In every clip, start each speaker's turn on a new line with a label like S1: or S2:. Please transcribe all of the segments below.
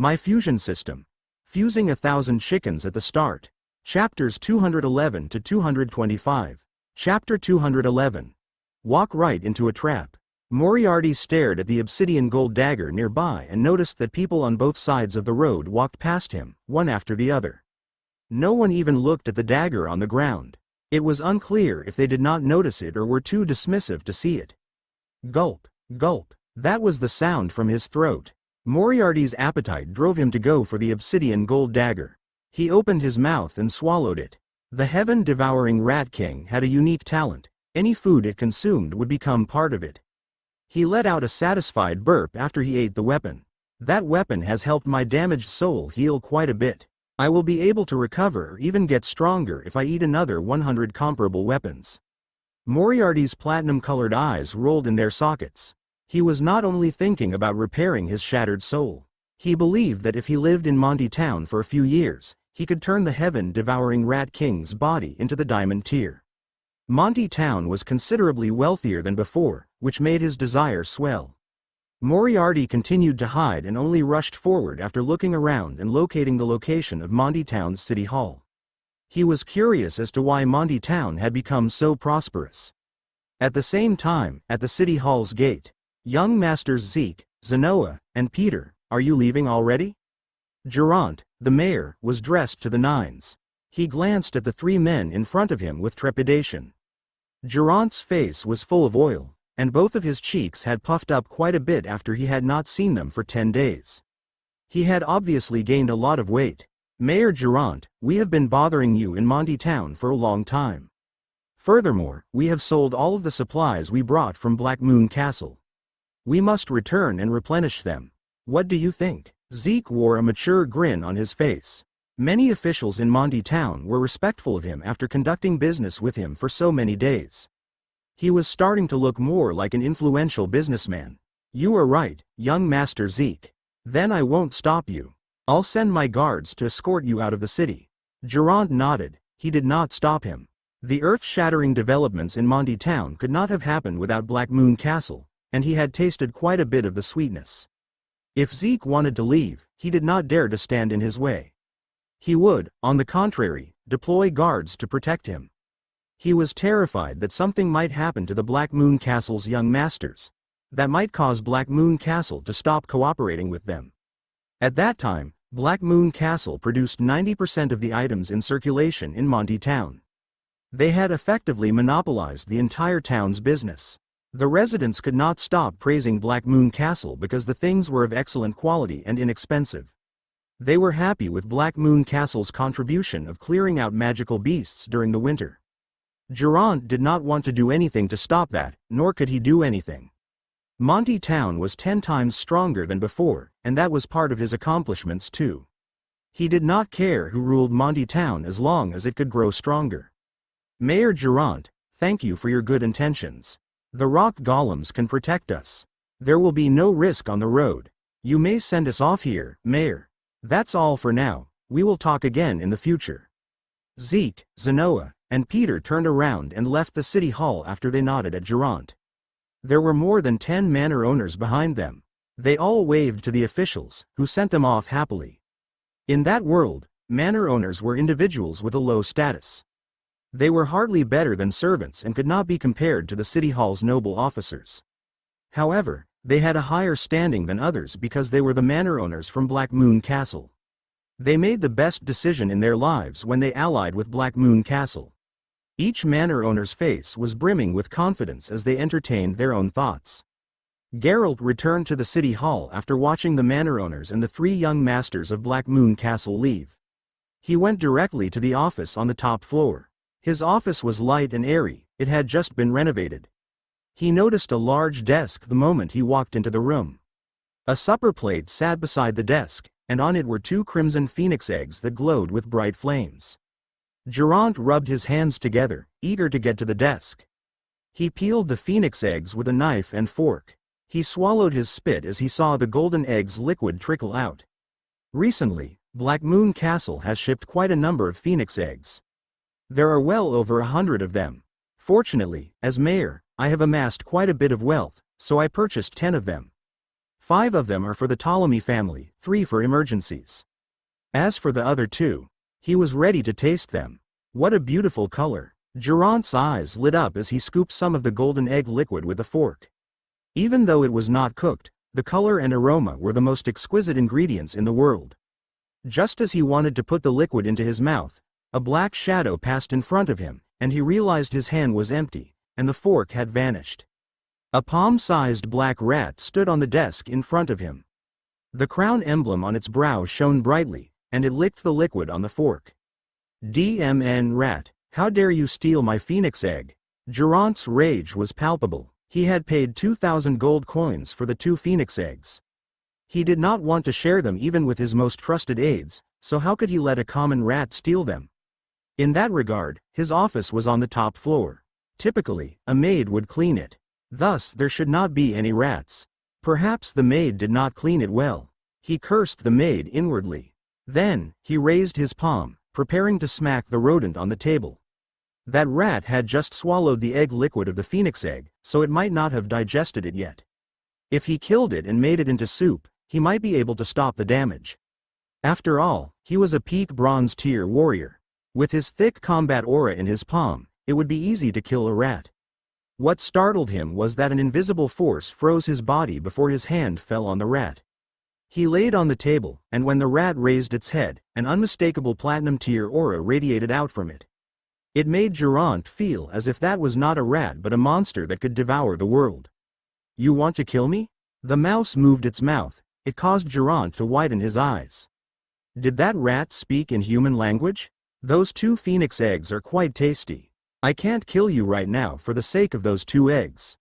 S1: My fusion system. Fusing 1,000 chickens at the start. Chapters 211 to 225. Chapter 211. Walk right into a trap. Moriarty stared at the obsidian gold dagger nearby and noticed that people on both sides of the road walked past him, one after the other. No one even looked at the dagger on the ground. It was unclear if they did not notice it or were too dismissive to see it. Gulp, gulp. That was the sound from his throat. Moriarty's appetite drove him to go for the obsidian gold dagger. He opened his mouth and swallowed it. The heaven-devouring Rat King had a unique talent. Any food it consumed would become part of it. He let out a satisfied burp after he ate the weapon. That weapon has helped my damaged soul heal quite a bit. I will be able to recover or even get stronger if I eat another 100 comparable weapons. Moriarty's platinum-colored eyes rolled in their sockets. He was not only thinking about repairing his shattered soul. He believed that if he lived in Monty Town for a few years, he could turn the heaven-devouring Rat King's body into the diamond tier. Monty Town was considerably wealthier than before, which made his desire swell. Moriarty continued to hide and only rushed forward after looking around and locating the location of Monty Town's city hall. He was curious as to why Monty Town had become so prosperous. At the same time, at the city hall's gate, young masters Zeke, Zenoa, and Peter, "Are you leaving already?" Geraint, the mayor, was dressed to the nines. He glanced at the three men in front of him with trepidation. Geraint's face was full of oil, and both of his cheeks had puffed up quite a bit after he had not seen them for 10 days. He had obviously gained a lot of weight. "Mayor Geraint, we have been bothering you in Monty Town for a long time. Furthermore, we have sold all of the supplies we brought from Black Moon Castle. We must return and replenish them. What do you think?" Zeke wore a mature grin on his face. Many officials in Monty Town were respectful of him after conducting business with him for so many days. He was starting to look more like an influential businessman. "You are right, young Master Zeke. Then I won't stop you. I'll send my guards to escort you out of the city." Geraint nodded. He did not stop him. The earth-shattering developments in Monty Town could not have happened without Black Moon Castle, and he had tasted quite a bit of the sweetness. If Zeke wanted to leave, he did not dare to stand in his way. He would, on the contrary, deploy guards to protect him. He was terrified that something might happen to the Black Moon Castle's young masters. That might cause Black Moon Castle to stop cooperating with them. At that time, Black Moon Castle produced 90% of the items in circulation in Monty Town. They had effectively monopolized the entire town's business. The residents could not stop praising Black Moon Castle because the things were of excellent quality and inexpensive. They were happy with Black Moon Castle's contribution of clearing out magical beasts during the winter. Geraint did not want to do anything to stop that, nor could he do anything. Monty Town was 10 times stronger than before, and that was part of his accomplishments too. He did not care who ruled Monty Town as long as it could grow stronger. "Mayor Geraint, thank you for your good intentions. The rock golems can protect us. There will be no risk on the road. You may send us off here, Mayor. That's all for now. We will talk again in the future." Zeke, Zenoa, and Peter turned around and left the city hall after they nodded at Geraint. There were more than 10 manor owners behind them. They all waved to the officials, who sent them off happily. In that world, manor owners were individuals with a low status. They were hardly better than servants and could not be compared to the city hall's noble officers. However, they had a higher standing than others because they were the manor owners from Black Moon Castle. They made the best decision in their lives when they allied with Black Moon Castle. Each manor owner's face was brimming with confidence as they entertained their own thoughts. Geralt returned to the city hall after watching the manor owners and the 3 young masters of Black Moon Castle leave. He went directly to the office on the top floor. His office was light and airy, it had just been renovated. He noticed a large desk the moment he walked into the room. A supper plate sat beside the desk, and on it were 2 crimson phoenix eggs that glowed with bright flames. Geraint rubbed his hands together, eager to get to the desk. He peeled the phoenix eggs with a knife and fork. He swallowed his spit as he saw the golden eggs' liquid trickle out. Recently, Black Moon Castle has shipped quite a number of phoenix eggs. There are well over 100 of them. Fortunately, as mayor, I have amassed quite a bit of wealth, so I purchased 10 of them. 5 of them are for the Ptolemy family, 3 for emergencies. As for the other 2, he was ready to taste them. What a beautiful color. Geraint's eyes lit up as he scooped some of the golden egg liquid with a fork. Even though it was not cooked, the color and aroma were the most exquisite ingredients in the world. Just as he wanted to put the liquid into his mouth, a black shadow passed in front of him, and he realized his hand was empty, and the fork had vanished. A palm-sized black rat stood on the desk in front of him. The crown emblem on its brow shone brightly, and it licked the liquid on the fork. "DMN rat, how dare you steal my phoenix egg?" Geraint's rage was palpable. He had paid 2,000 gold coins for the 2 phoenix eggs. He did not want to share them even with his most trusted aides, so how could he let a common rat steal them? In that regard, his office was on the top floor. Typically, a maid would clean it. Thus there should not be any rats. Perhaps the maid did not clean it well. He cursed the maid inwardly. Then, he raised his palm, preparing to smack the rodent on the table. That rat had just swallowed the egg liquid of the phoenix egg, so it might not have digested it yet. If he killed it and made it into soup, he might be able to stop the damage. After all, he was a peak bronze tier warrior. With his thick combat aura in his palm, it would be easy to kill a rat. What startled him was that an invisible force froze his body before his hand fell on the rat. He laid on the table, and when the rat raised its head, an unmistakable platinum tier aura radiated out from it. It made Geraint feel as if that was not a rat but a monster that could devour the world. "You want to kill me?" The mouse moved its mouth. It caused Geraint to widen his eyes. Did that rat speak in human language? "Those 2 phoenix eggs are quite tasty. I can't kill you right now for the sake of those 2 eggs."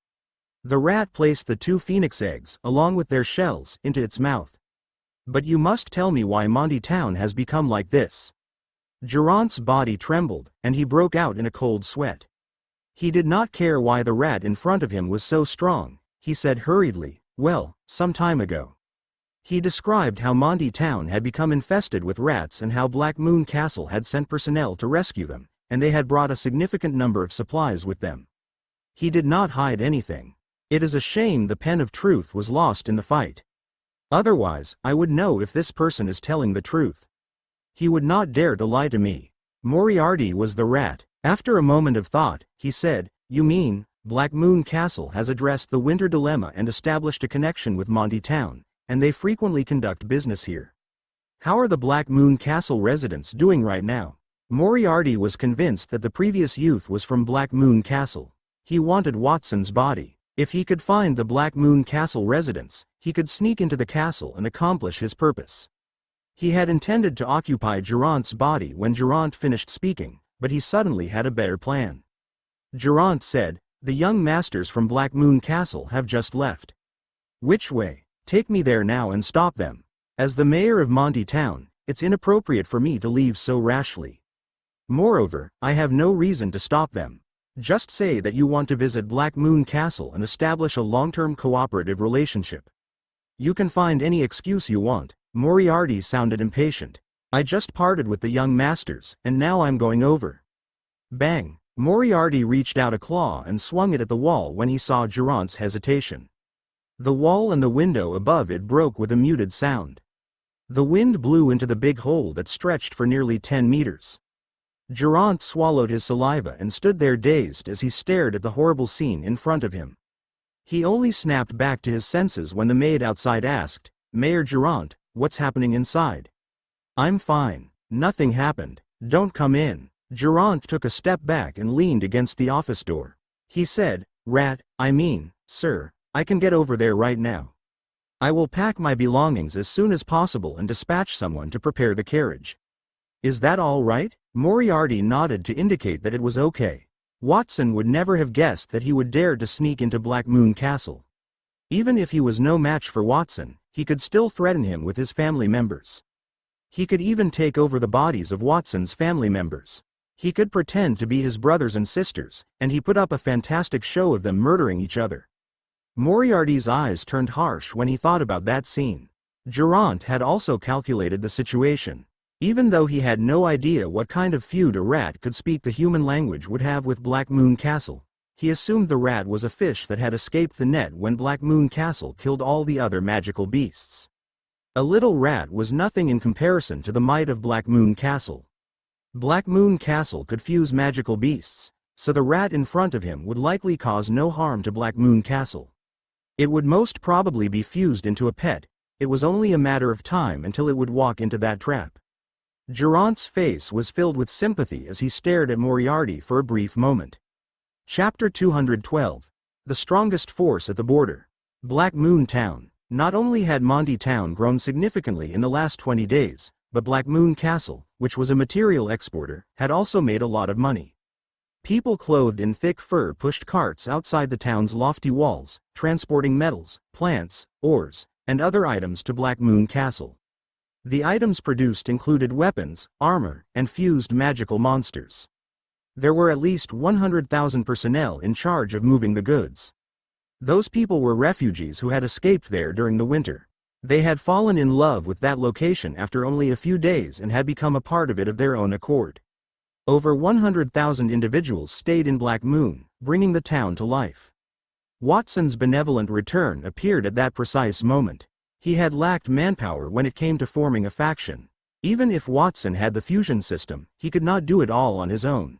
S1: The rat placed the 2 phoenix eggs, along with their shells, into its mouth. "But you must tell me why Monty Town has become like this." Geraint's body trembled, and he broke out in a cold sweat. He did not care why the rat in front of him was so strong. He said hurriedly, "Well, some time ago." He described how Monty Town had become infested with rats and how Black Moon Castle had sent personnel to rescue them, and they had brought a significant number of supplies with them. He did not hide anything. "It is a shame the pen of truth was lost in the fight. Otherwise, I would know if this person is telling the truth. He would not dare to lie to me." Moriarty was the rat. After a moment of thought, he said, "You mean, Black Moon Castle has addressed the winter dilemma and established a connection with Monty Town, and they frequently conduct business here. How are the Black Moon Castle residents doing right now?" Moriarty was convinced that the previous youth was from Black Moon Castle. He wanted Watson's body. If he could find the Black Moon Castle residents, he could sneak into the castle and accomplish his purpose. He had intended to occupy Geraint's body when Geraint finished speaking, but he suddenly had a better plan. Geraint said, "The young masters from Black Moon Castle have just left." "Which way?" "Take me there now and stop them. As the mayor of Monty Town, it's inappropriate for me to leave so rashly. Moreover, I have no reason to stop them. Just say that you want to visit Black Moon Castle and establish a long-term cooperative relationship. You can find any excuse you want." Moriarty sounded impatient. "I just parted with the young masters, and now I'm going over." Bang! Moriarty reached out a claw and swung it at the wall when he saw Geraint's hesitation. The wall and the window above it broke with a muted sound. The wind blew into the big hole that stretched for nearly 10 meters. Geraint swallowed his saliva and stood there dazed as he stared at the horrible scene in front of him. He only snapped back to his senses when the maid outside asked, "Mayor Geraint, what's happening inside?" "I'm fine. Nothing happened. Don't come in." Geraint took a step back and leaned against the office door. He said, Sir, I can get over there right now. I will pack my belongings as soon as possible and dispatch someone to prepare the carriage." "Is that all right?" Moriarty nodded to indicate that it was okay. Watson would never have guessed that he would dare to sneak into Black Moon Castle. Even if he was no match for Watson, he could still threaten him with his family members. He could even take over the bodies of Watson's family members. He could pretend to be his brothers and sisters, and he put up a fantastic show of them murdering each other. Moriarty's eyes turned harsh when he thought about that scene. Geraint had also calculated the situation. Even though he had no idea what kind of feud a rat could speak the human language would have with Black Moon Castle, He assumed the rat was a fish that had escaped the net when Black Moon Castle killed all the other magical beasts. A little rat was nothing in comparison to the might of Black Moon Castle. Black Moon Castle could fuse magical beasts, so the rat in front of him would likely cause no harm to Black Moon Castle. It would most probably be fused into a pet. It was only a matter of time until it would walk into that trap. Geraint's face was filled with sympathy as he stared at Moriarty for a brief moment. Chapter 212. The strongest force at the border. Black Moon Town. Not only had Monty Town grown significantly in the last 20 days, but Black Moon Castle, which was a material exporter, had also made a lot of money. People clothed in thick fur pushed carts outside the town's lofty walls, transporting metals, plants, ores, and other items to Black Moon Castle. The items produced included weapons, armor, and fused magical monsters. There were at least 100,000 personnel in charge of moving the goods. Those people were refugees who had escaped there during the winter. They had fallen in love with that location after only a few days and had become a part of it of their own accord. Over 100,000 individuals stayed in Black Moon, bringing the town to life. Watson's benevolent return appeared at that precise moment. He had lacked manpower when it came to forming a faction. Even if Watson had the fusion system, he could not do it all on his own.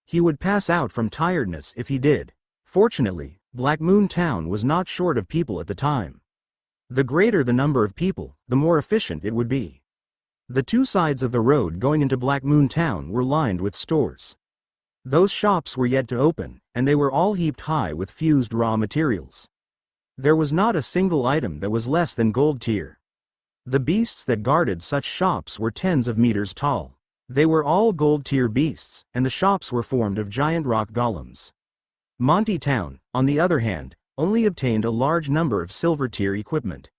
S1: He would pass out from tiredness if he did. Fortunately, Black Moon Town was not short of people at the time. The greater the number of people, the more efficient it would be. The two sides of the road going into Black Moon Town were lined with stores. Those shops were yet to open, and they were all heaped high with fused raw materials. There was not a single item that was less than gold tier. The beasts that guarded such shops were tens of meters tall. They were all gold-tier beasts, and the shops were formed of giant rock golems. Monty Town, on the other hand, only obtained a large number of silver-tier equipment.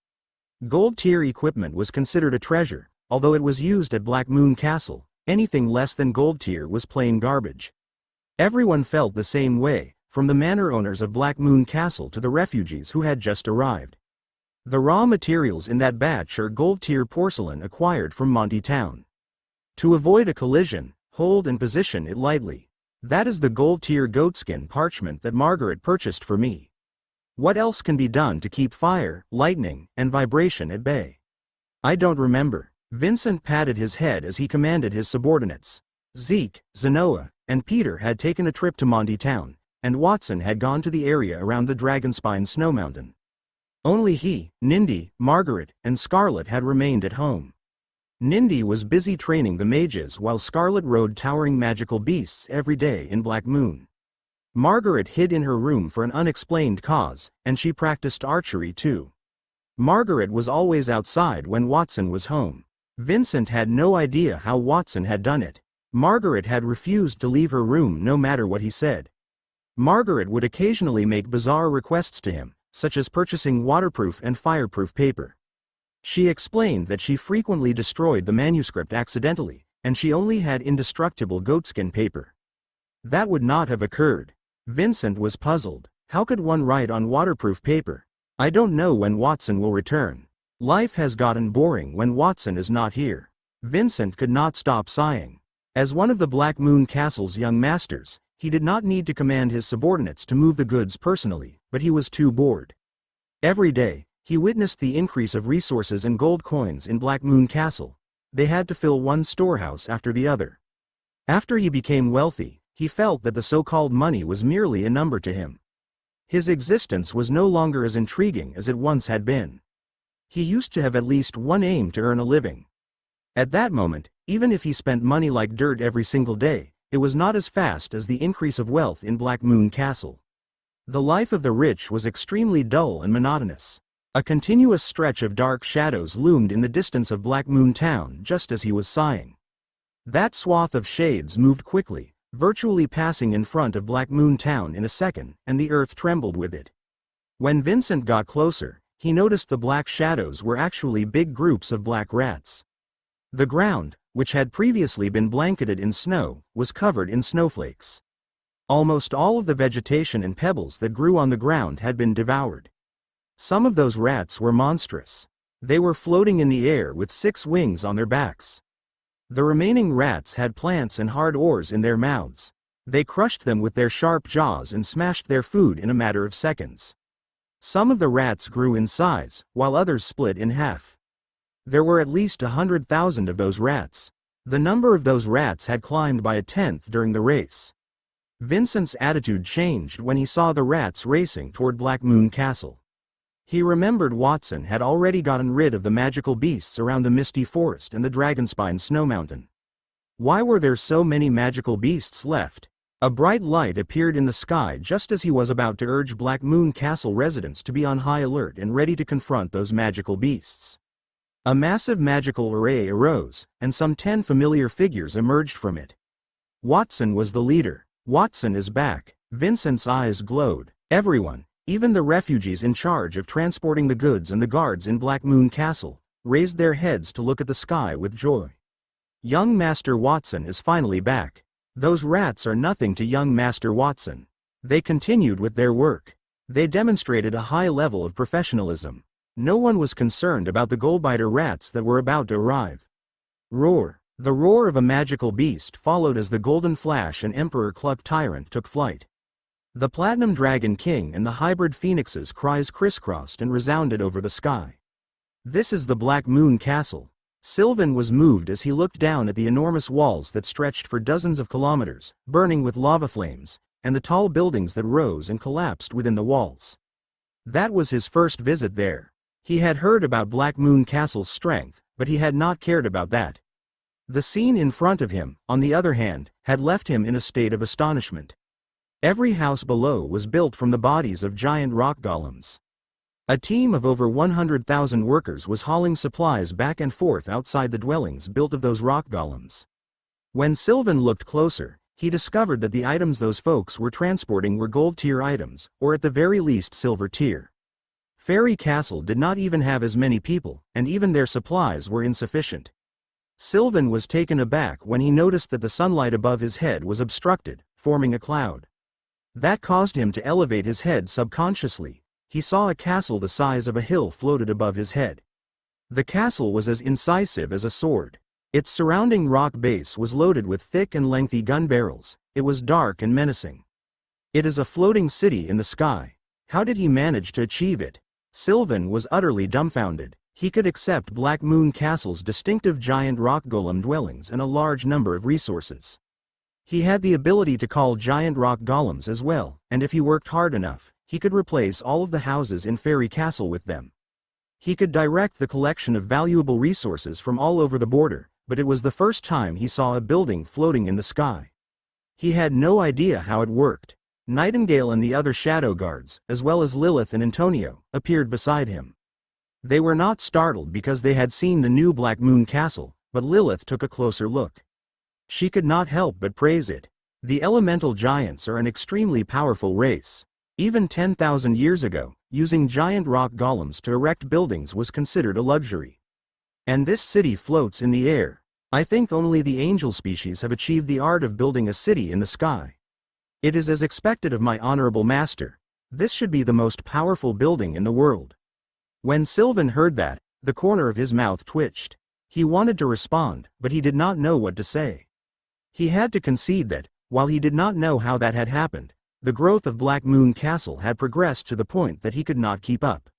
S1: Gold-tier equipment was considered a treasure, although it was used at Black Moon Castle. Anything less than gold-tier was plain garbage. Everyone felt the same way, from the manor owners of Black Moon Castle to the refugees who had just arrived. The raw materials in that batch are gold-tier porcelain acquired from Monty Town. To avoid a collision, hold and position it lightly. That is the gold-tier goatskin parchment that Margaret purchased for me. What else can be done to keep fire, lightning, and vibration at bay? I don't remember. Vincent patted his head as he commanded his subordinates. Zeke, Zenoa, and Peter had taken a trip to Monty Town, and Watson had gone to the area around the Dragonspine Snow Mountain. Only he, Nindy, Margaret, and Scarlet had remained at home. Nindy was busy training the mages while Scarlet rode towering magical beasts every day in Black Moon. Margaret hid in her room for an unexplained cause, and she practiced archery too. Margaret was always outside when Watson was home. Vincent had no idea how Watson had done it. Margaret had refused to leave her room no matter what he said. Margaret would occasionally make bizarre requests to him, such as purchasing waterproof and fireproof paper. She explained that she frequently destroyed the manuscript accidentally, and she only had indestructible goatskin paper. That would not have occurred. Vincent was puzzled. How could one write on waterproof paper? I don't know when Watson will return. Life has gotten boring when Watson is not here. Vincent could not stop sighing. As one of the Black Moon Castle's young masters, he did not need to command his subordinates to move the goods personally, but he was too bored. Every day, he witnessed the increase of resources and gold coins in Black Moon Castle. They had to fill one storehouse after the other. After he became wealthy, he felt that the so-called money was merely a number to him. His existence was no longer as intriguing as it once had been. He used to have at least one aim to earn a living. At that moment, even if he spent money like dirt every single day, it was not as fast as the increase of wealth in Black Moon Castle. The life of the rich was extremely dull and monotonous. A continuous stretch of dark shadows loomed in the distance of Black Moon Town just as he was sighing. That swath of shades moved quickly, virtually passing in front of Black Moon Town in a second, and the earth trembled with it. When Vincent got closer, he noticed the black shadows were actually big groups of black rats. The ground, which had previously been blanketed in snow, was covered in snowflakes. Almost all of the vegetation and pebbles that grew on the ground had been devoured. Some of those rats were monstrous. They were floating in the air with 6 wings on their backs. The remaining rats had plants and hard ores in their mouths. They crushed them with their sharp jaws and smashed their food in a matter of seconds. Some of the rats grew in size, while others split in half. There were at least 100,000 of those rats. The number of those rats had climbed by a tenth during the race. Vincent's attitude changed when he saw the rats racing toward Black Moon Castle. He remembered Watson had already gotten rid of the magical beasts around the Misty Forest and the Dragonspine Snow Mountain. Why were there so many magical beasts left? A bright light appeared in the sky just as he was about to urge Black Moon Castle residents to be on high alert and ready to confront those magical beasts. A massive magical array arose, and some 10 familiar figures emerged from it. Watson was the leader. Watson is back. Vincent's eyes glowed. Everyone, even the refugees in charge of transporting the goods and the guards in Black Moon Castle, raised their heads to look at the sky with joy. Young Master Watson is finally back. Those rats are nothing to young Master Watson. They continued with their work. They demonstrated a high level of professionalism. No one was concerned about the goldbiter rats that were about to arrive. Roar! The roar of a magical beast followed as the Golden Flash and Emperor Cluck Tyrant took flight. The Platinum Dragon King and the Hybrid Phoenix's cries crisscrossed and resounded over the sky. This is the Black Moon Castle. Sylvan was moved as he looked down at the enormous walls that stretched for dozens of kilometers, burning with lava flames, and the tall buildings that rose and collapsed within the walls. That was his first visit there. He had heard about Black Moon Castle's strength, but he had not cared about that. The scene in front of him, on the other hand, had left him in a state of astonishment. Every house below was built from the bodies of giant rock golems. A team of over 100,000 workers was hauling supplies back and forth outside the dwellings built of those rock golems. When Sylvan looked closer, he discovered that the items those folks were transporting were gold-tier items, or at the very least silver-tier. Fairy Castle did not even have as many people, and even their supplies were insufficient. Sylvan was taken aback when he noticed that the sunlight above his head was obstructed, forming a cloud. That caused him to elevate his head subconsciously. He saw a castle the size of a hill floated above his head. The castle was as incisive as a sword. Its surrounding rock base was loaded with thick and lengthy gun barrels. It was dark and menacing. It is a floating city in the sky. How did he manage to achieve it? Sylvan was utterly dumbfounded. He could accept Black Moon Castle's distinctive giant rock golem dwellings and a large number of resources. He had the ability to call giant rock golems as well, and if he worked hard enough, he could replace all of the houses in Fairy Castle with them. He could direct the collection of valuable resources from all over the border, but it was the first time he saw a building floating in the sky. He had no idea how it worked. Nightingale and the other shadow guards, as well as Lilith and Antonio, appeared beside him. They were not startled because they had seen the new Black Moon Castle, but Lilith took a closer look. She could not help but praise it. The elemental giants are an extremely powerful race. Even 10,000 years ago, using giant rock golems to erect buildings was considered a luxury. And this city floats in the air. I think only the angel species have achieved the art of building a city in the sky. It is as expected of my honorable master. This should be the most powerful building in the world. When Sylvan heard that, the corner of his mouth twitched. He wanted to respond, but he did not know what to say. He had to concede that, while he did not know how that had happened, the growth of Black Moon Castle had progressed to the point that he could not keep up.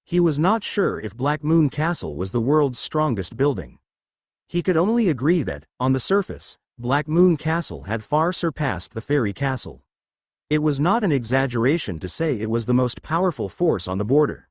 S1: He was not sure if Black Moon Castle was the world's strongest building. He could only agree that, on the surface, Black Moon Castle had far surpassed the Fairy Castle. It was not an exaggeration to say it was the most powerful force on the border.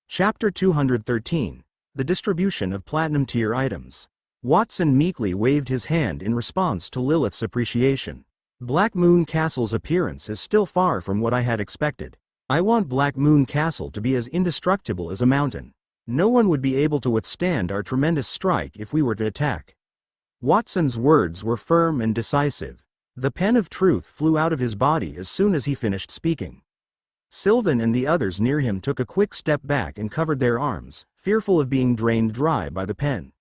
S1: Chapter 213. The Distribution of Platinum Tier Items. Watson meekly waved his hand in response to Lilith's appreciation. Black Moon Castle's appearance is still far from what I had expected. I want Black Moon Castle to be as indestructible as a mountain. No one would be able to withstand our tremendous strike if we were to attack. Watson's words were firm and decisive. The pen of truth flew out of his body as soon as he finished speaking. Sylvan and the others near him took a quick step back and covered their arms, fearful of being drained dry by the pen.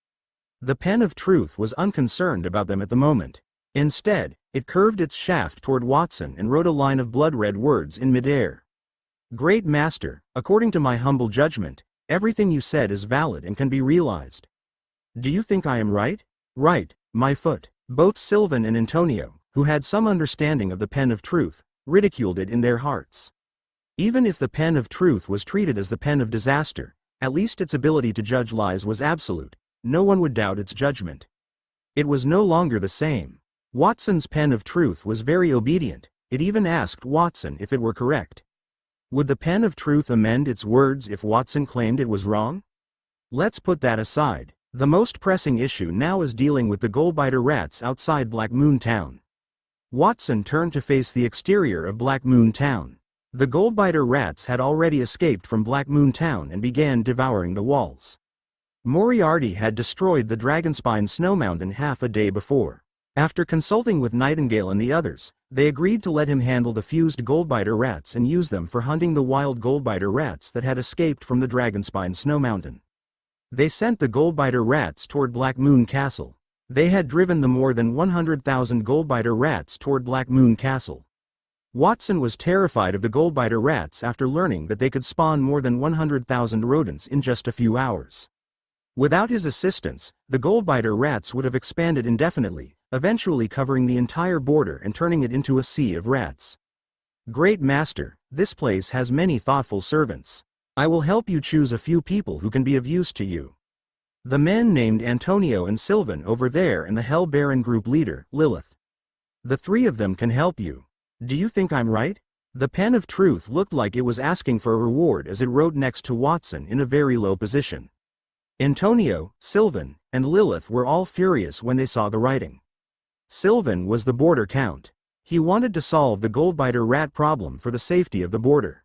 S1: The pen of truth was unconcerned about them at the moment. Instead, it curved its shaft toward Watson and wrote a line of blood-red words in midair. Great Master, according to my humble judgment, everything you said is valid and can be realized. Do you think I am right? Right, my foot. Both Sylvan and Antonio, who had some understanding of the pen of truth, ridiculed it in their hearts. Even if the pen of truth was treated as the pen of disaster, at least its ability to judge lies was absolute. No one would doubt its judgment. It was no longer the same. Watson's pen of truth was very obedient. It even asked Watson if it were correct. Would the pen of truth amend its words if Watson claimed it was wrong? Let's put that aside. The most pressing issue now is dealing with the goldbiter rats outside Black Moon Town. Watson turned to face the exterior of Black Moon Town. The goldbiter rats had already escaped from Black Moon Town and began devouring the walls. Moriarty had destroyed the Dragonspine Snow Mountain half a day before. After consulting with Nightingale and the others, they agreed to let him handle the fused goldbiter rats and use them for hunting the wild goldbiter rats that had escaped from the Dragonspine Snow Mountain. They sent the goldbiter rats toward Black Moon Castle. They had driven the more than 100,000 goldbiter rats toward Black Moon Castle. Watson was terrified of the goldbiter rats after learning that they could spawn more than 100,000 rodents in just a few hours. Without his assistance, the goldbiter rats would have expanded indefinitely, eventually covering the entire border and turning it into a sea of rats. Great Master, this place has many thoughtful servants. I will help you choose a few people who can be of use to you. The men named Antonio and Sylvan over there and the Hell Baron group leader, Lilith. The three of them can help you. Do you think I'm right? The pen of truth looked like it was asking for a reward as it wrote next to Watson in a very low position. Antonio, Sylvan, and Lilith were all furious when they saw the writing. Sylvan was the border count. He wanted to solve the goldbiter rat problem for the safety of the border.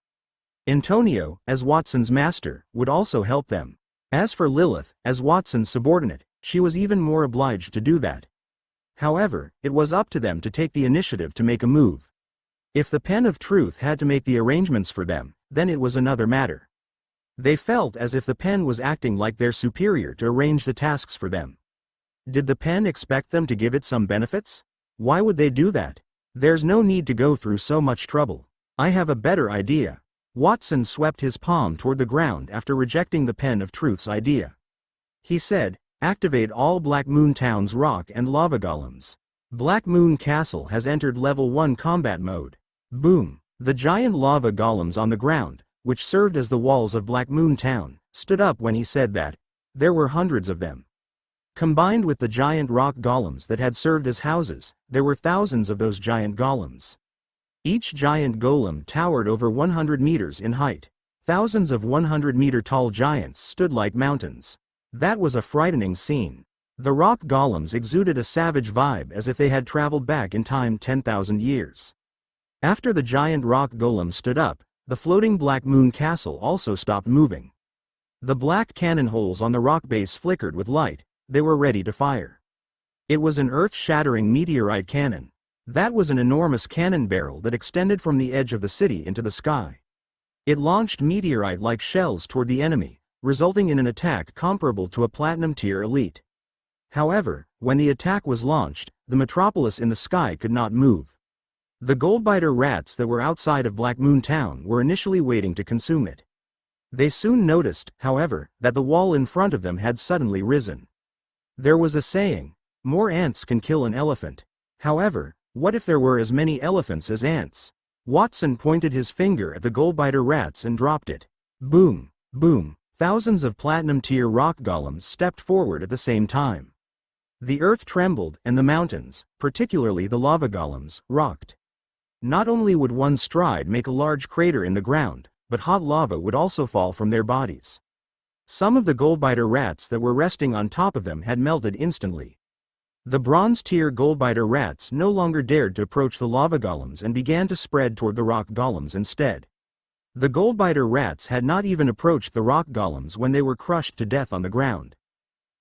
S1: Antonio, as Watson's master, would also help them. As for Lilith, as Watson's subordinate, she was even more obliged to do that. However, it was up to them to take the initiative to make a move. If the pen of truth had to make the arrangements for them, then it was another matter. They felt as if the pen was acting like their superior to arrange the tasks for them. Did the pen expect them to give it some benefits? Why would they do that? There's no need to go through so much trouble. I have a better idea. Watson swept his palm toward the ground after rejecting the pen of truth's idea. He said, activate all Black Moon Town's rock and lava golems. Black Moon Castle has entered level 1 combat mode. Boom! The giant lava golems on the ground, which served as the walls of Black Moon Town, stood up when he said that. There were hundreds of them. Combined with the giant rock golems that had served as houses, there were thousands of those giant golems. Each giant golem towered over 100 meters in height. Thousands of 100-meter-tall giants stood like mountains. That was a frightening scene. The rock golems exuded a savage vibe as if they had traveled back in time 10,000 years. After the giant rock golem stood up, the floating Black Moon Castle also stopped moving. The black cannon holes on the rock base flickered with light. They were ready to fire. It was an earth-shattering meteorite cannon. That was an enormous cannon barrel that extended from the edge of the city into the sky. It launched meteorite-like shells toward the enemy, resulting in an attack comparable to a platinum-tier elite. However, when the attack was launched, the metropolis in the sky could not move. The goldbiter rats that were outside of Black Moon Town were initially waiting to consume it. They soon noticed, however, that the wall in front of them had suddenly risen. There was a saying, more ants can kill an elephant. However, what if there were as many elephants as ants? Watson pointed his finger at the goldbiter rats and dropped it. Boom, boom, thousands of platinum-tier rock golems stepped forward at the same time. The earth trembled and the mountains, particularly the lava golems, rocked. Not only would one stride make a large crater in the ground, but hot lava would also fall from their bodies. Some of the goldbiter rats that were resting on top of them had melted instantly. The bronze-tier goldbiter rats no longer dared to approach the lava golems and began to spread toward the rock golems instead. The goldbiter rats had not even approached the rock golems when they were crushed to death on the ground.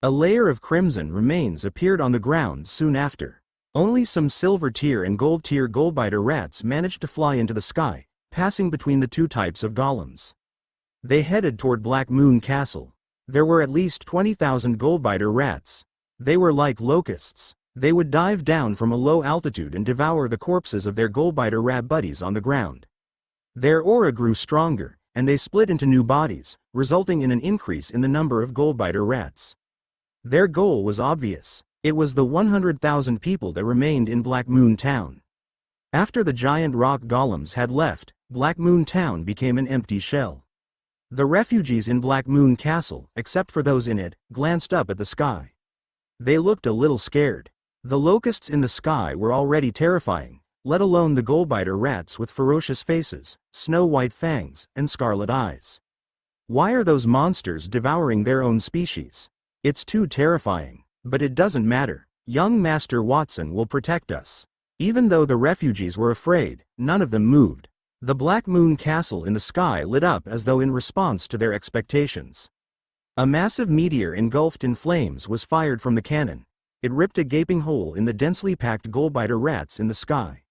S1: A layer of crimson remains appeared on the ground soon after. Only some silver-tier and gold-tier goldbiter rats managed to fly into the sky, passing between the two types of golems. They headed toward Black Moon Castle. There were at least 20,000 goldbiter rats. They were like locusts. They would dive down from a low altitude and devour the corpses of their goldbiter rat buddies on the ground. Their aura grew stronger, and they split into new bodies, resulting in an increase in the number of goldbiter rats. Their goal was obvious. It was the 100,000 people that remained in Black Moon Town. After the giant rock golems had left, Black Moon Town became an empty shell. The refugees in Black Moon Castle, except for those in it, glanced up at the sky. They looked a little scared. The locusts in the sky were already terrifying, let alone the goldbiter rats with ferocious faces, snow-white fangs, and scarlet eyes. Why are those monsters devouring their own species? It's too terrifying. But it doesn't matter. Young Master Watson will protect us. Even though the refugees were afraid, none of them moved. The Black Moon Castle in the sky lit up as though in response to their expectations. A massive meteor engulfed in flames was fired from the cannon. It ripped a gaping hole in the densely packed goldbiter rats in the sky.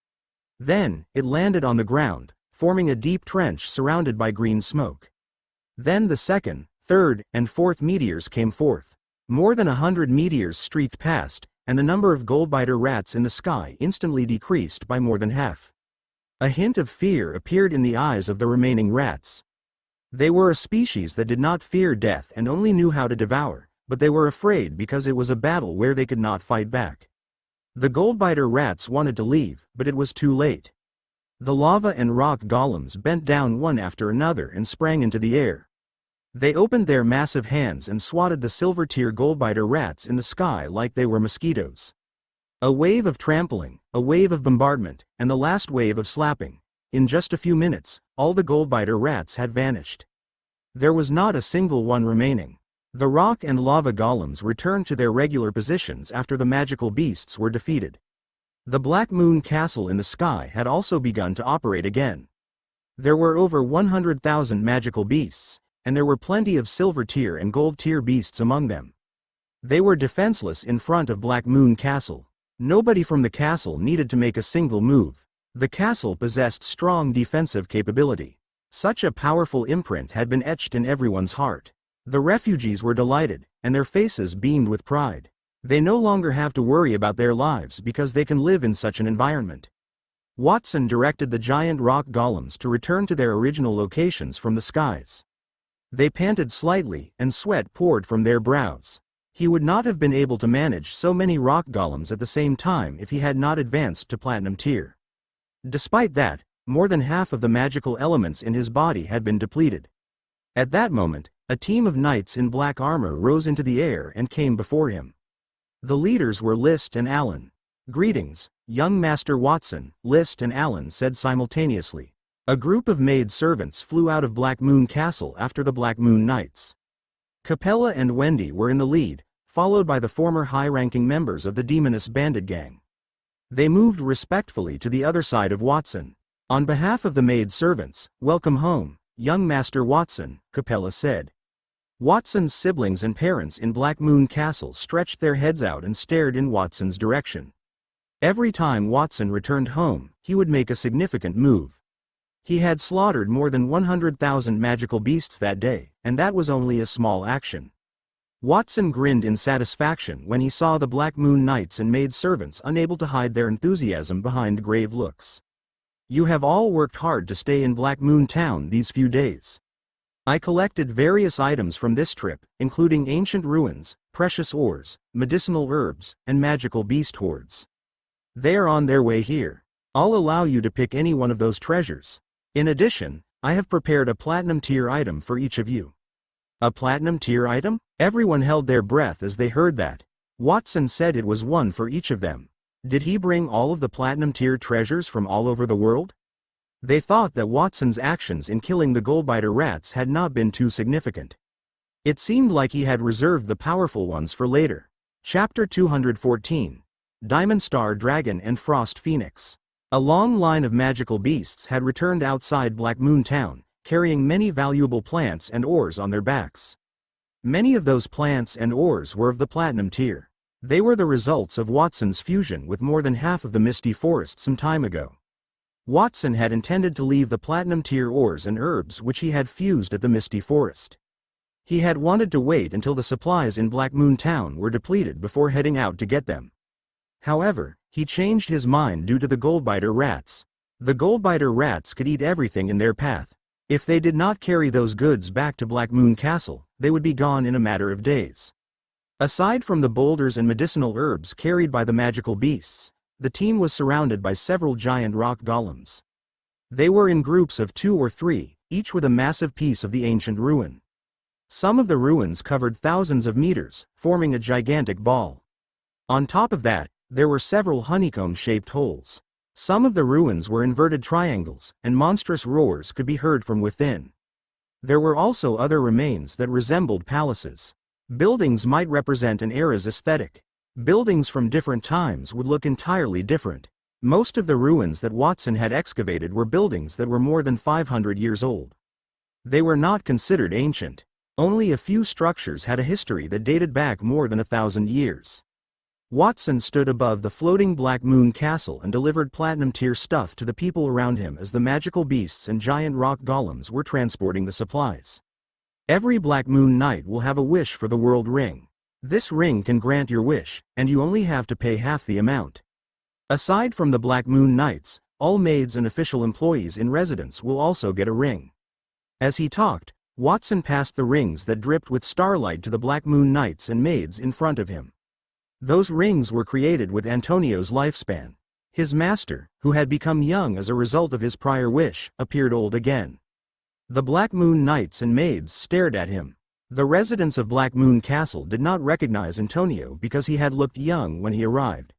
S1: Then, it landed on the ground, forming a deep trench surrounded by green smoke. Then the second, third, and fourth meteors came forth. More than 100 meteors streaked past, and the number of goldbiter rats in the sky instantly decreased by more than half. A hint of fear appeared in the eyes of the remaining rats. They were a species that did not fear death and only knew how to devour, but they were afraid because it was a battle where they could not fight back. The goldbiter rats wanted to leave, but it was too late. The lava and rock golems bent down one after another and sprang into the air. They opened their massive hands and swatted the silver-tier goldbiter rats in the sky like they were mosquitoes. A wave of trampling, a wave of bombardment, and the last wave of slapping. In just a few minutes, all the goldbiter rats had vanished. There was not a single one remaining. The rock and lava golems returned to their regular positions after the magical beasts were defeated. The Black Moon Castle in the sky had also begun to operate again. There were over 100,000 magical beasts, and there were plenty of silver-tier and gold-tier beasts among them. They were defenseless in front of Black Moon Castle. Nobody from the castle needed to make a single move. The castle possessed strong defensive capability. Such a powerful imprint had been etched in everyone's heart. The refugees were delighted, and their faces beamed with pride. They no longer have to worry about their lives because they can live in such an environment. Watson directed the giant rock golems to return to their original locations from the skies. They panted slightly, and sweat poured from their brows. He would not have been able to manage so many rock golems at the same time if he had not advanced to platinum tier. Despite that, more than half of the magical elements in his body had been depleted. At that moment, a team of knights in black armor rose into the air and came before him. The leaders were List and Allen. "Greetings, young Master Watson," List and Allen said simultaneously. A group of maid servants flew out of Black Moon Castle after the Black Moon Knights. Capella and Wendy were in the lead, followed by the former high-ranking members of the Demoness Bandit Gang. They moved respectfully to the other side of Watson. On behalf of the maid servants, "Welcome home, young Master Watson," Capella said. Watson's siblings and parents in Black Moon Castle stretched their heads out and stared in Watson's direction. Every time Watson returned home, he would make a significant move. He had slaughtered more than 100,000 magical beasts that day, and that was only a small action. Watson grinned in satisfaction when he saw the Black Moon Knights and maid servants unable to hide their enthusiasm behind grave looks. "You have all worked hard to stay in Black Moon Town these few days. I collected various items from this trip, including ancient ruins, precious ores, medicinal herbs, and magical beast hoards. They are on their way here. I'll allow you to pick any one of those treasures. In addition, I have prepared a platinum tier item for each of you." A platinum tier item? Everyone held their breath as they heard that. Watson said it was one for each of them. Did he bring all of the platinum tier treasures from all over the world? They thought that Watson's actions in killing the goldbiter rats had not been too significant. It seemed like he had reserved the powerful ones for later. Chapter 214. Diamond Star Dragon and Frost Phoenix. A long line of magical beasts had returned outside Black Moon Town, carrying many valuable plants and ores on their backs. Many of those plants and ores were of the platinum tier. They were the results of Watson's fusion with more than half of the Misty Forest some time ago. Watson had intended to leave the platinum tier ores and herbs which he had fused at the Misty Forest. He had wanted to wait until the supplies in Black Moon Town were depleted before heading out to get them. However, he changed his mind due to the goldbiter rats. The goldbiter rats could eat everything in their path. If they did not carry those goods back to Black Moon Castle, they would be gone in a matter of days. Aside from the boulders and medicinal herbs carried by the magical beasts, the team was surrounded by several giant rock golems. They were in groups of 2 or 3, each with a massive piece of the ancient ruin. Some of the ruins covered thousands of meters, forming a gigantic ball. On top of that, there were several honeycomb-shaped holes. Some of the ruins were inverted triangles, and monstrous roars could be heard from within. There were also other remains that resembled palaces. Buildings might represent an era's aesthetic. Buildings from different times would look entirely different. Most of the ruins that Watson had excavated were buildings that were more than 500 years old. They were not considered ancient. Only a few structures had a history that dated back more than 1,000 years. Watson stood above the floating Black Moon Castle and delivered platinum-tier stuff to the people around him as the magical beasts and giant rock golems were transporting the supplies. Every Black Moon Knight will have a wish for the World Ring. This ring can grant your wish, and you only have to pay half the amount. Aside from the Black Moon Knights, all maids and official employees in residence will also get a ring. As he talked, Watson passed the rings that dripped with starlight to the Black Moon Knights and maids in front of him. Those rings were created with Antonio's lifespan. His master, who had become young as a result of his prior wish, appeared old again. The Black Moon Knights and maids stared at him. The residents of Black Moon Castle did not recognize Antonio because he had looked young when he arrived.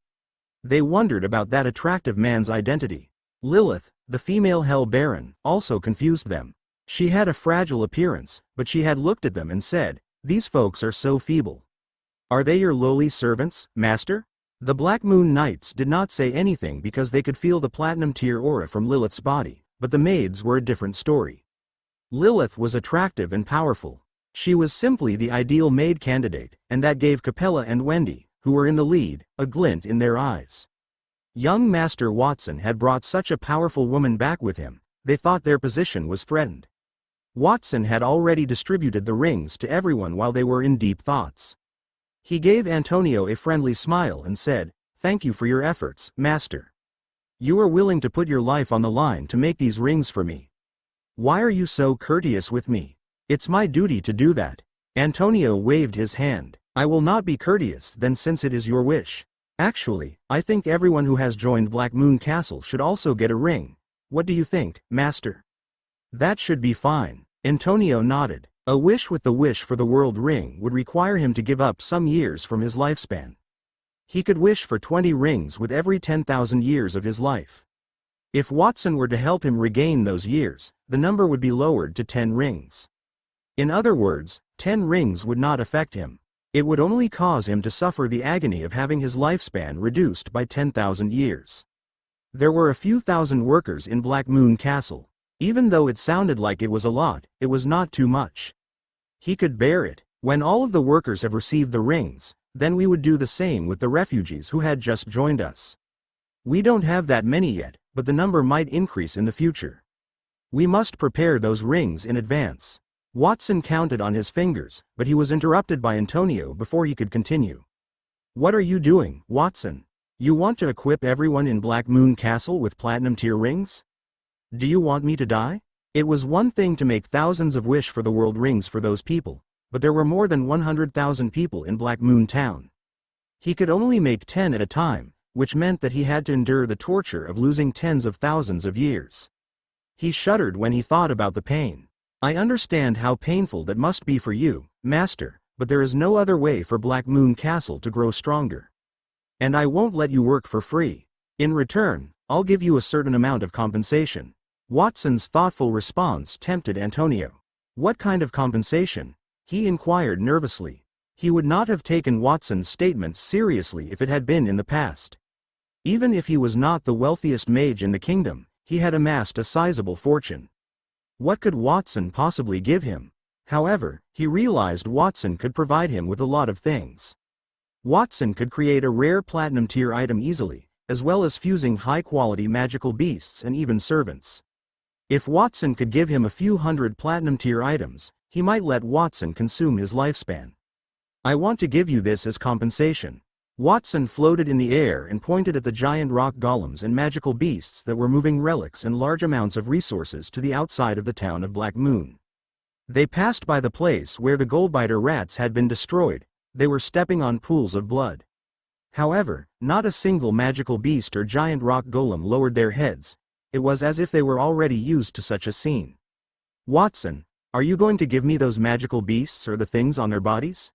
S1: They wondered about that attractive man's identity. Lilith, the female Hell Baron, also confused them. She had a fragile appearance, but she had looked at them and said, "These folks are so feeble." "Are they your lowly servants, master?" The Black Moon Knights did not say anything because they could feel the platinum-tier aura from Lilith's body, but the maids were a different story. Lilith was attractive and powerful. She was simply the ideal maid candidate, and that gave Capella and Wendy, who were in the lead, a glint in their eyes. Young Master Watson had brought such a powerful woman back with him, they thought their position was threatened. Watson had already distributed the rings to everyone while they were in deep thoughts. He gave Antonio a friendly smile and said, "Thank you for your efforts, Master. You are willing to put your life on the line to make these rings for me. Why are you so courteous with me? It's my duty to do that." Antonio waved his hand. "I will not be courteous then since it is your wish. Actually, I think everyone who has joined Black Moon Castle should also get a ring. What do you think, Master?" "That should be fine." Antonio nodded. A wish with the wish for the World Ring would require him to give up some years from his lifespan. He could wish for 20 rings with every 10,000 years of his life. If Watson were to help him regain those years, the number would be lowered to 10 rings. In other words, 10 rings would not affect him. It would only cause him to suffer the agony of having his lifespan reduced by 10,000 years. There were a few thousand workers in Black Moon Castle. Even though it sounded like it was a lot, it was not too much. He could bear it. When all of the workers have received the rings, then we would do the same with the refugees who had just joined us. We don't have that many yet, but the number might increase in the future. We must prepare those rings in advance. Watson counted on his fingers, but he was interrupted by Antonio before he could continue. "What are you doing, Watson? You want to equip everyone in Black Moon Castle with platinum-tier rings? Do you want me to die?" It was one thing to make thousands of wish for the world rings for those people, but there were more than 100,000 people in Black Moon Town. He could only make 10 at a time, which meant that he had to endure the torture of losing tens of thousands of years. He shuddered when he thought about the pain. "I understand how painful that must be for you, Master, but there is no other way for Black Moon Castle to grow stronger. And I won't let you work for free. In return, I'll give you a certain amount of compensation." Watson's thoughtful response tempted Antonio. "What kind of compensation?" he inquired nervously. He would not have taken Watson's statement seriously if it had been in the past. Even if he was not the wealthiest mage in the kingdom, he had amassed a sizable fortune. What could Watson possibly give him? However, he realized Watson could provide him with a lot of things. Watson could create a rare platinum-tier item easily, as well as fusing high-quality magical beasts and even servants. If Watson could give him a few hundred platinum-tier items, he might let Watson consume his lifespan. "I want to give you this as compensation." Watson floated in the air and pointed at the giant rock golems and magical beasts that were moving relics and large amounts of resources to the outside of the town of Black Moon. They passed by the place where the goldbiter rats had been destroyed, they were stepping on pools of blood. However, not a single magical beast or giant rock golem lowered their heads. It was as if they were already used to such a scene. "Watson, are you going to give me those magical beasts or the things on their bodies?"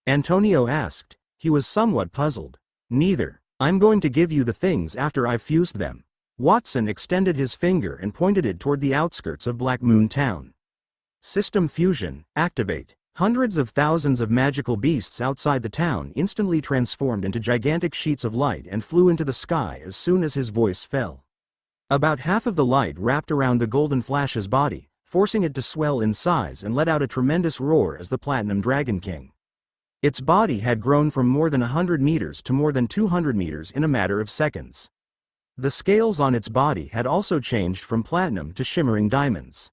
S1: Antonio asked. He was somewhat puzzled. "Neither. I'm going to give you the things after I've fused them." Watson extended his finger and pointed it toward the outskirts of Black Moon Town. "System fusion, activate." Hundreds of thousands of magical beasts outside the town instantly transformed into gigantic sheets of light and flew into the sky as soon as his voice fell. About half of the light wrapped around the Golden Flash's body, forcing it to swell in size and let out a tremendous roar as the Platinum Dragon King. Its body had grown from more than 100 meters to more than 200 meters in a matter of seconds. The scales on its body had also changed from platinum to shimmering diamonds.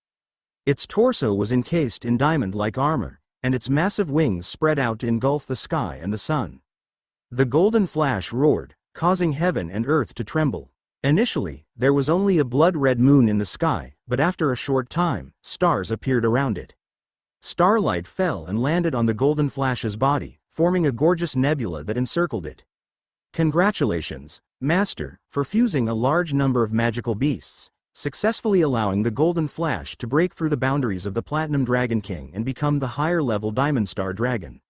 S1: Its torso was encased in diamond-like armor, and its massive wings spread out to engulf the sky and the sun. The Golden Flash roared, causing heaven and earth to tremble. Initially, there was only a blood-red moon in the sky, but after a short time, stars appeared around it. Starlight fell and landed on the Golden Flash's body, forming a gorgeous nebula that encircled it. "Congratulations, Master, for fusing a large number of magical beasts, successfully allowing the Golden Flash to break through the boundaries of the Platinum Dragon King and become the higher-level Diamond Star Dragon."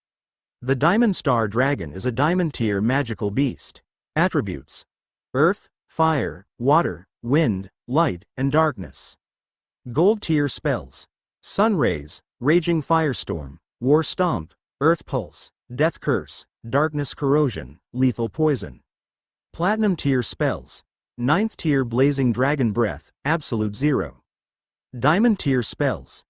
S1: The Diamond Star Dragon is a Diamond-tier magical beast. Attributes: Earth, Fire, Water, Wind, Light, and Darkness. Gold-tier spells: Sun Rays, Raging Firestorm, War Stomp, Earth Pulse, Death Curse, Darkness Corrosion, Lethal Poison. Platinum-tier spells: 9th tier Blazing Dragon Breath, Absolute Zero. Diamond-tier spells: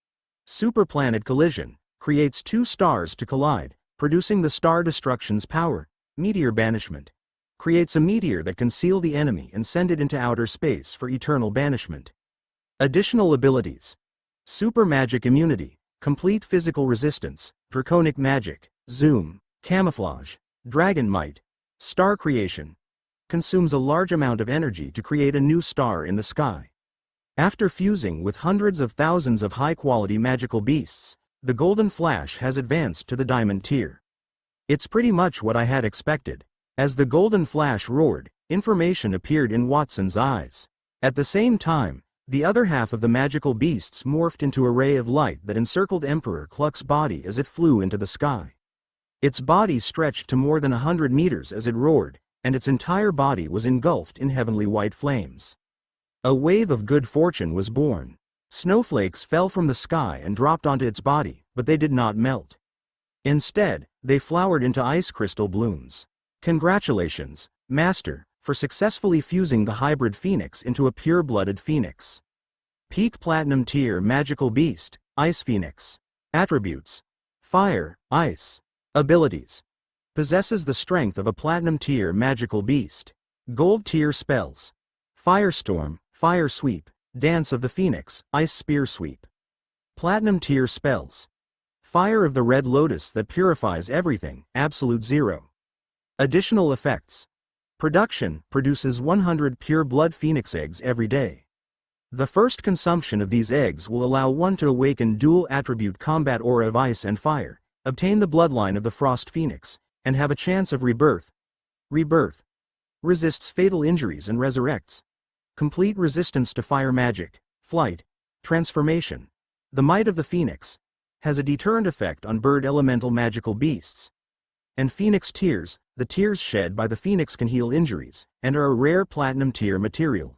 S1: Superplanet Collision, creates 2 stars to collide, producing the Star Destruction's power. Meteor Banishment, creates a meteor that can seal the enemy and send it into outer space for eternal banishment. Additional abilities: Super Magic Immunity, Complete Physical Resistance, Draconic Magic, Zoom, Camouflage, Dragon Might. Star Creation, consumes a large amount of energy to create a new star in the sky. After fusing with hundreds of thousands of high-quality magical beasts, the Golden Flash has advanced to the Diamond tier. "It's pretty much what I had expected." As the Golden Flash roared, information appeared in Watson's eyes. At the same time, the other half of the magical beasts morphed into a ray of light that encircled Emperor Cluck's body as it flew into the sky. Its body stretched to more than 100 meters as it roared, and its entire body was engulfed in heavenly white flames. A wave of good fortune was born. Snowflakes fell from the sky and dropped onto its body, but they did not melt. Instead, they flowered into ice crystal blooms. "Congratulations, Master, for successfully fusing the hybrid phoenix into a pure-blooded phoenix." Peak Platinum tier magical beast, Ice Phoenix. Attributes: Fire, Ice. Abilities: possesses the strength of a Platinum tier magical beast. Gold tier spells: Firestorm, Fire Sweep, Dance of the Phoenix, Ice Spear Sweep. Platinum tier spells: Fire of the Red Lotus that purifies everything, Absolute Zero. Additional effects: production, produces 100 pure blood phoenix eggs every day. The first consumption of these eggs will allow one to awaken dual attribute combat aura of ice and fire, obtain the bloodline of the Frost Phoenix, and have a chance of rebirth. Rebirth: resists fatal injuries and resurrects. Complete resistance to fire magic, flight, transformation. The Might of the Phoenix has a deterrent effect on bird elemental magical beasts. And Phoenix Tears, the tears shed by the phoenix can heal injuries, and are a rare Platinum tier material.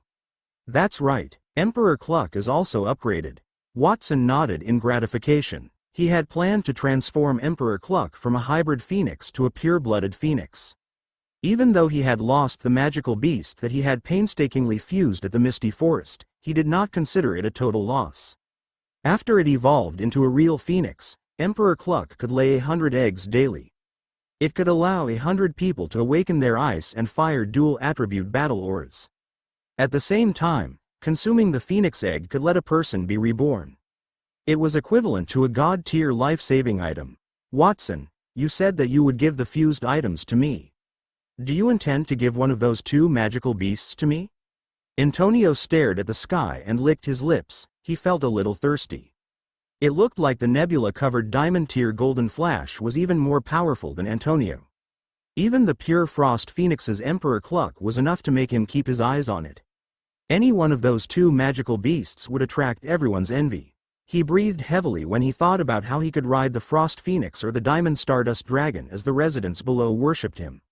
S1: That's right, Emperor Cluck is also upgraded. Watson nodded in gratification. He had planned to transform Emperor Cluck from a hybrid phoenix to a pure-blooded phoenix. Even though he had lost the magical beast that he had painstakingly fused at the Misty Forest, he did not consider it a total loss. After it evolved into a real phoenix, Emperor Cluck could lay 100 eggs daily. It could allow 100 people to awaken their ice and fire dual attribute battle auras. At the same time, consuming the phoenix egg could let a person be reborn. It was equivalent to a god-tier life-saving item. "Watson, you said that you would give the fused items to me. Do you intend to give one of those 2 magical beasts to me?" Antonio stared at the sky and licked his lips. He felt a little thirsty. It looked like the nebula-covered diamond-tier golden flash was even more powerful than Antonio. Even the pure frost phoenix's emperor cluck was enough to make him keep his eyes on it. Any one of those two magical beasts would attract everyone's envy. He breathed heavily when he thought about how he could ride the frost phoenix or the diamond stardust dragon as the residents below worshipped him.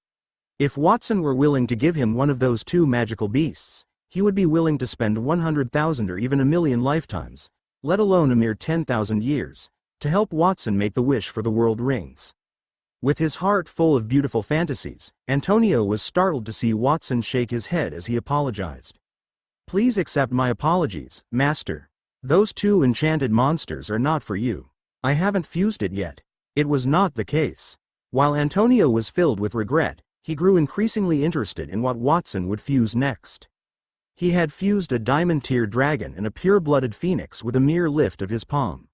S1: If Watson were willing to give him one of those two magical beasts, he would be willing to spend 100,000 or even a million lifetimes, let alone a mere 10,000 years, to help Watson make the wish for the world rings. With his heart full of beautiful fantasies, Antonio was startled to see Watson shake his head as he apologized. "Please accept my apologies, Master. Those two enchanted monsters are not for you. I haven't fused it yet." It was not the case. While Antonio was filled with regret, he grew increasingly interested in what Watson would fuse next. He had fused a diamond-tier dragon and a pure-blooded phoenix with a mere lift of his palm.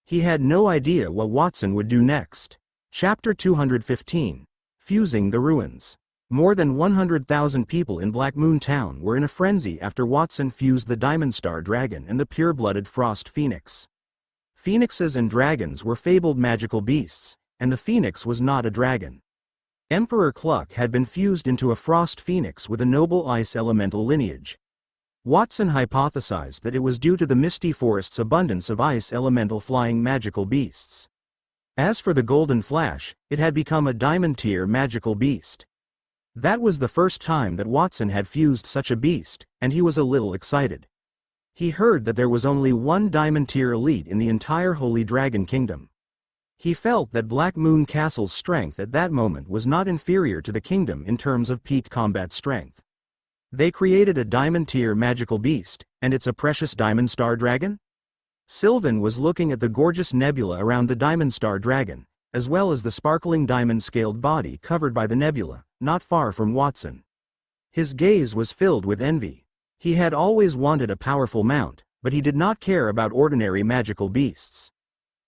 S1: He had no idea what Watson would do next. Chapter 215. Fusing the Ruins. More than 100,000 people in Black Moon Town were in a frenzy after Watson fused the Diamond Star Dragon and the pure-blooded Frost Phoenix. Phoenixes and dragons were fabled magical beasts, and the phoenix was not a dragon. Emperor Cluck had been fused into a frost phoenix with a noble ice elemental lineage. Watson hypothesized that it was due to the misty forest's abundance of ice elemental flying magical beasts. As for the Golden Flash, it had become a diamond-tier magical beast. That was the first time that Watson had fused such a beast, and he was a little excited. He heard that there was only one diamond-tier elite in the entire Holy Dragon Kingdom. He felt that Black Moon Castle's strength at that moment was not inferior to the kingdom in terms of peak combat strength. They created a diamond-tier magical beast, and it's a precious Diamond Star Dragon? Sylvan was looking at the gorgeous nebula around the Diamond Star Dragon, as well as the sparkling diamond-scaled body covered by the nebula, not far from Watson. His gaze was filled with envy. He had always wanted a powerful mount, but he did not care about ordinary magical beasts.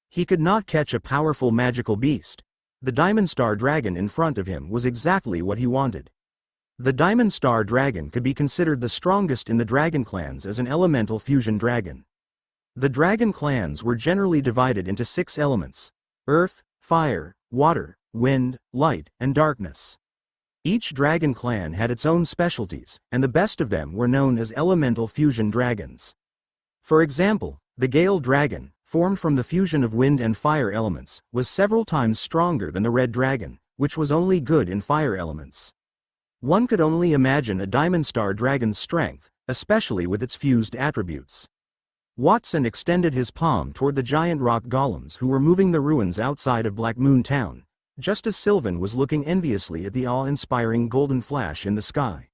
S1: He could not catch a powerful magical beast. The Diamond Star Dragon in front of him was exactly what he wanted. The Diamond Star Dragon could be considered the strongest in the dragon clans as an elemental fusion dragon. The dragon clans were generally divided into 6 elements: earth, fire, water, wind, light, and darkness. Each dragon clan had its own specialties, and the best of them were known as elemental fusion dragons. For example, the Gale Dragon, formed from the fusion of wind and fire elements, was several times stronger than the Red Dragon, which was only good in fire elements. One could only imagine a Diamond Star Dragon's strength, especially with its fused attributes. Watson extended his palm toward the giant rock golems who were moving the ruins outside of Black Moon Town, just as Sylvan was looking enviously at the awe-inspiring golden flash in the sky.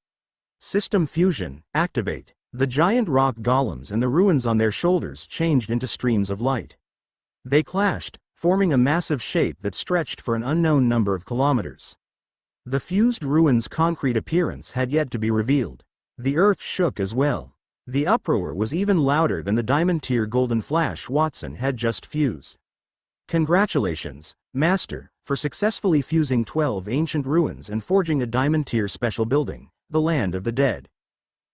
S1: System Fusion, activate. The giant rock golems and the ruins on their shoulders changed into streams of light. They clashed, forming a massive shape that stretched for an unknown number of kilometers. The fused ruins' concrete appearance had yet to be revealed. The earth shook as well. The uproar was even louder than the diamond-tier golden flash Watson had just fused. "Congratulations, Master, for successfully fusing 12 ancient ruins and forging a diamond-tier special building, the Land of the Dead."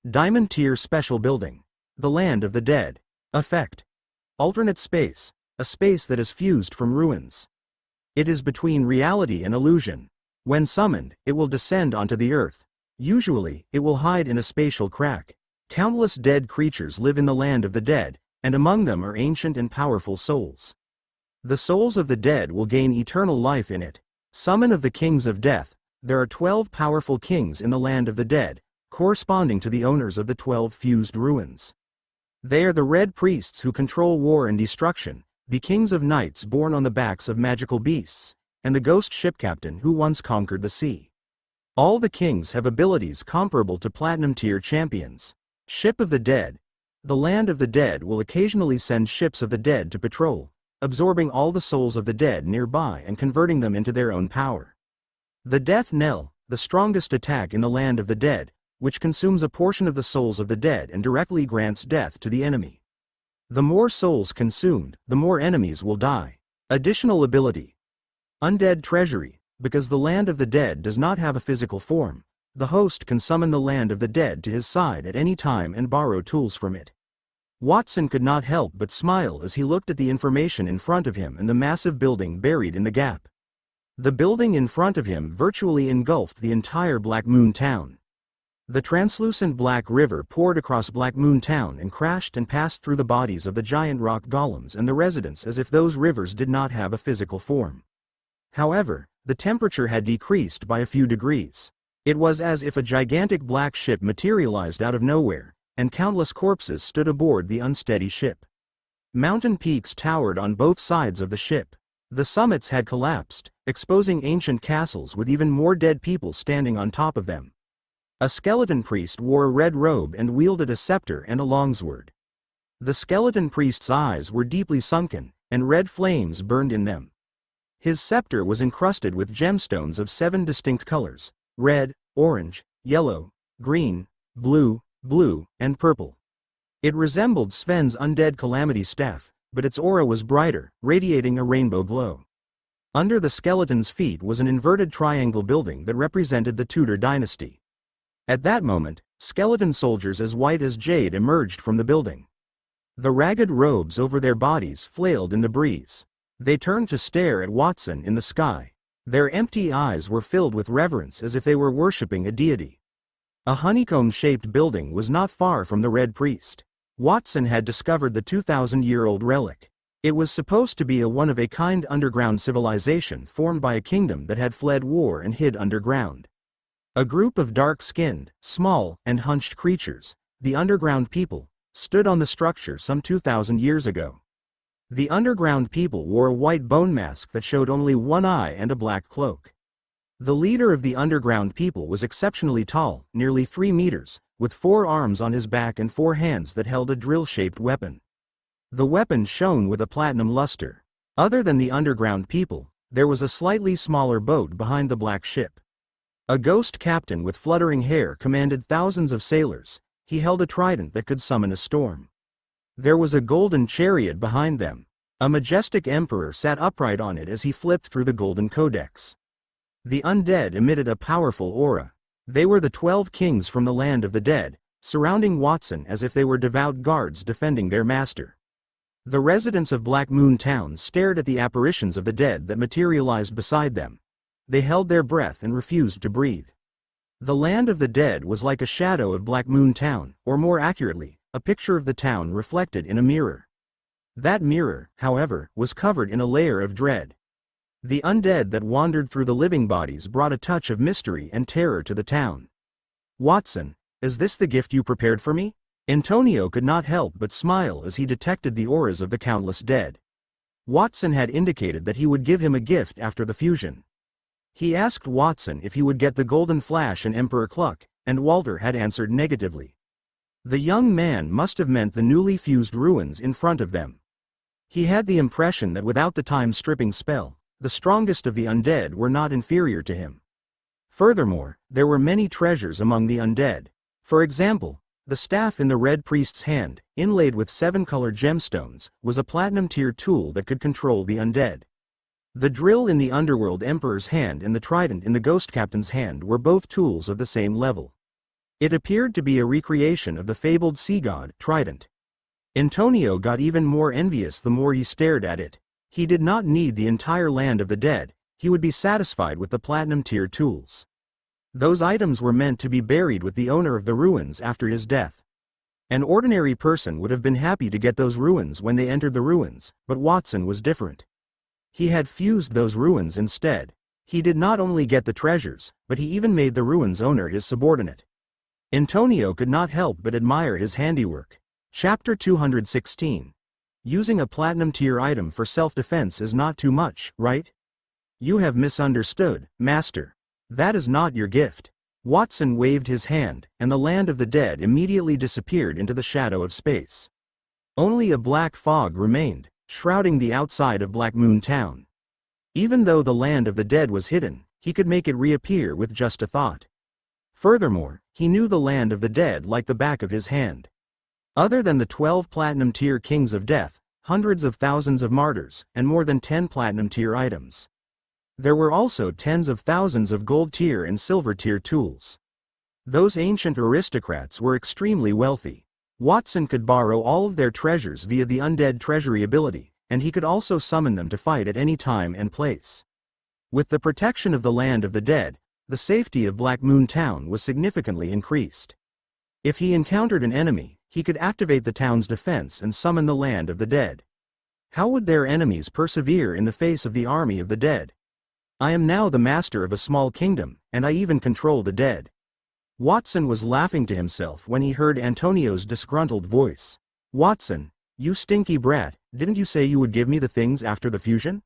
S1: Diamond-tier special building. The Land of the Dead. Effect. Alternate space. A space that is fused from ruins. It is between reality and illusion. When summoned, it will descend onto the earth. Usually, it will hide in a spatial crack. Countless dead creatures live in the Land of the Dead, and among them are ancient and powerful souls. The souls of the dead will gain eternal life in it. Summon of the Kings of Death. There are 12 powerful kings in the Land of the Dead, corresponding to the owners of the 12 fused ruins. They are the Red Priests who control war and destruction, the Kings of Knights born on the backs of magical beasts, and the Ghost Ship Captain who once conquered the sea. All the kings have abilities comparable to Platinum-tier champions. Ship of the Dead. The Land of the Dead will occasionally send ships of the dead to patrol, absorbing all the souls of the dead nearby and converting them into their own power. The Death Knell, the strongest attack in the Land of the Dead, which consumes a portion of the souls of the dead and directly grants death to the enemy. The more souls consumed, the more enemies will die. Additional ability. Undead Treasury. Because the Land of the Dead does not have a physical form, the host can summon the Land of the Dead to his side at any time and borrow tools from it. Watson could not help but smile as he looked at the information in front of him and the massive building buried in the gap. The building in front of him virtually engulfed the entire Black Moon town. The translucent Black River poured across Black Moon town and crashed and passed through the bodies of the giant rock golems and the residents as if those rivers did not have a physical form. However, the temperature had decreased by a few degrees. It was as if a gigantic black ship materialized out of nowhere, and countless corpses stood aboard the unsteady ship. Mountain peaks towered on both sides of the ship. The summits had collapsed, exposing ancient castles with even more dead people standing on top of them. A skeleton priest wore a red robe and wielded a scepter and a longsword. The skeleton priest's eyes were deeply sunken, and red flames burned in them. His scepter was encrusted with gemstones of 7 distinct colors: red, orange, yellow, green, blue, and purple. It resembled Sven's undead calamity staff, but its aura was brighter, radiating a rainbow glow. Under the skeleton's feet was an inverted triangle building that represented the Tudor dynasty. At that moment, skeleton soldiers as white as jade emerged from the building. The ragged robes over their bodies flailed in the breeze. They turned to stare at Watson in the sky. Their empty eyes were filled with reverence as if they were worshipping a deity. A honeycomb-shaped building was not far from the Red Priest. Watson had discovered the 2,000-year-old relic. It was supposed to be a one-of-a-kind underground civilization formed by a kingdom that had fled war and hid underground. A group of dark-skinned, small, and hunched creatures, the underground people, stood on the structure some 2,000 years ago. The underground people wore a white bone mask that showed only one eye and a black cloak. The leader of the underground people was exceptionally tall, nearly 3 meters, with 4 arms on his back and 4 hands that held a drill-shaped weapon. The weapon shone with a platinum luster. Other than the underground people, there was a slightly smaller boat behind the black ship. A ghost captain with fluttering hair commanded thousands of sailors. He held a trident that could summon a storm. There was a golden chariot behind them. A majestic emperor sat upright on it as he flipped through the golden codex. The undead emitted a powerful aura. They were the 12 kings from the land of the dead, surrounding Watson as if they were devout guards defending their master. The residents of Black Moon Town stared at the apparitions of the dead that materialized beside them. They held their breath and refused to breathe. The land of the dead was like a shadow of Black Moon Town, or more accurately, a picture of the town reflected in a mirror. That mirror, however, was covered in a layer of dread. The undead that wandered through the living bodies brought a touch of mystery and terror to the town. "Watson, is this the gift you prepared for me?" Antonio could not help but smile as he detected the auras of the countless dead. Watson had indicated that he would give him a gift after the fusion. He asked Watson if he would get the Golden Flash and Emperor Cluck, and Walter had answered negatively. The young man must have meant the newly fused ruins in front of them. He had the impression that without the time-stripping spell, the strongest of the undead were not inferior to him. Furthermore, there were many treasures among the undead. For example, the staff in the Red Priest's hand, inlaid with 7-colored gemstones, was a platinum-tier tool that could control the undead. The drill in the Underworld Emperor's hand and the trident in the Ghost Captain's hand were both tools of the same level. It appeared to be a recreation of the fabled sea god, Trident. Antonio got even more envious the more he stared at it. He did not need the entire land of the dead, he would be satisfied with the platinum-tier tools. Those items were meant to be buried with the owner of the ruins after his death. An ordinary person would have been happy to get those ruins when they entered the ruins, but Watson was different. He had fused those ruins instead. He did not only get the treasures, but he even made the ruins owner his subordinate. Antonio could not help but admire his handiwork. Chapter 216. Using a platinum-tier item for self-defense is not too much, right? You have misunderstood, Master. That is not your gift. Watson waved his hand, and the land of the dead immediately disappeared into the shadow of space. Only a black fog remained, shrouding the outside of Black Moon Town. Even though the land of the dead was hidden, he could make it reappear with just a thought. Furthermore, he knew the land of the dead like the back of his hand. Other than the 12 platinum-tier kings of death, hundreds of thousands of martyrs, and more than 10 platinum-tier items. There were also tens of thousands of gold-tier and silver-tier tools. Those ancient aristocrats were extremely wealthy. Watson could borrow all of their treasures via the undead treasury ability, and he could also summon them to fight at any time and place. With the protection of the land of the dead, the safety of Black Moon Town was significantly increased. If he encountered an enemy, he could activate the town's defense and summon the land of the dead. How would their enemies persevere in the face of the army of the dead? I am now the master of a small kingdom, and I even control the dead. Watson was laughing to himself when he heard Antonio's disgruntled voice. Watson, you stinky brat, didn't you say you would give me the things after the fusion?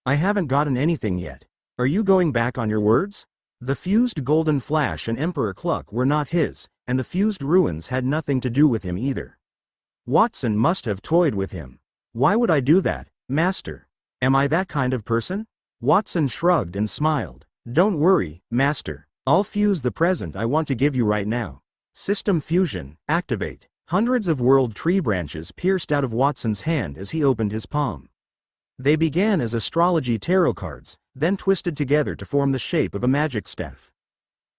S1: I haven't gotten anything yet. Are you going back on your words? The fused golden flash and Emperor Cluck were not his, and the fused ruins had nothing to do with him either. Watson must have toyed with him. Why would I do that, Master? Am I that kind of person? Watson shrugged and smiled. Don't worry, Master. I'll fuse the present I want to give you right now. System fusion, activate. Hundreds of world tree branches pierced out of Watson's hand as he opened his palm. They began as astrology tarot cards, then twisted together to form the shape of a magic staff.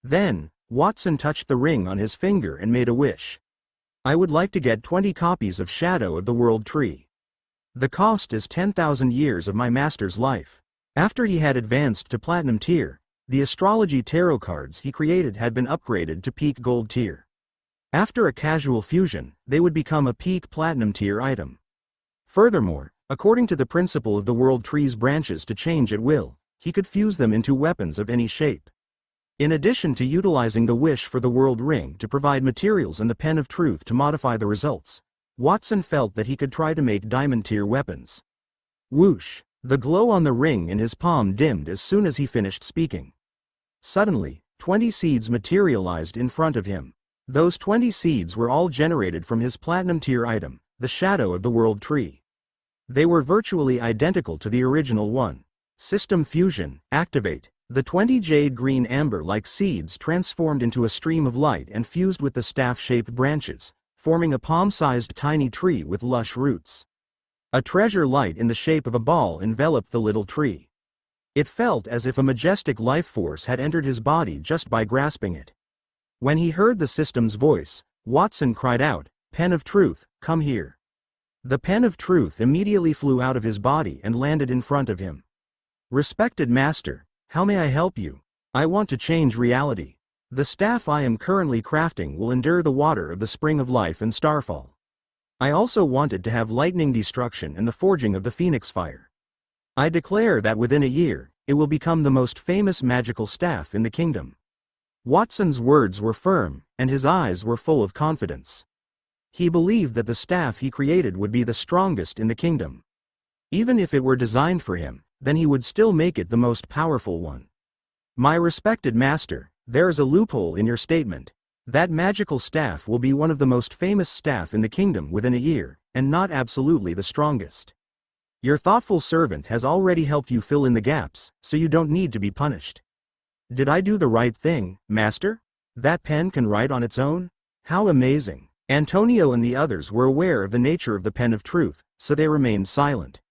S1: Then, Watson touched the ring on his finger and made a wish. I would like to get 20 copies of Shadow of the World Tree. The cost is 10,000 years of my master's life. After he had advanced to Platinum tier, the astrology tarot cards he created had been upgraded to peak gold tier. After a casual fusion, they would become a peak platinum tier item. Furthermore, according to the principle of the world tree's branches to change at will, he could fuse them into weapons of any shape. In addition to utilizing the wish for the world ring to provide materials and the pen of truth to modify the results, Watson felt that he could try to make diamond tier weapons. Whoosh! The glow on the ring in his palm dimmed as soon as he finished speaking. Suddenly, 20 seeds materialized in front of him. Those 20 seeds were all generated from his platinum tier item, the Shadow of the World Tree. They were virtually identical to the original one. System fusion, activate. The 20 jade green amber-like seeds transformed into a stream of light and fused with the staff-shaped branches, forming a palm-sized tiny tree with lush roots. A treasure light in the shape of a ball enveloped the little tree. It felt as if a majestic life force had entered his body just by grasping it. When he heard the system's voice, Watson cried out, "Pen of Truth, come here." The Pen of Truth immediately flew out of his body and landed in front of him. Respected Master, how may I help you? I want to change reality. The staff I am currently crafting will endure the water of the spring of life and starfall. I also wanted to have lightning destruction and the forging of the phoenix fire. I declare that within a year, it will become the most famous magical staff in the kingdom. Watson's words were firm, and his eyes were full of confidence. He believed that the staff he created would be the strongest in the kingdom. Even if it were designed for him, then he would still make it the most powerful one. My respected master, there is a loophole in your statement. That magical staff will be one of the most famous staff in the kingdom within a year, and not absolutely the strongest. Your thoughtful servant has already helped you fill in the gaps, so you don't need to be punished. Did I do the right thing, Master? That pen can write on its own? How amazing! Antonio and the others were aware of the nature of the Pen of Truth, so they remained silent.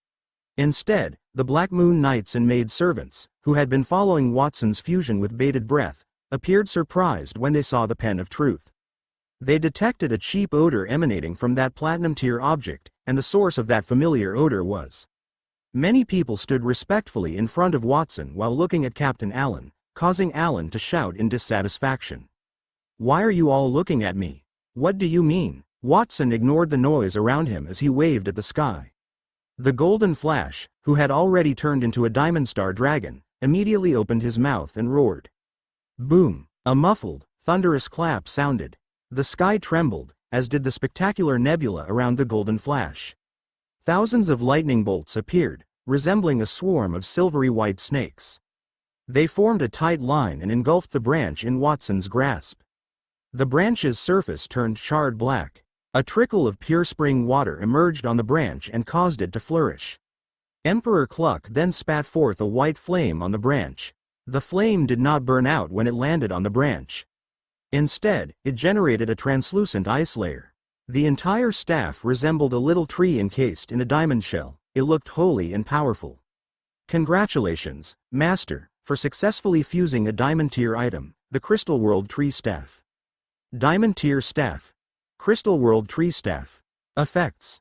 S1: Instead, the Black Moon Knights and maid servants, who had been following Watson's fusion with bated breath, appeared surprised when they saw the Pen of Truth. They detected a cheap odor emanating from that platinum tier object, and the source of that familiar odor was. Many people stood respectfully in front of Watson while looking at Captain Allen, causing Allen to shout in dissatisfaction. Why are you all looking at me? What do you mean? Watson ignored the noise around him as he waved at the sky. The Golden Flash, who had already turned into a Diamond Star Dragon, immediately opened his mouth and roared. Boom! A muffled, thunderous clap sounded. The sky trembled, as did the spectacular nebula around the Golden Flash. Thousands of lightning bolts appeared, resembling a swarm of silvery white snakes. They formed a tight line and engulfed the branch in Watson's grasp. The branch's surface turned charred black. A trickle of pure spring water emerged on the branch and caused it to flourish. Emperor Cluck then spat forth a white flame on the branch. The flame did not burn out when it landed on the branch. Instead, it generated a translucent ice layer. The entire staff resembled a little tree encased in a diamond shell. It looked holy and powerful. Congratulations, Master, for successfully fusing a Diamond Tier item, the Crystal World Tree Staff. Diamond Tier Staff. Crystal World Tree Staff. Effects.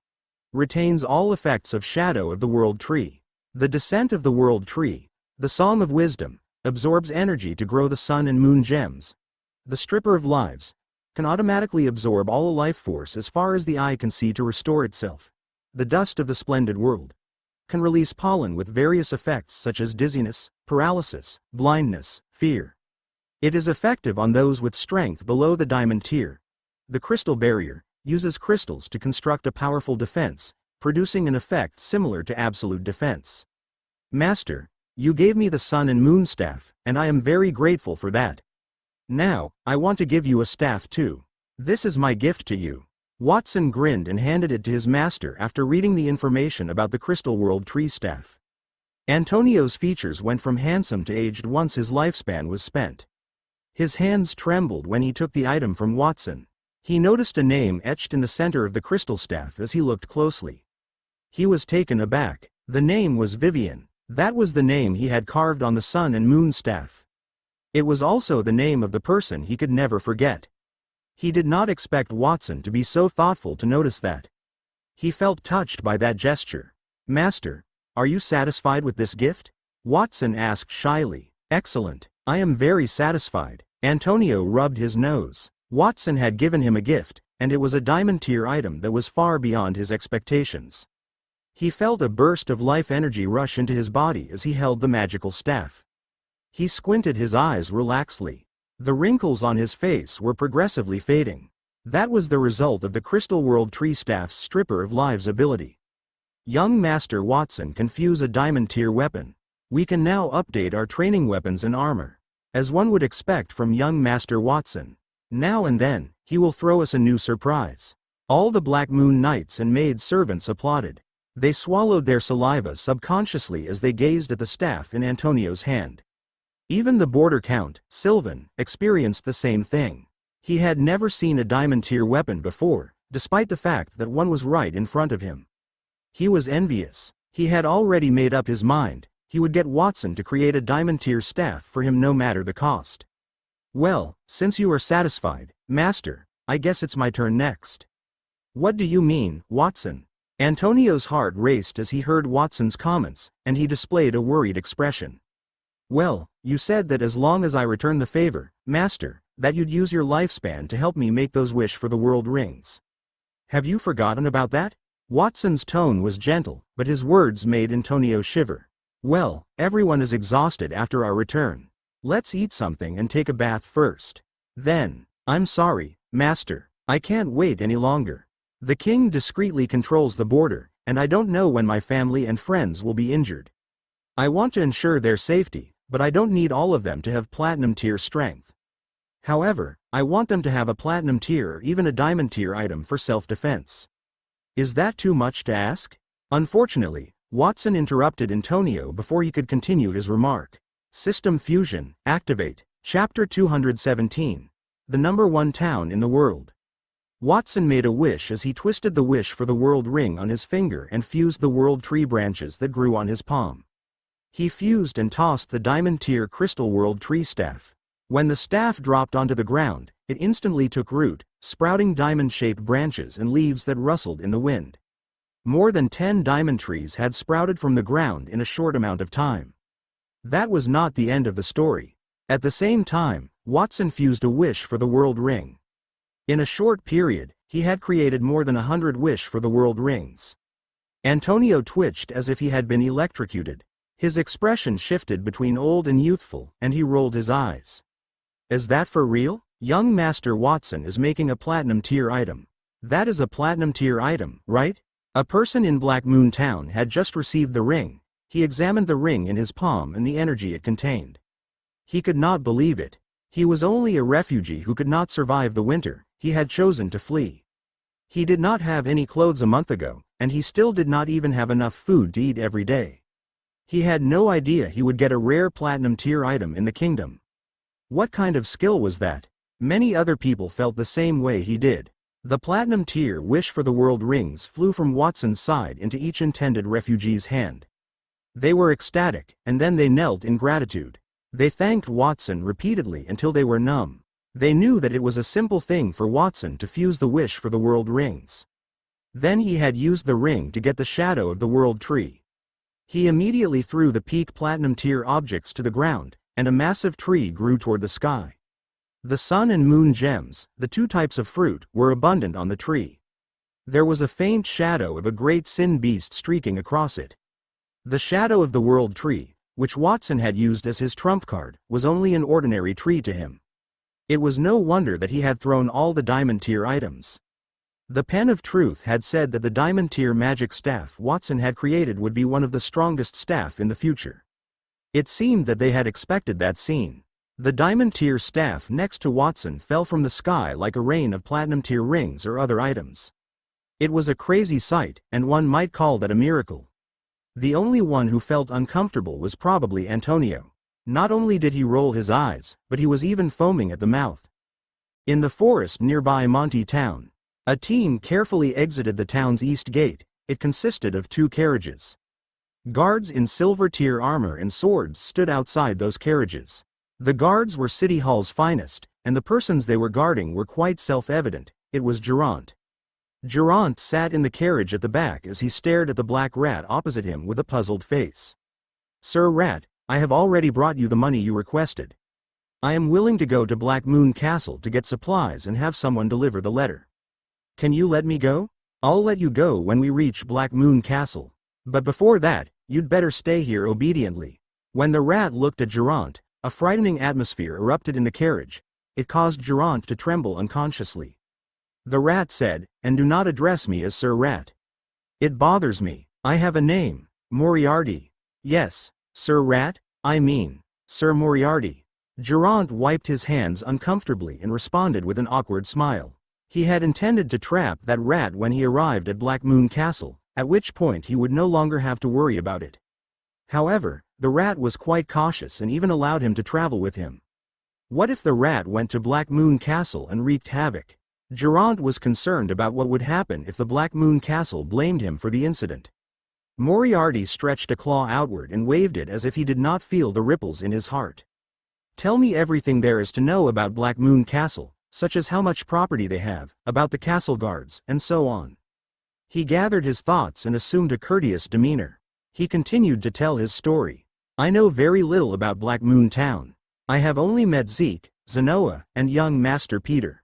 S1: Retains all effects of Shadow of the World Tree. The Descent of the World Tree. The Song of Wisdom. Absorbs energy to grow the sun and moon gems. The Stripper of Lives. Can automatically absorb all life force as far as the eye can see to restore itself. The Dust of the Splendid World. Can release pollen with various effects such as dizziness, paralysis, blindness, fear. It is effective on those with strength below the diamond tier. The Crystal Barrier. Uses crystals to construct a powerful defense, producing an effect similar to absolute defense. Master, you gave me the Sun and Moon Staff, and I am very grateful for that. Now, I want to give you a staff too. This is my gift to you. Watson grinned and handed it to his master after reading the information about the Crystal World Tree Staff. Antonio's features went from handsome to aged once his lifespan was spent. His hands trembled when he took the item from Watson. He noticed a name etched in the center of the crystal staff as he looked closely. He was taken aback. The name was Vivian. That was the name he had carved on the Sun and Moon Staff. It was also the name of the person he could never forget. He did not expect Watson to be so thoughtful to notice that. He felt touched by that gesture. Master, are you satisfied with this gift? Watson asked shyly. Excellent. I am very satisfied. Antonio rubbed his nose. Watson had given him a gift, and it was a diamond tier item that was far beyond his expectations. He felt a burst of life energy rush into his body as he held the magical staff. He squinted his eyes relaxedly. The wrinkles on his face were progressively fading. That was the result of the Crystal World Tree Staff's Stripper of Lives ability. Young Master Watson can fuse a diamond tier weapon. We can now update our training weapons and armor. As one would expect from young Master Watson. Now and then, he will throw us a new surprise. All the Black Moon Knights and maid servants applauded. They swallowed their saliva subconsciously as they gazed at the staff in Antonio's hand. Even the border count, Sylvan, experienced the same thing. He had never seen a diamond tier weapon before, despite the fact that one was right in front of him. He was envious. He had already made up his mind. He would get Watson to create a diamond tier staff for him no matter the cost. Well, since you are satisfied, Master, I guess it's my turn next. What do you mean, Watson? Antonio's heart raced as he heard Watson's comments, and he displayed a worried expression. Well, you said that as long as I return the favor, Master, that you'd use your lifespan to help me make those wish for the world rings. Have you forgotten about that? Watson's tone was gentle, but his words made Antonio shiver. Well, everyone is exhausted after our return. Let's eat something and take a bath first. Then, I'm sorry, Master, I can't wait any longer. The king discreetly controls the border, and I don't know when my family and friends will be injured. I want to ensure their safety, but I don't need all of them to have platinum tier strength. However, I want them to have a platinum tier or even a diamond tier item for self-defense. Is that too much to ask? Unfortunately, Watson interrupted Antonio before he could continue his remark. System Fusion, Activate, Chapter 217. The #1 town in the world. Watson made a wish as he twisted the wish for the world ring on his finger and fused the world tree branches that grew on his palm. He fused and tossed the diamond tier Crystal World Tree Staff. When the staff dropped onto the ground, it instantly took root, sprouting diamond-shaped branches and leaves that rustled in the wind. More than 10 diamond trees had sprouted from the ground in a short amount of time. That was not the end of the story. At the same time, Watson fused a wish for the world ring. In a short period, he had created more than 100 wish for the world rings. Antonio twitched as if he had been electrocuted. His expression shifted between old and youthful, and he rolled his eyes. Is that for real? Young Master Watson is making a platinum tier item. That is a platinum tier item, right? A person in Black Moon Town had just received the ring. He examined the ring in his palm and the energy it contained. He could not believe it. He was only a refugee who could not survive the winter. He had chosen to flee. He did not have any clothes a month ago, and he still did not even have enough food to eat every day. He had no idea he would get a rare platinum tier item in the kingdom. What kind of skill was that? Many other people felt the same way he did. The platinum tier wish for the world rings flew from Watson's side into each intended refugee's hand. They were ecstatic, and then they knelt in gratitude. They thanked Watson repeatedly until they were numb. They knew that it was a simple thing for Watson to fuse the wish for the world rings. Then he had used the ring to get the shadow of the world tree. He immediately threw the peak platinum tier objects to the ground, and a massive tree grew toward the sky. The sun and moon gems, the two types of fruit, were abundant on the tree. There was a faint shadow of a great sin beast streaking across it. The shadow of the world tree, which Watson had used as his trump card, was only an ordinary tree to him. It was no wonder that he had thrown all the diamond tier items. The Pen of Truth had said that the diamond tier magic staff Watson had created would be one of the strongest staff in the future. It seemed that they had expected that scene. The diamond tier staff next to Watson fell from the sky like a rain of platinum tier rings or other items. It was a crazy sight, and one might call that a miracle. The only one who felt uncomfortable was probably Antonio. Not only did he roll his eyes, but he was even foaming at the mouth. In the forest nearby Monty Town, a team carefully exited the town's east gate. It consisted of 2 carriages. Guards in silver tier armor and swords stood outside those carriages. The guards were City Hall's finest, and the persons they were guarding were quite self-evident. It was Geraint. Geraint sat in the carriage at the back as he stared at the black rat opposite him with a puzzled face. "Sir Rat, I have already brought you the money you requested. I am willing to go to Black Moon Castle to get supplies and have someone deliver the letter. Can you let me go? I'll let you go when we reach Black Moon Castle. But before that, you'd better stay here obediently." When the rat looked at Geraint, a frightening atmosphere erupted in the carriage. It caused Geraint to tremble unconsciously. The rat said, "And do not address me as Sir Rat. It bothers me. I have a name, Moriarty." "Yes, Sir Rat, I mean, Sir Moriarty." Geraint wiped his hands uncomfortably and responded with an awkward smile. He had intended to trap that rat when he arrived at Black Moon Castle, at which point he would no longer have to worry about it. However, the rat was quite cautious and even allowed him to travel with him. What if the rat went to Black Moon Castle and wreaked havoc? Geraint was concerned about what would happen if the Black Moon Castle blamed him for the incident. Moriarty stretched a claw outward and waved it as if he did not feel the ripples in his heart. "Tell me everything there is to know about Black Moon Castle, such as how much property they have, about the castle guards, and so on." He gathered his thoughts and assumed a courteous demeanor. He continued to tell his story. "I know very little about Black Moon Town. I have only met Zeke, Zenoa, and young Master Peter.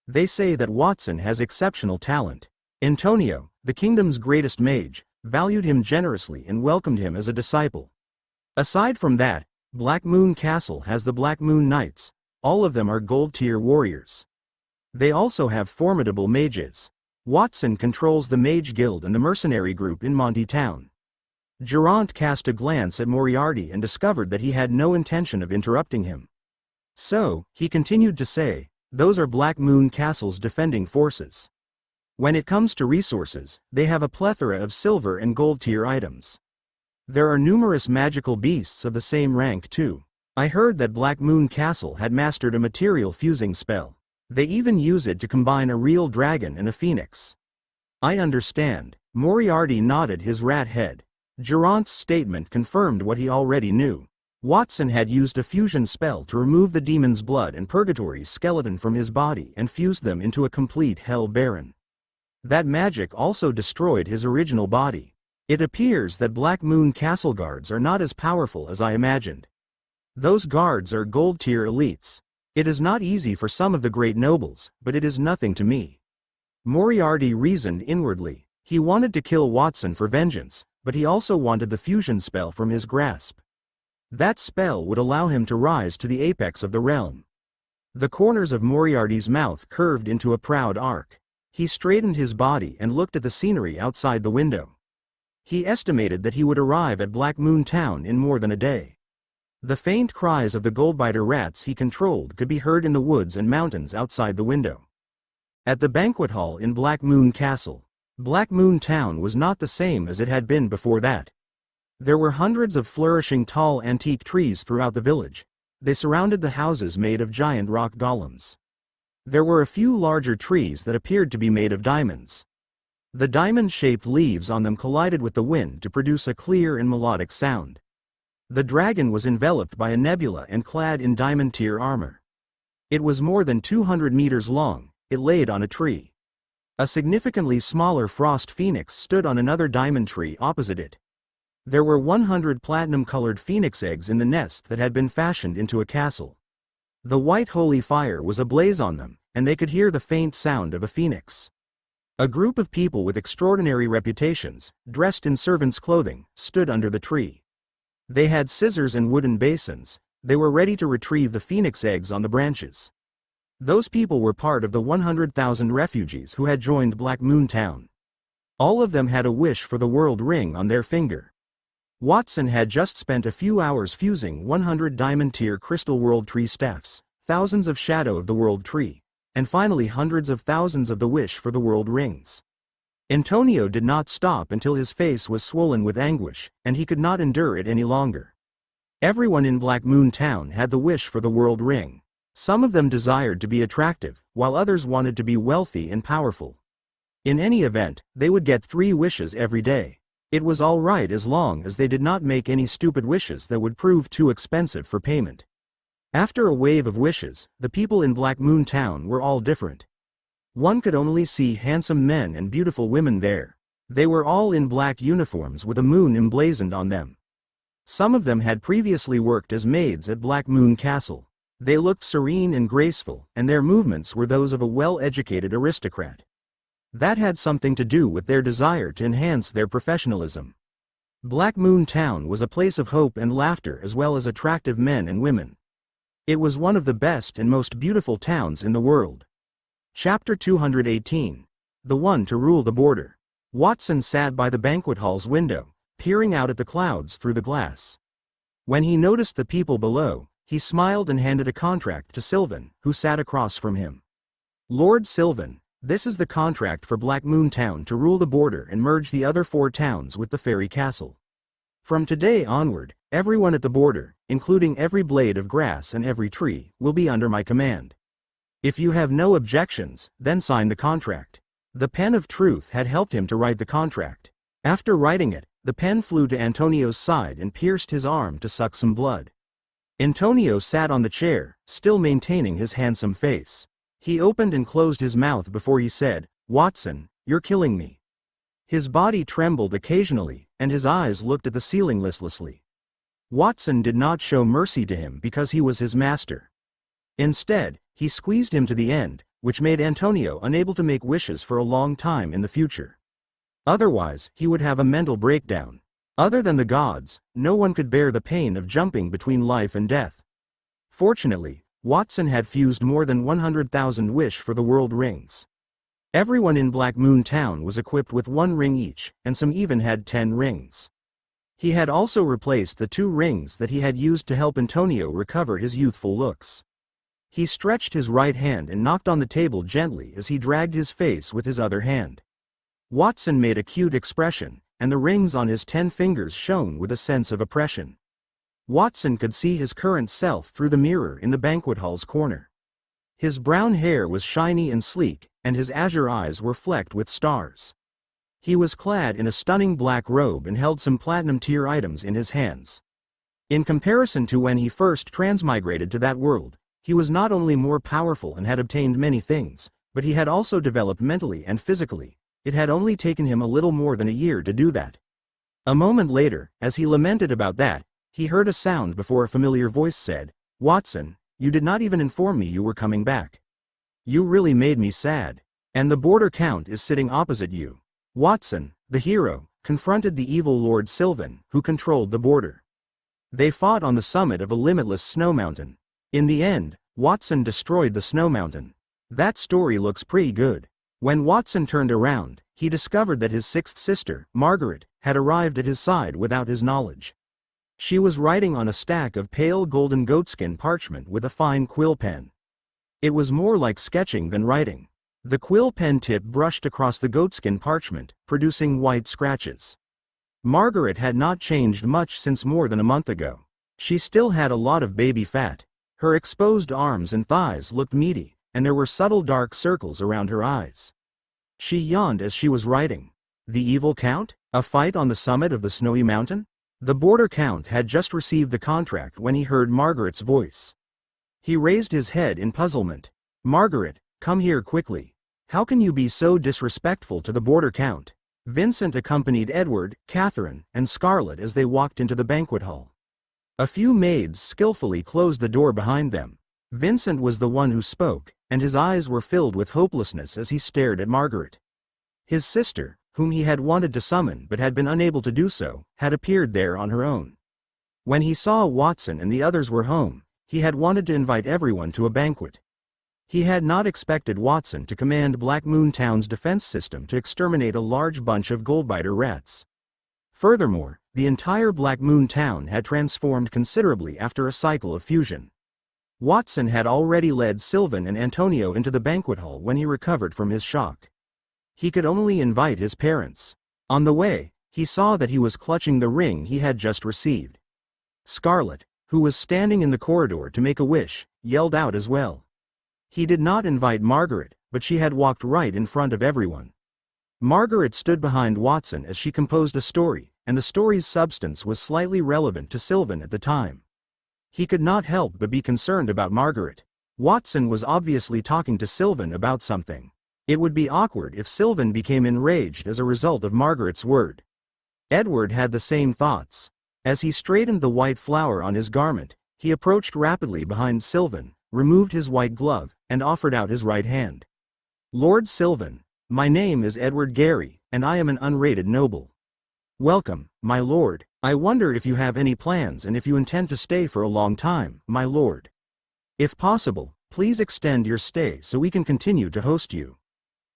S1: They say that Watson has exceptional talent. Antonio, the kingdom's greatest mage, valued him generously and welcomed him as a disciple. Aside from that, Black Moon Castle has the Black Moon Knights. All of them are gold-tier warriors. They also have formidable mages. Watson controls the Mage Guild and the mercenary group in Monty Town." Geraint cast a glance at Moriarty and discovered that he had no intention of interrupting him. So, he continued to say, "Those are Black Moon Castle's defending forces. When it comes to resources, they have a plethora of silver and gold tier items. There are numerous magical beasts of the same rank too. I heard that Black Moon Castle had mastered a material fusing spell. They even use it to combine a real dragon and a phoenix." "I understand." Moriarty nodded his rat head. Geraint's statement confirmed what he already knew. Watson had used a fusion spell to remove the demon's blood and purgatory's skeleton from his body and fused them into a complete Hell Baron. That magic also destroyed his original body. It appears that Black Moon Castle guards are not as powerful as I imagined. Those guards are gold-tier elites. It is not easy for some of the great nobles, but it is nothing to me." Moriarty reasoned inwardly. He wanted to kill Watson for vengeance, but he also wanted the fusion spell from his grasp. That spell would allow him to rise to the apex of the realm. The corners of Moriarty's mouth curved into a proud arc. He straightened his body and looked at the scenery outside the window. He estimated that he would arrive at Black Moon Town in more than a day. The faint cries of the goldbiter rats he controlled could be heard in the woods and mountains outside the window. At the banquet hall in Black Moon Castle, Black Moon Town was not the same as it had been before that. There were hundreds of flourishing tall antique trees throughout the village. They surrounded the houses made of giant rock golems. There were a few larger trees that appeared to be made of diamonds. The diamond-shaped leaves on them collided with the wind to produce a clear and melodic sound. The dragon was enveloped by a nebula and clad in diamond-tier armor. It was more than 200 meters long. It laid on a tree. A significantly smaller frost phoenix stood on another diamond tree opposite it. There were 100 platinum-colored phoenix eggs in the nest that had been fashioned into a castle. The white holy fire was ablaze on them, and they could hear the faint sound of a phoenix. A group of people with extraordinary reputations, dressed in servants' clothing, stood under the tree. They had scissors and wooden basins. They were ready to retrieve the phoenix eggs on the branches. Those people were part of the 100,000 refugees who had joined Black Moon Town. All of them had a wish for the world ring on their finger. Watson had just spent a few hours fusing 100 diamond-tier crystal world tree staffs, thousands of shadow of the world tree, and finally hundreds of thousands of the wish for the world rings. Antonio did not stop until his face was swollen with anguish, and he could not endure it any longer. Everyone in Black Moon Town had the wish for the world ring. Some of them desired to be attractive, while others wanted to be wealthy and powerful. In any event, they would get 3 wishes every day. It was all right as long as they did not make any stupid wishes that would prove too expensive for payment. After a wave of wishes, the people in Black Moon Town were all different. One could only see handsome men and beautiful women there. They were all in black uniforms with a moon emblazoned on them. Some of them had previously worked as maids at Black Moon Castle. They looked serene and graceful, and their movements were those of a well-educated aristocrat. That had something to do with their desire to enhance their professionalism. Black Moon Town was a place of hope and laughter as well as attractive men and women. It was one of the best and most beautiful towns in the world. Chapter 218. The One to Rule the Border. Watson sat by the banquet hall's window, peering out at the clouds through the glass. When he noticed the people below, he smiled and handed a contract to Sylvan, who sat across from him. Lord Sylvan, this is the contract for Black Moon Town to rule the border and merge the other 4 towns with the fairy castle. From today onward, everyone at the border, including every blade of grass and every tree, will be under my command. If you have no objections, then sign the contract. The pen of truth had helped him to write the contract. After writing it, the pen flew to Antonio's side and pierced his arm to suck some blood. Antonio sat on the chair, still maintaining his handsome face. He opened and closed his mouth before he said, "Watson, you're killing me." His body trembled occasionally, and his eyes looked at the ceiling listlessly. Watson did not show mercy to him because he was his master. Instead, he squeezed him to the end, which made Antonio unable to make wishes for a long time in the future. Otherwise, he would have a mental breakdown. Other than the gods, no one could bear the pain of jumping between life and death. Fortunately, Watson had fused more than 100,000 wish for the world rings. Everyone in Black Moon Town was equipped with 1 ring each, and some even had 10 rings. He had also replaced the 2 rings that he had used to help Antonio recover his youthful looks. He stretched his right hand and knocked on the table gently as he dragged his face with his other hand. Watson made a cute expression, and the rings on his 10 fingers shone with a sense of oppression. Watson could see his current self through the mirror in the banquet hall's corner. His brown hair was shiny and sleek, and his azure eyes were flecked with stars. He was clad in a stunning black robe and held some platinum-tier items in his hands. In comparison to when he first transmigrated to that world, he was not only more powerful and had obtained many things, but he had also developed mentally and physically. It had only taken him a little more than a year to do that. A moment later, as he lamented about that, he heard a sound before a familiar voice said, "Watson, you did not even inform me you were coming back. You really made me sad. And the border count is sitting opposite you." Watson, the hero, confronted the evil Lord Sylvan, who controlled the border. They fought on the summit of a limitless snow mountain. In the end, Watson destroyed the snow mountain. That story looks pretty good. When Watson turned around, he discovered that his 6th sister, Margaret, had arrived at his side without his knowledge. She was writing on a stack of pale golden goatskin parchment with a fine quill pen. It was more like sketching than writing. The quill pen tip brushed across the goatskin parchment, producing white scratches. Margaret had not changed much since more than a month ago. She still had a lot of baby fat. Her exposed arms and thighs looked meaty, and there were subtle dark circles around her eyes. She yawned as she was writing. The evil count? A fight on the summit of the snowy mountain? The border count had just received the contract when he heard Margaret's voice. He raised his head in puzzlement. Margaret, come here quickly. How can you be so disrespectful to the border count? Vincent accompanied Edward, Catherine, and Scarlett as they walked into the banquet hall. A few maids skillfully closed the door behind them. Vincent was the one who spoke, and his eyes were filled with hopelessness as he stared at Margaret. His sister, whom he had wanted to summon but had been unable to do so, had appeared there on her own. When he saw Watson and the others were home, he had wanted to invite everyone to a banquet. He had not expected Watson to command Black Moon Town's defense system to exterminate a large bunch of goldbiter rats. Furthermore, the entire Black Moon Town had transformed considerably after a cycle of fusion. Watson had already led Sylvan and Antonio into the banquet hall when he recovered from his shock. He could only invite his parents. On the way, he saw that he was clutching the ring he had just received. Scarlett, who was standing in the corridor to make a wish, yelled out as well. He did not invite Margaret, but she had walked right in front of everyone. Margaret stood behind Watson as she composed a story, and the story's substance was slightly relevant to Sylvan at the time. He could not help but be concerned about Margaret. Watson was obviously talking to Sylvan about something. It would be awkward if Sylvan became enraged as a result of Margaret's word. Edward had the same thoughts. As he straightened the white flower on his garment, he approached rapidly behind Sylvan, removed his white glove, and offered out his right hand. Lord Sylvan, my name is Edward Gary, and I am an unrated noble. Welcome, my lord. I wonder if you have any plans and if you intend to stay for a long time, my lord. If possible, please extend your stay so we can continue to host you.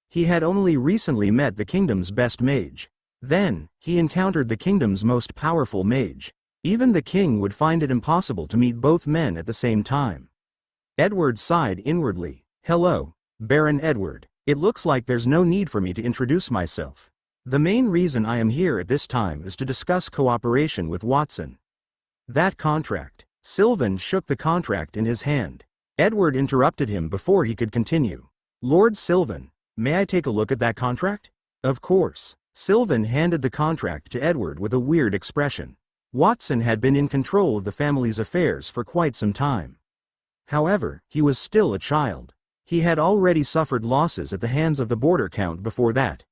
S1: He had only recently met the kingdom's best mage. Then, he encountered the kingdom's most powerful mage. Even the king would find it impossible to meet both men at the same time. Edward sighed inwardly. Hello, Baron Edward. It looks like there's no need for me to introduce myself. The main reason I am here at this time is to discuss cooperation with Watson. That contract. Sylvan shook the contract in his hand. Edward interrupted him before he could continue. Lord Sylvan, may I take a look at that contract? Of course. Sylvan handed the contract to Edward with a weird expression. Watson had been in control of the family's affairs for quite some time. However, he was still a child. He had already suffered losses at the hands of the border count before that.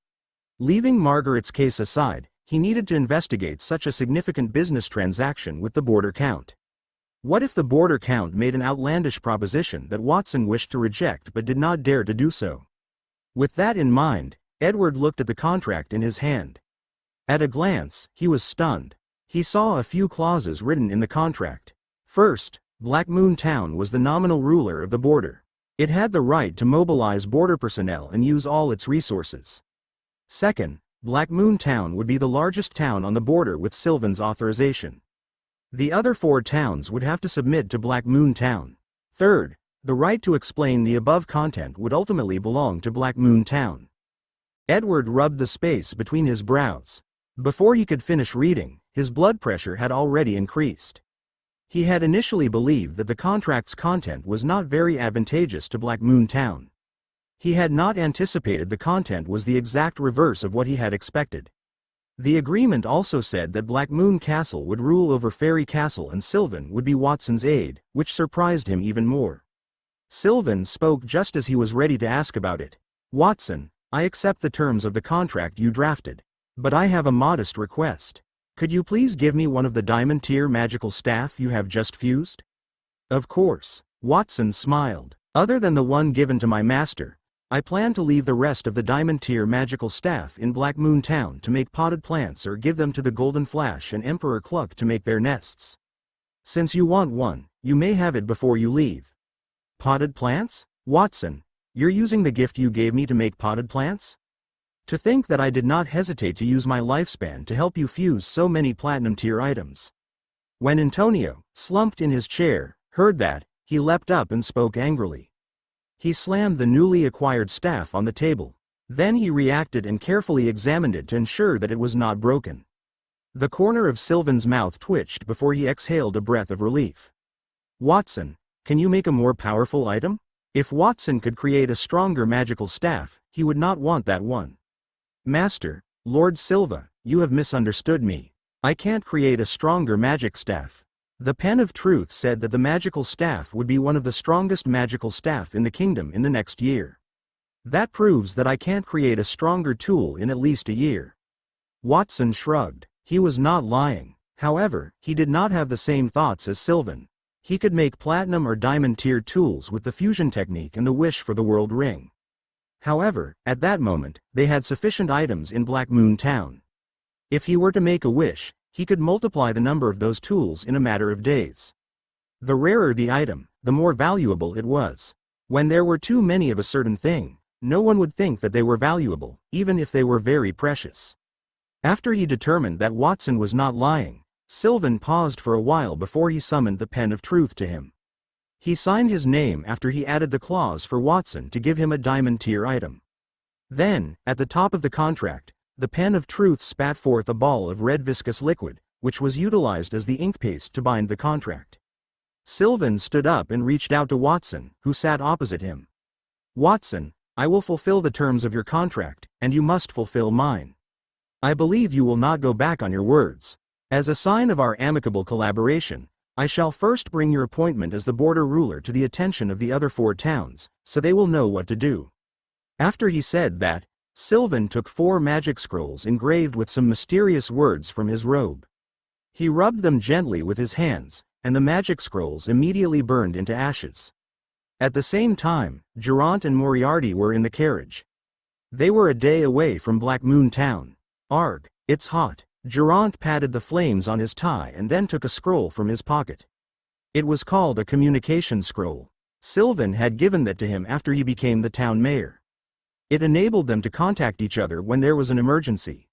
S1: Leaving Margaret's case aside, he needed to investigate such a significant business transaction with the border count. What if the border count made an outlandish proposition that Watson wished to reject but did not dare to do so? With that in mind, Edward looked at the contract in his hand. At a glance, he was stunned. He saw a few clauses written in the contract. First, Black Moon Town was the nominal ruler of the border. It had the right to mobilize border personnel and use all its resources. Second, Black Moon Town would be the largest town on the border with Sylvan's authorization. The other 4 towns would have to submit to Black Moon Town. Third, the right to explain the above content would ultimately belong to Black Moon Town. Edward rubbed the space between his brows. Before he could finish reading, his blood pressure had already increased. He had initially believed that the contract's content was not very advantageous to Black Moon Town. He had not anticipated the content was the exact reverse of what he had expected. The agreement also said that Black Moon Castle would rule over Fairy Castle and Sylvan would be Watson's aide, which surprised him even more. Sylvan spoke just as he was ready to ask about it. Watson, I accept the terms of the contract you drafted. But I have a modest request. Could you please give me one of the diamond tier magical staff you have just fused? Of course. Watson smiled. Other than the one given to my master, I plan to leave the rest of the diamond tier magical staff in Black Moon Town to make potted plants or give them to the Golden Flash and Emperor Cluck to make their nests. Since you want one, you may have it before you leave. Potted plants? Watson, you're using the gift you gave me to make potted plants? To think that I did not hesitate to use my lifespan to help you fuse so many platinum tier items. When Antonio, slumped in his chair, heard that, he leapt up and spoke angrily. He slammed the newly acquired staff on the table. Then he reacted and carefully examined it to ensure that it was not broken. The corner of Sylvan's mouth twitched before he exhaled a breath of relief. Watson, can you make a more powerful item? If Watson could create a stronger magical staff, he would not want that one. Master, Lord Silva, you have misunderstood me. I can't create a stronger magic staff. The Pen of Truth said that the magical staff would be one of the strongest magical staff in the kingdom in the next year. That proves that I can't create a stronger tool in at least a year. Watson shrugged. He was not lying. However, he did not have the same thoughts as Sylvan. He could make platinum or diamond tier tools with the fusion technique and the wish for the world ring. However, at that moment, they had sufficient items in Black Moon Town. If he were to make a wish, he could multiply the number of those tools in a matter of days. The rarer the item, the more valuable it was. When there were too many of a certain thing, no one would think that they were valuable, even if they were very precious. After he determined that Watson was not lying, Sylvan paused for a while before he summoned the Pen of Truth to him. He signed his name after he added the clause for Watson to give him a diamond tier item. Then, at the top of the contract, the Pen of Truth spat forth a ball of red viscous liquid, which was utilized as the ink paste to bind the contract. Sylvan stood up and reached out to Watson, who sat opposite him. "Watson, I will fulfill the terms of your contract, and you must fulfill mine. I believe you will not go back on your words. As a sign of our amicable collaboration, I shall first bring your appointment as the border ruler to the attention of the other 4 towns, so they will know what to do." After he said that, Sylvan took 4 magic scrolls engraved with some mysterious words from his robe. He rubbed them gently with his hands, and the magic scrolls immediately burned into ashes. At the same time, Geraint and Moriarty were in the carriage. They were a day away from Black Moon Town. "Arg, it's hot." Geraint patted the flames on his tie and then took a scroll from his pocket. It was called a communication scroll. Sylvan had given that to him after he became the town mayor. It enabled them to contact each other when there was an emergency.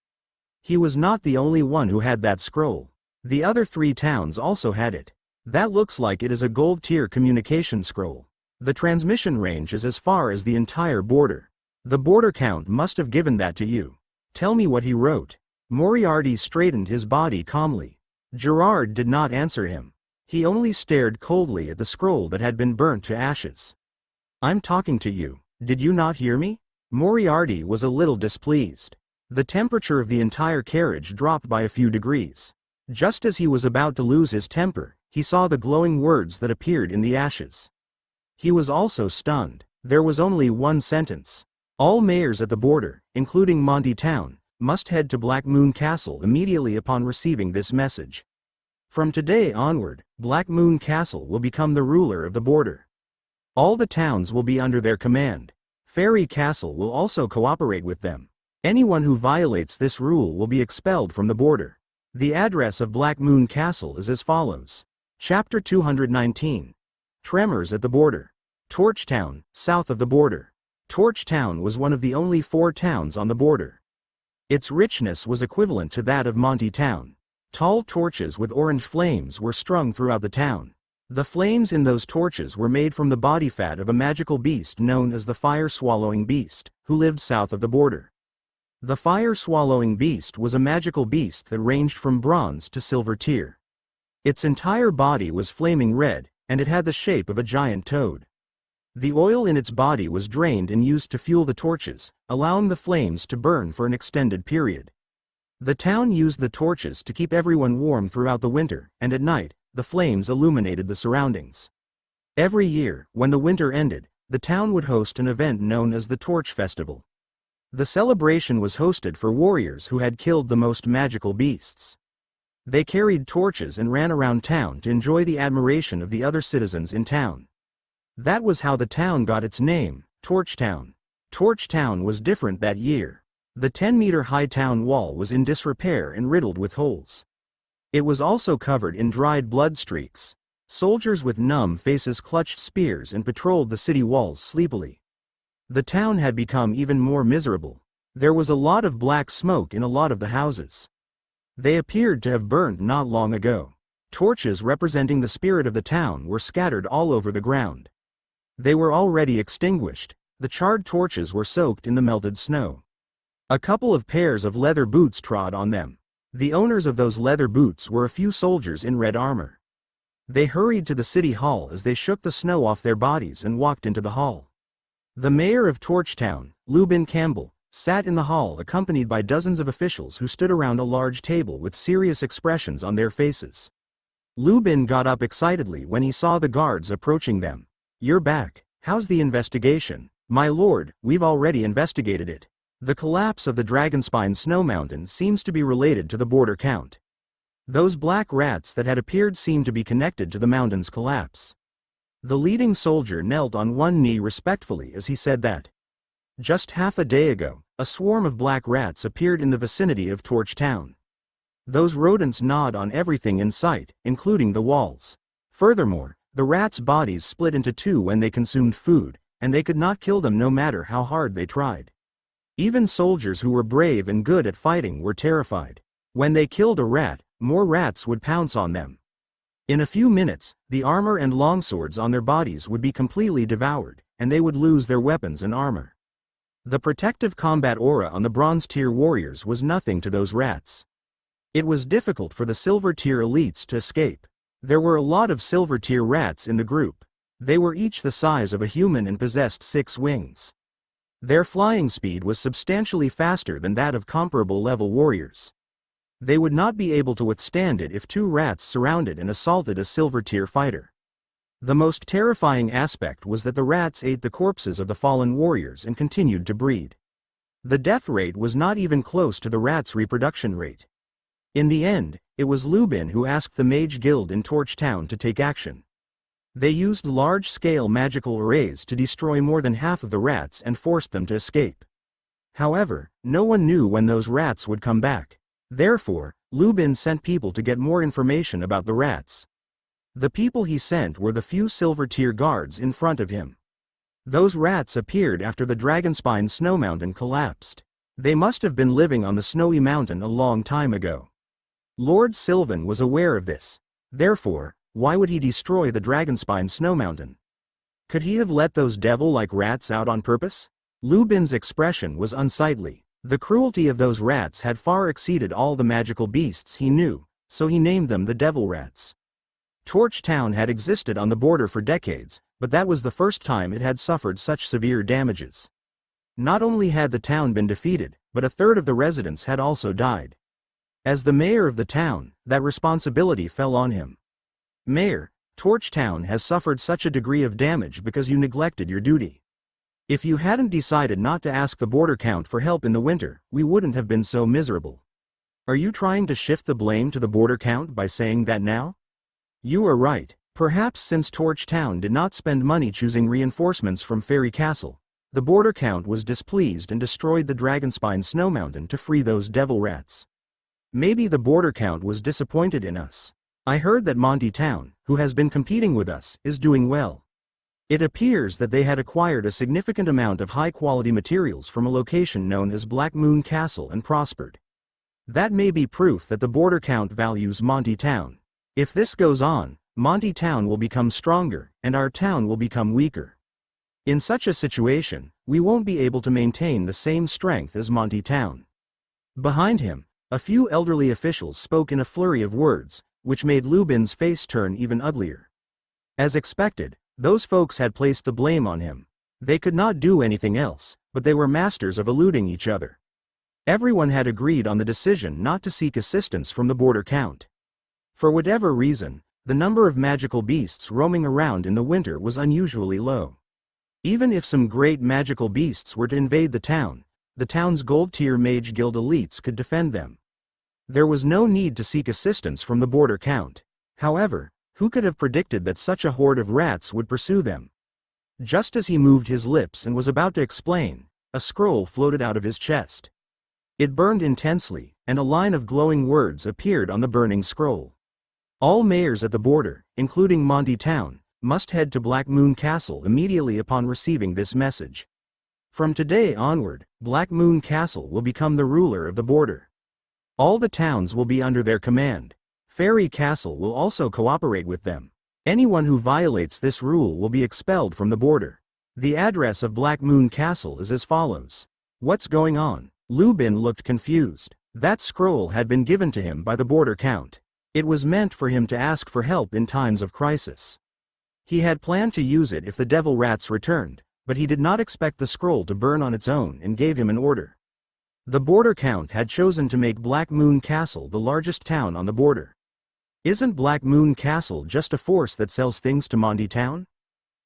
S1: He was not the only one who had that scroll. The other 3 towns also had it. That looks like it is a gold tier communication scroll. The transmission range is as far as the entire border. The border count must have given that to you. Tell me what he wrote. Moriarty straightened his body calmly. Gerard did not answer him. He only stared coldly at the scroll that had been burnt to ashes. "I'm talking to you. Did you not hear me?" Moriarty was a little displeased. The temperature of the entire carriage dropped by a few degrees. Just as he was about to lose his temper, he saw the glowing words that appeared in the ashes. He was also stunned. There was only one sentence. All mayors at the border, including Monty Town, must head to Black Moon Castle immediately upon receiving this message. From today onward, Black Moon Castle will become the ruler of the border. All the towns will be under their command. Fairy Castle will also cooperate with them. Anyone who violates this rule will be expelled from the border. The address of Black Moon Castle is as follows. Chapter 219. Tremors at the border. Torchtown, south of the border. Torchtown was one of the only 4 towns on the border. Its richness was equivalent to that of Monty Town. Tall torches with orange flames were strung throughout the town. The flames in those torches were made from the body fat of a magical beast known as the fire-swallowing beast, who lived south of the border. The fire-swallowing beast was a magical beast that ranged from bronze to silver tier. Its entire body was flaming red, and it had the shape of a giant toad. The oil in its body was drained and used to fuel the torches, allowing the flames to burn for an extended period. The town used the torches to keep everyone warm throughout the winter, and at night, the flames illuminated the surroundings. Every year, when the winter ended, the town would host an event known as the Torch Festival. The celebration was hosted for warriors who had killed the most magical beasts. They carried torches and ran around town to enjoy the admiration of the other citizens in town. That was how the town got its name, Torchtown. Torchtown was different that year. The 10-meter-high town wall was in disrepair and riddled with holes. It was also covered in dried blood streaks. Soldiers with numb faces clutched spears and patrolled the city walls sleepily. The town had become even more miserable. There was a lot of black smoke in a lot of the houses. They appeared to have burned not long ago. Torches representing the spirit of the town were scattered all over the ground. They were already extinguished. The charred torches were soaked in the melted snow. A couple of pairs of leather boots trod on them. The owners of those leather boots were a few soldiers in red armor. They hurried to the city hall as they shook the snow off their bodies and walked into the hall. The mayor of Torchtown, Lubin Campbell, sat in the hall accompanied by dozens of officials who stood around a large table with serious expressions on their faces. Lubin got up excitedly when he saw the guards approaching them. "You're back. How's the investigation?" "My lord, we've already investigated it. The collapse of the Dragonspine Snow Mountain seems to be related to the border count. Those black rats that had appeared seem to be connected to the mountain's collapse." The leading soldier knelt on one knee respectfully as he said that. Just half a day ago, a swarm of black rats appeared in the vicinity of Torch Town. Those rodents gnawed on everything in sight, including the walls. Furthermore, the rats' bodies split into two when they consumed food, and they could not kill them no matter how hard they tried. Even soldiers who were brave and good at fighting were terrified. When they killed a rat, more rats would pounce on them. In a few minutes, the armor and longswords on their bodies would be completely devoured, and they would lose their weapons and armor. The protective combat aura on the bronze tier warriors was nothing to those rats. It was difficult for the silver tier elites to escape. There were a lot of silver tier rats in the group. They were each the size of a human and possessed 6 wings. Their flying speed was substantially faster than that of comparable level warriors. They would not be able to withstand it if 2 rats surrounded and assaulted a silver tier fighter. The most terrifying aspect was that the rats ate the corpses of the fallen warriors and continued to breed. The death rate was not even close to the rats' reproduction rate. In the end, it was Lubin who asked the Mage Guild in Torch Town to take action. They used large-scale magical arrays to destroy more than half of the rats and forced them to escape. However, no one knew when those rats would come back. Therefore, Lubin sent people to get more information about the rats. The people he sent were the few silver tier guards in front of him. Those rats appeared after the Dragonspine Snow Mountain collapsed. They must have been living on the snowy mountain a long time ago. Lord Sylvan was aware of this. Therefore, why would he destroy the Dragonspine Snow Mountain? Could he have let those devil-like rats out on purpose? Lubin's expression was unsightly. The cruelty of those rats had far exceeded all the magical beasts he knew, so he named them the Devil Rats. Torch Town had existed on the border for decades, but that was the first time it had suffered such severe damages. Not only had the town been defeated, but a third of the residents had also died. As the mayor of the town, that responsibility fell on him. "Mayor, Torch Town has suffered such a degree of damage because you neglected your duty. If you hadn't decided not to ask the border count for help in the winter, we wouldn't have been so miserable. Are you trying to shift the blame to the border count by saying that now? You are right. Perhaps since Torch Town did not spend money choosing reinforcements from Fairy Castle, the border count was displeased and destroyed the Dragonspine Snow Mountain to free those devil rats. Maybe the border count was disappointed in us. I heard that Monty Town, who has been competing with us, is doing well. It appears that they had acquired a significant amount of high-quality materials from a location known as Black Moon Castle and prospered. That may be proof that the border count values Monty Town. If this goes on, Monty Town will become stronger, and our town will become weaker. In such a situation, we won't be able to maintain the same strength as Monty Town." Behind him, a few elderly officials spoke in a flurry of words, which made Lubin's face turn even uglier. As expected, those folks had placed the blame on him. They could not do anything else, but they were masters of eluding each other. Everyone had agreed on the decision not to seek assistance from the border count. For whatever reason, the number of magical beasts roaming around in the winter was unusually low. Even if some great magical beasts were to invade the town's gold-tier Mage Guild elites could defend them. There was no need to seek assistance from the border count. However, who could have predicted that such a horde of rats would pursue them? Just as he moved his lips and was about to explain, a scroll floated out of his chest. It burned intensely, and a line of glowing words appeared on the burning scroll. All mayors at the border, including Monty Town, must head to Black Moon Castle immediately upon receiving this message. From today onward, Black Moon Castle will become the ruler of the border. All the towns will be under their command. Fairy Castle will also cooperate with them. Anyone who violates this rule will be expelled from the border. The address of Black Moon Castle is as follows. What's going on? Lubin looked confused. That scroll had been given to him by the border count. It was meant for him to ask for help in times of crisis. He had planned to use it if the devil rats returned, but he did not expect the scroll to burn on its own and gave him an order. The border count had chosen to make Black Moon Castle the largest town on the border. Isn't Black Moon Castle just a force that sells things to Monty Town?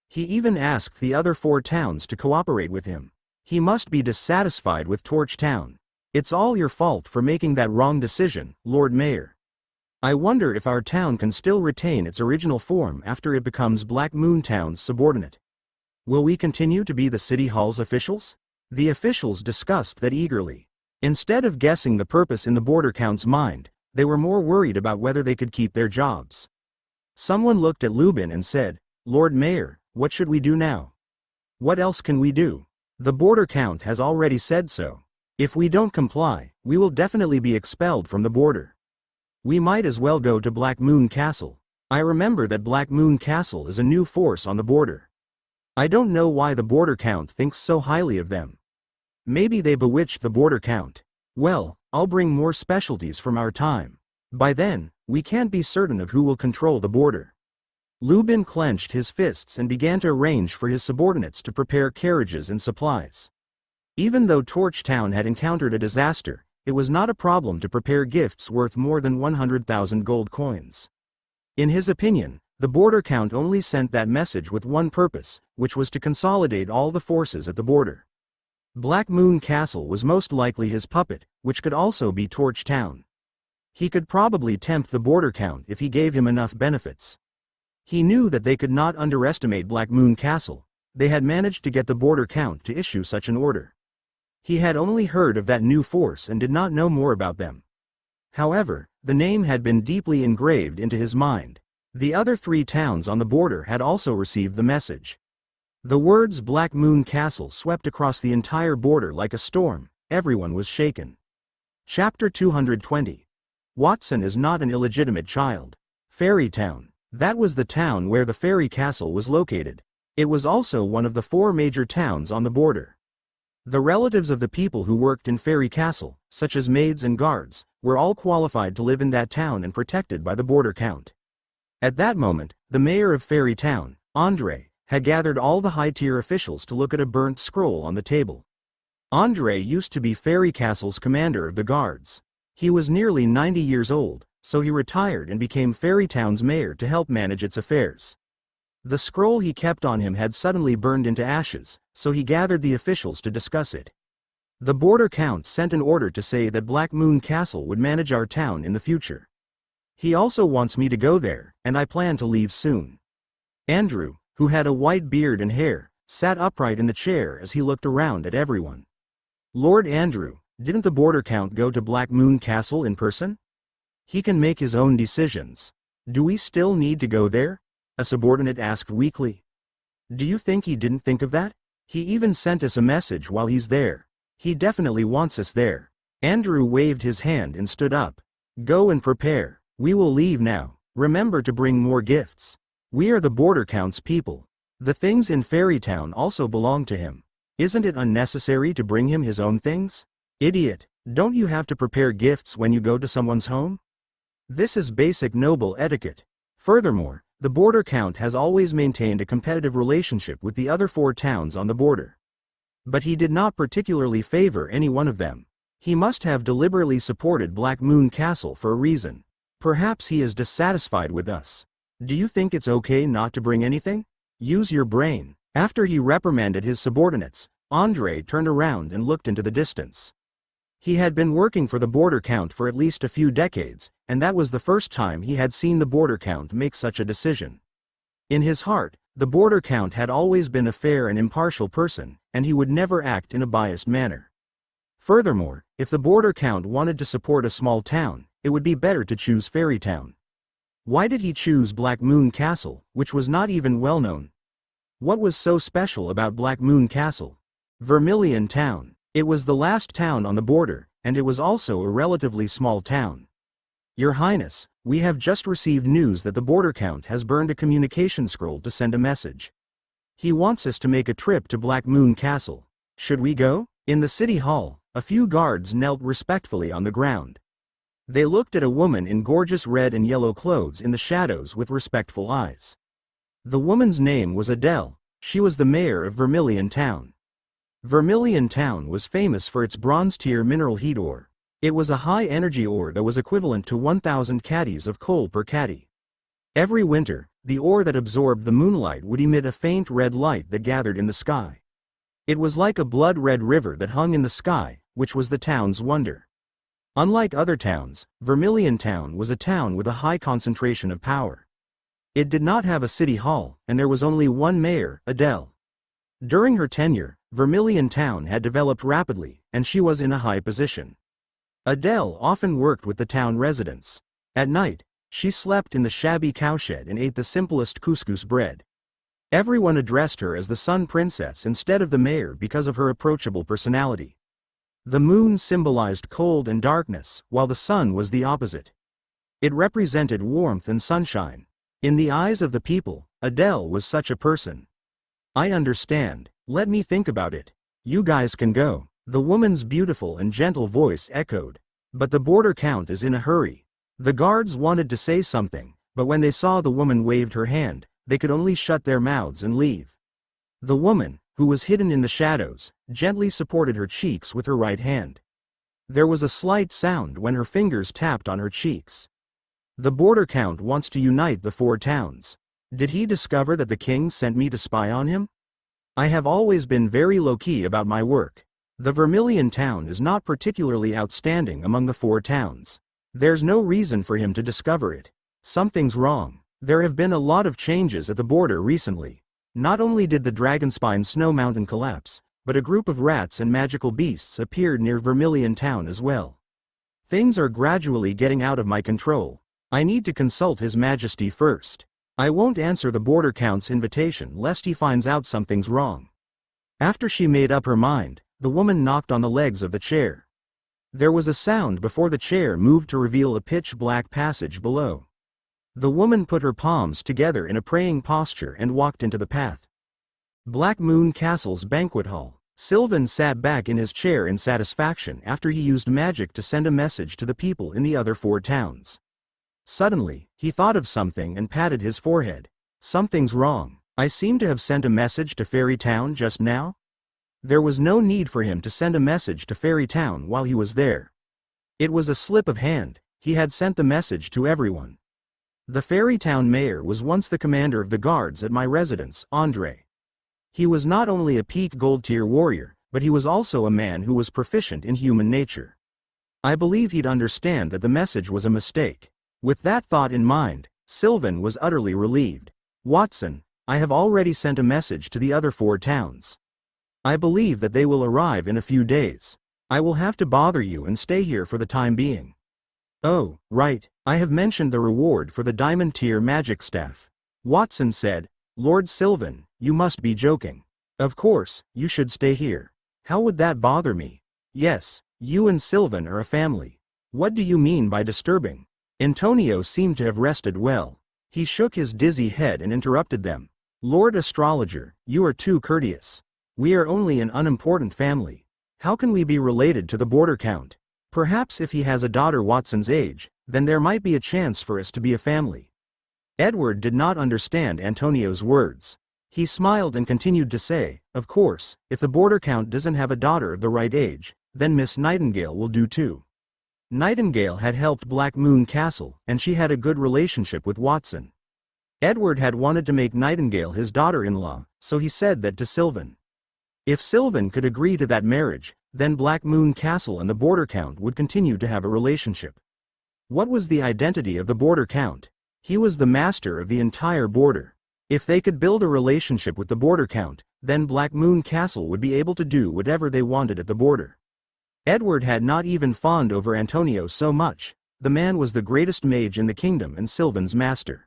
S1: He even asked the other 4 towns to cooperate with him. He must be dissatisfied with Torch Town. It's all your fault for making that wrong decision, Lord Mayor. I wonder if our town can still retain its original form after it becomes Black Moon Town's subordinate. Will we continue to be the City Hall's officials? The officials discussed that eagerly. Instead of guessing the purpose in the Border Count's mind, they were more worried about whether they could keep their jobs. Someone looked at Lubin and said, "Lord Mayor, what should we do now?" "What else can we do? The Border Count has already said so. If we don't comply, we will definitely be expelled from the border. We might as well go to Black Moon Castle. I remember that Black Moon Castle is a new force on the border. I don't know why the Border Count thinks so highly of them. Maybe they bewitched the Border Count. Well, I'll bring more specialties from our time. By then, we can't be certain of who will control the border." Lubin clenched his fists and began to arrange for his subordinates to prepare carriages and supplies. Even though Torch Town had encountered a disaster, it was not a problem to prepare gifts worth more than 100,000 gold coins. In his opinion, the Border Count only sent that message with one purpose, which was to consolidate all the forces at the border. Black Moon Castle was most likely his puppet, which could also be Torch Town. He could probably tempt the Border Count if he gave him enough benefits. He knew that they could not underestimate Black Moon Castle. They had managed to get the Border Count to issue such an order. He had only heard of that new force and did not know more about them. However, the name had been deeply engraved into his mind. The other 3 towns on the border had also received the message. The words Black Moon Castle swept across the entire border like a storm. Everyone was shaken. Chapter 220. Watson is not an illegitimate child. Fairy Town. That was the town where the fairy castle was located. It was also one of the 4 major towns on the border. The relatives of the people who worked in Fairy Castle, such as maids and guards, were all qualified to live in that town and protected by the Border Count. At that moment, the mayor of Fairy Town, Andre, had gathered all the high-tier officials to look at a burnt scroll on the table. Andre used to be Fairy Castle's commander of the guards. He was nearly 90 years old, so he retired and became Fairy Town's mayor to help manage its affairs. The scroll he kept on him had suddenly burned into ashes, so he gathered the officials to discuss it. The Border Count sent an order to say that Black Moon Castle would manage our town in the future. He also wants me to go there, and I plan to leave soon. Andrew, who had a white beard and hair, sat upright in the chair as he looked around at everyone. "Lord Andrew, didn't the Border Count go to Black Moon Castle in person? He can make his own decisions. Do we still need to go there?" a subordinate asked weakly. "Do you think he didn't think of that? He even sent us a message while he's there. He definitely wants us there." Andrew waved his hand and stood up. "Go and prepare. We will leave now. Remember to bring more gifts. We are the Border Count's people. The things in Fairy Town also belong to him. Isn't it unnecessary to bring him his own things? Idiot, don't you have to prepare gifts when you go to someone's home? This is basic noble etiquette. Furthermore, the Border Count has always maintained a competitive relationship with the other 4 towns on the border. But he did not particularly favor any one of them. He must have deliberately supported Black Moon Castle for a reason. Perhaps he is dissatisfied with us. Do you think it's okay not to bring anything? Use your brain." After he reprimanded his subordinates, Andre turned around and looked into the distance. He had been working for the Border Count for at least a few decades, and that was the first time he had seen the Border Count make such a decision. In his heart, the Border Count had always been a fair and impartial person, and he would never act in a biased manner. Furthermore, if the Border Count wanted to support a small town, it would be better to choose Fairy Town. Why did he choose Black Moon Castle, which was not even well known? What was so special about Black Moon Castle? Vermilion Town. It was the last town on the border, and it was also a relatively small town. "Your Highness, we have just received news that the Border Count has burned a communication scroll to send a message. He wants us to make a trip to Black Moon Castle. Should we go?" In the city hall, a few guards knelt respectfully on the ground. They looked at a woman in gorgeous red and yellow clothes in the shadows with respectful eyes. The woman's name was Adele. She was the mayor of Vermilion Town. Vermilion Town was famous for its bronze-tier mineral heat ore. It was a high-energy ore that was equivalent to 1,000 caddies of coal per caddy. Every winter, the ore that absorbed the moonlight would emit a faint red light that gathered in the sky. It was like a blood-red river that hung in the sky, which was the town's wonder. Unlike other towns, Vermilion Town was a town with a high concentration of power. It did not have a city hall, and there was only one mayor, Adele. During her tenure, Vermilion Town had developed rapidly, and she was in a high position. Adele often worked with the town residents. At night, she slept in the shabby cowshed and ate the simplest couscous bread. Everyone addressed her as the Sun Princess instead of the mayor because of her approachable personality. The moon symbolized cold and darkness, while the sun was the opposite. It represented warmth and sunshine. In the eyes of the people, Adele was such a person. I understand. Let me think about it. You guys can go. The woman's beautiful and gentle voice echoed. But the border count is in a hurry. The guards wanted to say something, but when they saw the woman waved her hand, they could only shut their mouths and leave. The woman, who was hidden in the shadows, gently supported her cheeks with her right hand. There was a slight sound when her fingers tapped on her cheeks. The border count wants to unite the 4 towns. Did he discover that the king sent me to spy on him? I have always been very low-key about my work. The Vermilion Town is not particularly outstanding among the 4 towns. There's no reason for him to discover it. Something's wrong. There have been a lot of changes at the border recently. Not only did the Dragonspine Snow Mountain collapse, but a group of rats and magical beasts appeared near Vermilion Town as well. Things are gradually getting out of my control. I need to consult His Majesty first. I won't answer the border count's invitation lest he finds out something's wrong. After she made up her mind, the woman knocked on the legs of the chair. There was a sound before the chair moved to reveal a pitch-black passage below. The woman put her palms together in a praying posture and walked into the path. Black Moon Castle's banquet hall. Sylvan sat back in his chair in satisfaction after he used magic to send a message to the people in the other 4 towns. Suddenly, he thought of something and patted his forehead. Something's wrong. I seem to have sent a message to Fairy Town just now? There was no need for him to send a message to Fairy Town while he was there. It was a slip of hand. He had sent the message to everyone. The Fairy Town mayor was once the commander of the guards at my residence, Andre. He was not only a peak gold-tier warrior, but he was also a man who was proficient in human nature. I believe he'd understand that the message was a mistake. With that thought in mind, Sylvan was utterly relieved. Watson, I have already sent a message to the other 4 towns. I believe that they will arrive in a few days. I will have to bother you and stay here for the time being. Oh, right, I have mentioned the reward for the Diamond Tier Magic Staff. Watson said, Lord Sylvan, you must be joking. Of course, you should stay here. How would that bother me? Yes, you and Sylvan are a family. What do you mean by disturbing? Antonio seemed to have rested well. He shook his dizzy head and interrupted them. Lord Astrologer, you are too courteous. We are only an unimportant family. How can we be related to the border count? Perhaps if he has a daughter Watson's age, then there might be a chance for us to be a family. Edward did not understand Antonio's words. He smiled and continued to say, of course, if the border count doesn't have a daughter of the right age, then Miss Nightingale will do too. Nightingale had helped Black Moon Castle, and she had a good relationship with Watson. Edward had wanted to make Nightingale his daughter-in-law, so he said that to Sylvan. If Sylvan could agree to that marriage, then Black Moon Castle and the border count would continue to have a relationship. What was the identity of the border count? He was the master of the entire border. If they could build a relationship with the border count, then Black Moon Castle would be able to do whatever they wanted at the border. Edward had not even fawned over Antonio so much. The man was the greatest mage in the kingdom and Sylvan's master.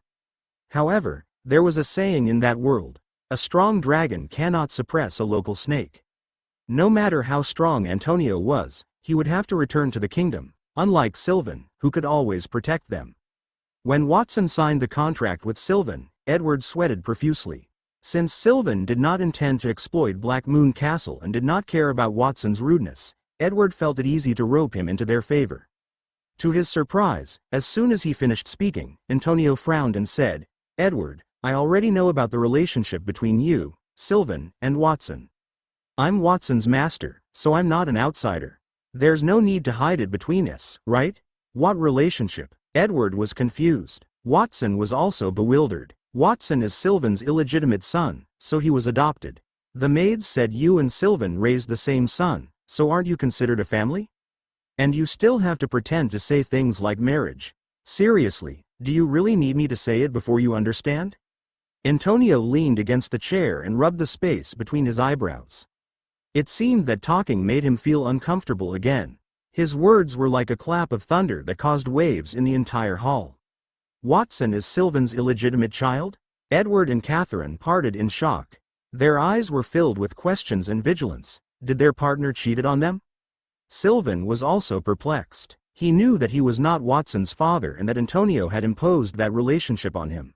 S1: However, there was a saying in that world, a strong dragon cannot suppress a local snake. No matter how strong Antonio was, he would have to return to the kingdom, unlike Sylvan, who could always protect them. When Watson signed the contract with Sylvan, Edward sweated profusely. Since Sylvan did not intend to exploit Black Moon Castle and did not care about Watson's rudeness, Edward felt it easy to rope him into their favor. To his surprise, as soon as he finished speaking, Antonio frowned and said, Edward, I already know about the relationship between you, Sylvan, and Watson. I'm Watson's master, so I'm not an outsider. There's no need to hide it between us, right? What relationship? Edward was confused. Watson was also bewildered. Watson is Sylvan's illegitimate son, so he was adopted. The maids said you and Sylvan raised the same son, so aren't you considered a family? And you still have to pretend to say things like marriage. Seriously, do you really need me to say it before you understand? Antonio leaned against the chair and rubbed the space between his eyebrows. It seemed that talking made him feel uncomfortable again. His words were like a clap of thunder that caused waves in the entire hall. Watson is Sylvan's illegitimate child? Edward and Catherine parted in shock. Their eyes were filled with questions and vigilance. Did their partner cheated on them? Sylvan was also perplexed. He knew that he was not Watson's father and that Antonio had imposed that relationship on him.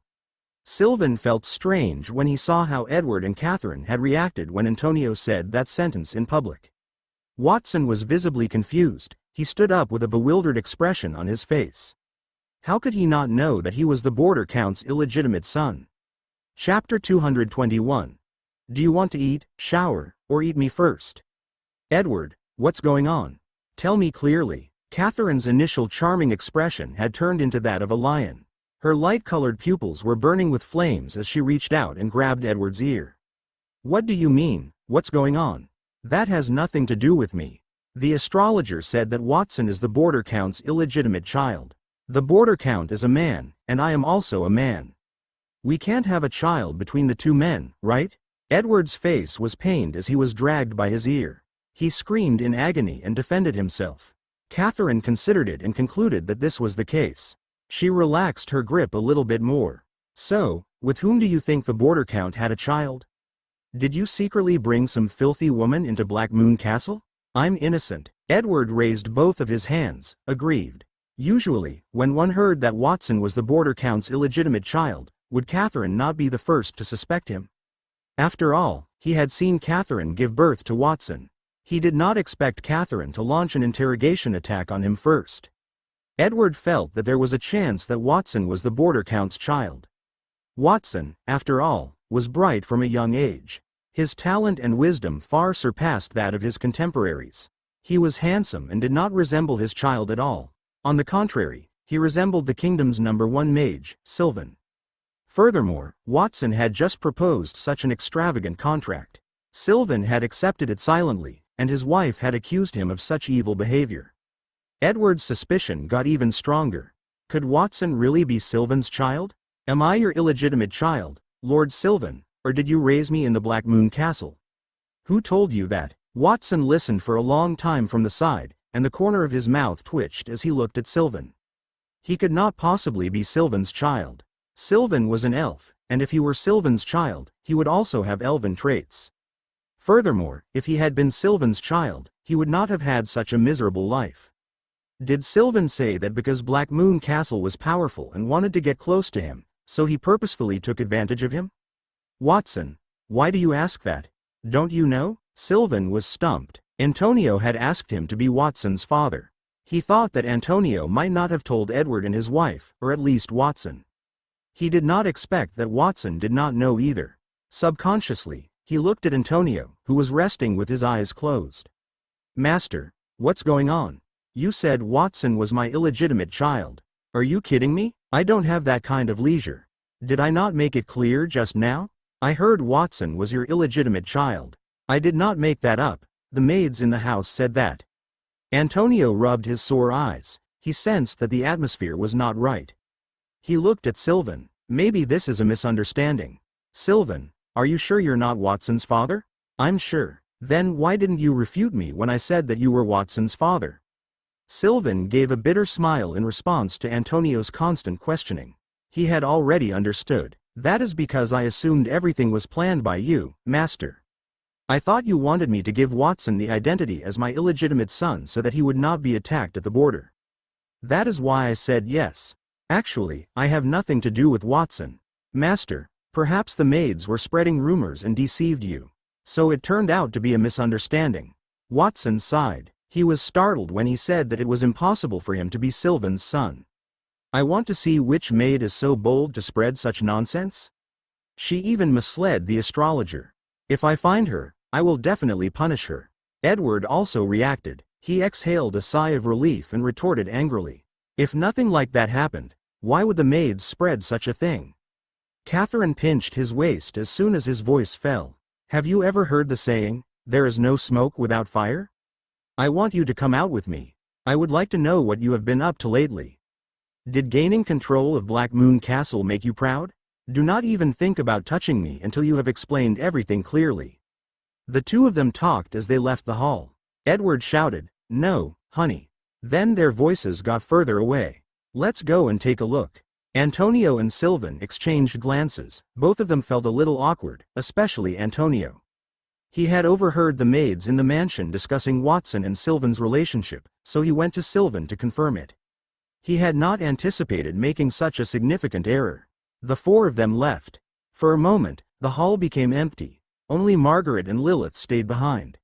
S1: Sylvan felt strange when he saw how Edward and Catherine had reacted when Antonio said that sentence in public. Watson was visibly confused. He stood up with a bewildered expression on his face. How could he not know that he was the border count's illegitimate son? Chapter 221. Do you want to eat, shower, or eat me first? Edward, what's going on? Tell me clearly. Catherine's initial charming expression had turned into that of a lion. Her light-colored pupils were burning with flames as she reached out and grabbed Edward's ear. What do you mean, what's going on? That has nothing to do with me. The astrologer said that Watson is the border count's illegitimate child. The border count is a man, and I am also a man. We can't have a child between the two men, right? Edward's face was pained as he was dragged by his ear. He screamed in agony and defended himself. Catherine considered it and concluded that this was the case. She relaxed her grip a little bit more. So, with whom do you think the border count had a child? Did you secretly bring some filthy woman into Black Moon Castle? I'm innocent. Edward raised both of his hands, aggrieved. Usually, when one heard that Watson was the border count's illegitimate child, would Catherine not be the first to suspect him? After all, he had seen Catherine give birth to Watson. He did not expect Catherine to launch an interrogation attack on him first. Edward felt that there was a chance that Watson was the border count's child. Watson, after all, was bright from a young age. His talent and wisdom far surpassed that of his contemporaries. He was handsome and did not resemble his child at all. On the contrary, he resembled the kingdom's #1 mage, Sylvan. Furthermore, Watson had just proposed such an extravagant contract. Sylvan had accepted it silently, and his wife had accused him of such evil behavior. Edward's suspicion got even stronger. Could Watson really be Sylvan's child? Am I your illegitimate child, Lord Sylvan, or did you raise me in the Black Moon Castle? Who told you that? Watson listened for a long time from the side, and the corner of his mouth twitched as he looked at Sylvan. He could not possibly be Sylvan's child. Sylvan was an elf, and if he were Sylvan's child, he would also have elven traits. Furthermore, if he had been Sylvan's child, he would not have had such a miserable life. Did Sylvan say that because Black Moon Castle was powerful and wanted to get close to him, so he purposefully took advantage of him? Watson, why do you ask that? Don't you know? Sylvan was stumped. Antonio had asked him to be Watson's father. He thought that Antonio might not have told Edward and his wife, or at least Watson. He did not expect that Watson did not know either. Subconsciously, he looked at Antonio, who was resting with his eyes closed. Master, what's going on? You said Watson was my illegitimate child. Are you kidding me? I don't have that kind of leisure. Did I not make it clear just now? I heard Watson was your illegitimate child. I did not make that up. The maids in the house said that. Antonio rubbed his sore eyes. He sensed that the atmosphere was not right. He looked at Sylvan. Maybe this is a misunderstanding. Sylvan, are you sure you're not Watson's father? I'm sure. Then why didn't you refute me when I said that you were Watson's father? Sylvan gave a bitter smile in response to Antonio's constant questioning. He had already understood. That is because I assumed everything was planned by you, Master. I thought you wanted me to give Watson the identity as my illegitimate son so that he would not be attacked at the border. That is why I said yes. Actually, I have nothing to do with Watson. Master, perhaps the maids were spreading rumors and deceived you. So it turned out to be a misunderstanding. Watson sighed. He was startled when he said that it was impossible for him to be Sylvan's son. I want to see which maid is so bold to spread such nonsense. She even misled the astrologer. If I find her, I will definitely punish her. Edward also reacted. He exhaled a sigh of relief and retorted angrily. If nothing like that happened, why would the maids spread such a thing? Catherine pinched his waist as soon as his voice fell. Have you ever heard the saying, there is no smoke without fire? I want you to come out with me. I would like to know what you have been up to lately. Did gaining control of Black Moon Castle make you proud? Do not even think about touching me until you have explained everything clearly. The two of them talked as they left the hall. Edward shouted, No, honey. Then their voices got further away. Let's go and take a look. Antonio and Sylvan exchanged glances. Both of them felt a little awkward, especially Antonio. He had overheard the maids in the mansion discussing Watson and Sylvan's relationship, so he went to Sylvan to confirm it. He had not anticipated making such a significant error. The four of them left. For a moment, the hall became empty. Only Margaret and Lilith stayed behind.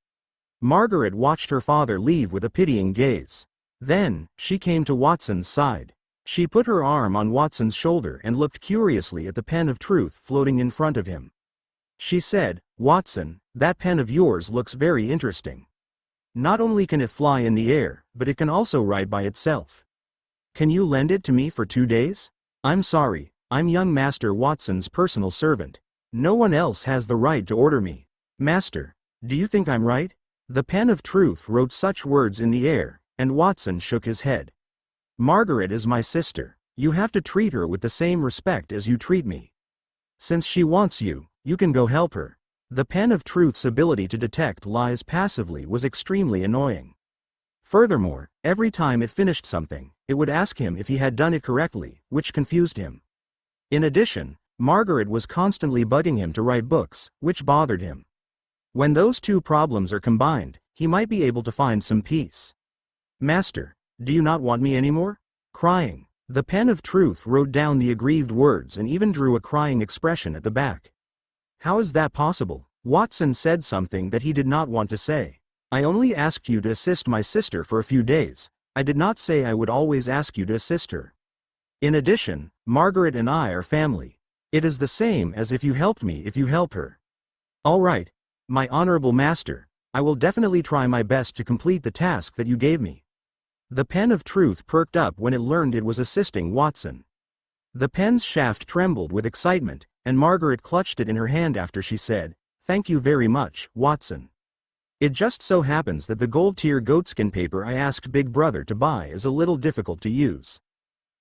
S1: Margaret watched her father leave with a pitying gaze. Then, she came to Watson's side. She put her arm on Watson's shoulder and looked curiously at the pen of truth floating in front of him. She said, Watson, that pen of yours looks very interesting. Not only can it fly in the air, but it can also ride by itself. Can you lend it to me for 2 days? I'm sorry, I'm young Master Watson's personal servant. No one else has the right to order me. Master, do you think I'm right? The pen of truth wrote such words in the air, and Watson shook his head. Margaret is my sister. You have to treat her with the same respect as you treat me. Since she wants you, you can go help her. The pen of truth's ability to detect lies passively was extremely annoying. Furthermore, every time it finished something, it would ask him if he had done it correctly, which confused him. In addition, Margaret was constantly bugging him to write books, which bothered him. When those two problems are combined, he might be able to find some peace. Master, do you not want me anymore? Crying. The pen of truth wrote down the aggrieved words and even drew a crying expression at the back. How is that possible? Watson said something that he did not want to say. I only asked you to assist my sister for a few days. I did not say I would always ask you to assist her. In addition, Margaret and I are family. It is the same as if you helped me if you help her. All right, my honorable master, I will definitely try my best to complete the task that you gave me. The pen of truth perked up when it learned it was assisting Watson. The pen's shaft trembled with excitement, and Margaret clutched it in her hand after she said, Thank you very much, Watson. It just so happens that the gold-tier goatskin paper I asked Big Brother to buy is a little difficult to use.